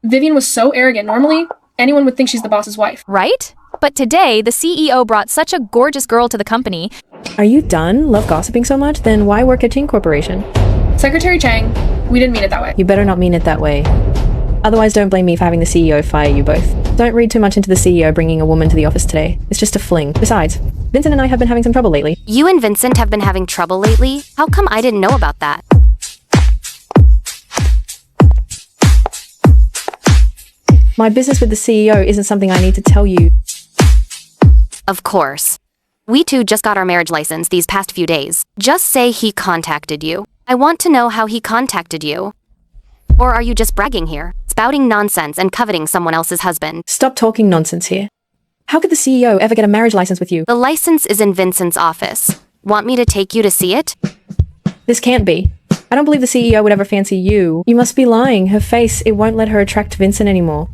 Vivian was so arrogant. Normally, anyone would think she's the boss's wife. Right? But today, the CEO brought such a gorgeous girl to the company. Are you done? Love gossiping so much? Then why work at Ching Corporation? Secretary Chang, we didn't mean it that way. You better not mean it that way. Otherwise, don't blame me for having the CEO fire you both. Don't read too much into the CEO bringing a woman to the office today. It's just a fling. Besides, Vincent and I have been having some trouble lately. You and Vincent have been having trouble lately? How come I didn't know about that? My business with the CEO isn't something I need to tell you. Of course. We two just got our marriage license these past few days. Just say he contacted you. I want to know how he contacted you. Or are you just bragging here, spouting nonsense and coveting someone else's husband? Stop talking nonsense here. How could the CEO ever get a marriage license with you? The license is in Vincent's office. Want me to take you to see it? This can't be. I don't believe the CEO would ever fancy you. You must be lying. Her face, it won't let her attract Vincent anymore.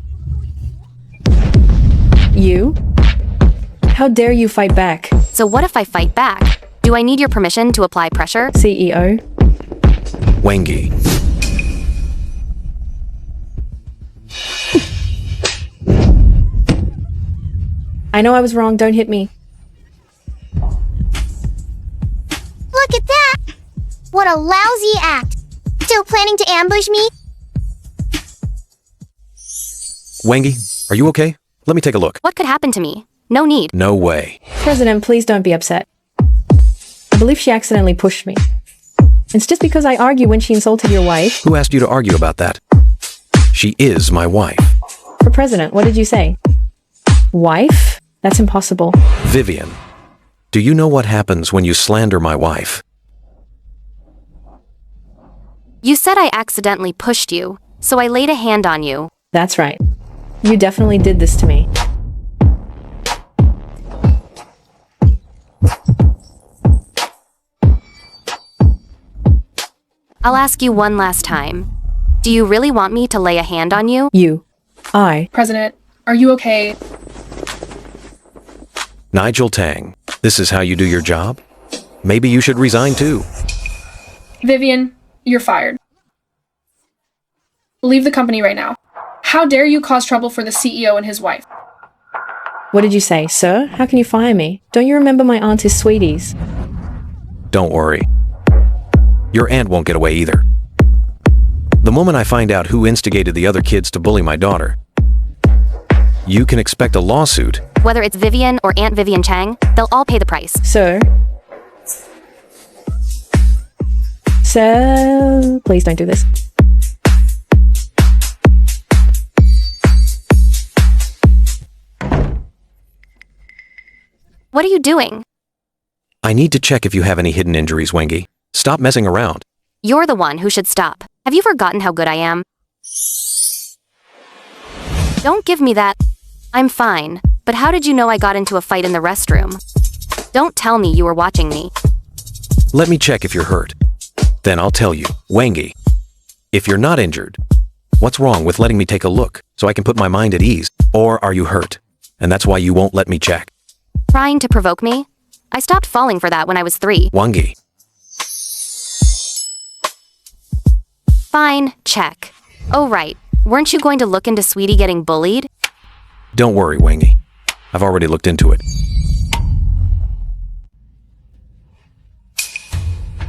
You? How dare you fight back? So what if I fight back? Do I need your permission to apply pressure? CEO? Wengi. I know I was wrong. Don't hit me. Look at that! What a lousy act. Still planning to ambush me? Wengi, are you okay? Let me take a look. What could happen to me? No need. No way. President, please don't be upset. I believe she accidentally pushed me. It's just because I argue when she insulted your wife. Who asked you to argue about that? She is my wife. For president, what did you say? Wife? That's impossible. Vivian, do you know what happens when you slander my wife? You said I accidentally pushed you, so I laid a hand on you. That's right. You definitely did this to me. I'll ask you one last time. Do you really want me to lay a hand on you? You. I. President, are you okay? Nigel Tang, this is how you do your job? Maybe you should resign too. Vivian, you're fired. Leave the company right now. How dare you cause trouble for the CEO and his wife? What did you say, sir? How can you fire me? Don't you remember my aunt is Sweeties? Don't worry. Your aunt won't get away either. The moment I find out who instigated the other kids to bully my daughter, you can expect a lawsuit. Whether it's Vivian or Aunt Vivian Chang, they'll all pay the price. Sir? Sir, please don't do this. What are you doing? I need to check if you have any hidden injuries, Wengi. Stop messing around. You're the one who should stop. Have you forgotten how good I am? Don't give me that. I'm fine. But how did you know I got into a fight in the restroom? Don't tell me you were watching me. Let me check if you're hurt. Then I'll tell you. Wengi, if you're not injured, what's wrong with letting me take a look so I can put my mind at ease? Or are you hurt? And that's why you won't let me check? Trying to provoke me? I stopped falling for that when I was 3. Wengi. Fine, check. Oh right, weren't you going to look into Sweetie getting bullied? Don't worry, Wengi. I've already looked into it.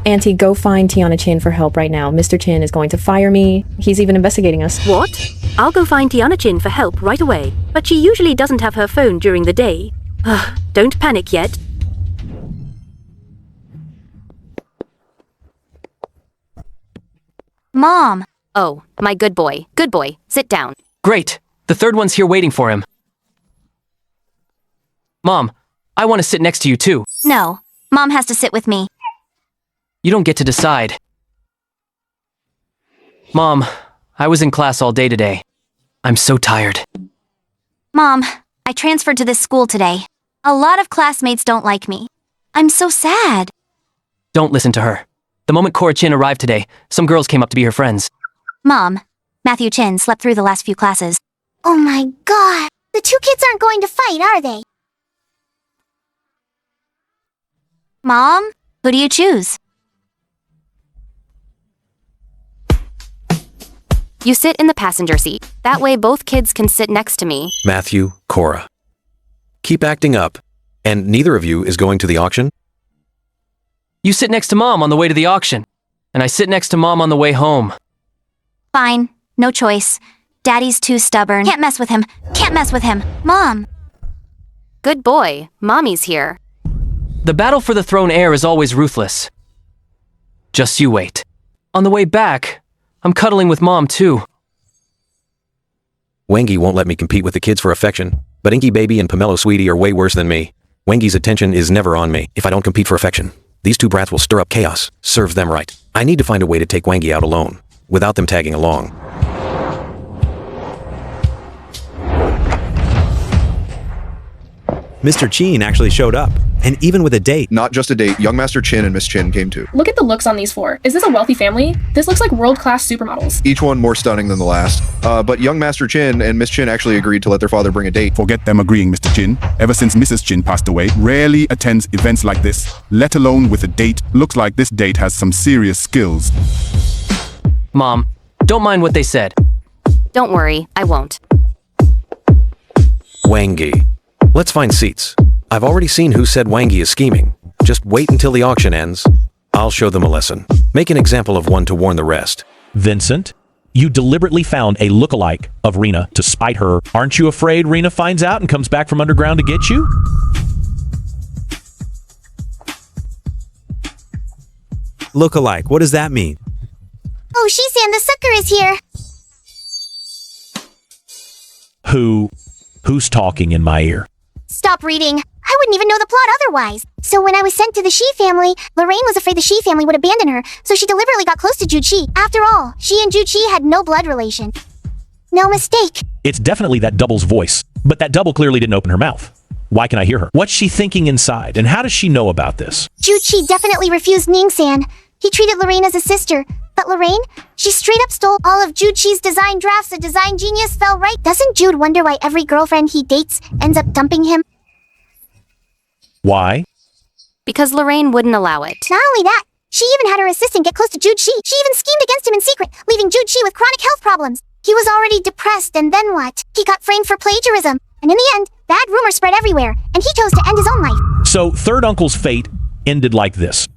Auntie, go find Tiana Chin for help right now. Mr. Chin is going to fire me. He's even investigating us. What? I'll go find Tiana Chin for help right away. But she usually doesn't have her phone during the day. Don't panic yet. Mom! Oh, my good boy. Good boy. Sit down. Great. The third one's here waiting for him. Mom, I want to sit next to you too. No. Mom has to sit with me. You don't get to decide. Mom, I was in class all day today. I'm so tired. Mom, I transferred to this school today. A lot of classmates don't like me. I'm so sad. Don't listen to her. The moment Cora Chin arrived today, some girls came up to be her friends. Mom, Matthew Chin slept through the last few classes. Oh my god. The two kids aren't going to fight, are they? Mom, who do you choose? You sit in the passenger seat. That way both kids can sit next to me. Matthew, Cora. Keep acting up. And neither of you is going to the auction? You sit next to Mom on the way to the auction, and I sit next to Mom on the way home. Fine, no choice. Daddy's too stubborn. Can't mess with him. Can't mess with him. Mom. Good boy. Mommy's here. The battle for the throne heir is always ruthless. Just you wait. On the way back, I'm cuddling with Mom too. Wengi won't let me compete with the kids for affection, but Inky Baby and Pomelo Sweetie are way worse than me. Wengi's attention is never on me. If I don't compete for affection, these two brats will stir up chaos. Serves them right. I need to find a way to take Wengi out alone, without them tagging along. Mr. Chin actually showed up, and even with a date. Not just a date, young Master Chin and Miss Chin came too. Look at the looks on these four. Is this a wealthy family? This looks like world-class supermodels. Each one more stunning than the last. But young Master Chin and Miss Chin actually agreed to let their father bring a date. Forget them agreeing, Mr. Chin. Ever since Mrs. Chin passed away, rarely attends events like this, let alone with a date. Looks like this date has some serious skills. Mom, don't mind what they said. Don't worry, I won't. Wengi. Let's find seats. I've already seen who said Wengi is scheming. Just wait until the auction ends. I'll show them a lesson. Make an example of one to warn the rest. Vincent, you deliberately found a lookalike of Rena to spite her. Aren't you afraid Rena finds out and comes back from underground to get you? Lookalike, what does that mean? Oh, Shisan, the sucker is here. Who's talking in my ear? Stop reading. I wouldn't even know the plot otherwise. So when I was sent to the Shi family, Lorraine was afraid the Shi family would abandon her, so she deliberately got close to Jude Shi. After all, she and Jude Shi had no blood relation. No mistake. It's definitely that double's voice, but that double clearly didn't open her mouth. Why can I hear her? What's she thinking inside, and how does she know about this? Jude Shi definitely refused Ning-san. He treated Lorraine as a sister. But Lorraine, she straight up stole all of Jude Shi's design drafts. A design genius fell right. Doesn't Jude wonder why every girlfriend he dates ends up dumping him? Why? Because Lorraine wouldn't allow it. Not only that, she even had her assistant get close to Jude Shi. She even schemed against him in secret, leaving Jude Shi with chronic health problems. He was already depressed, and then what? He got framed for plagiarism. And in the end, bad rumors spread everywhere, and he chose to end his own life. So, third uncle's fate ended like this.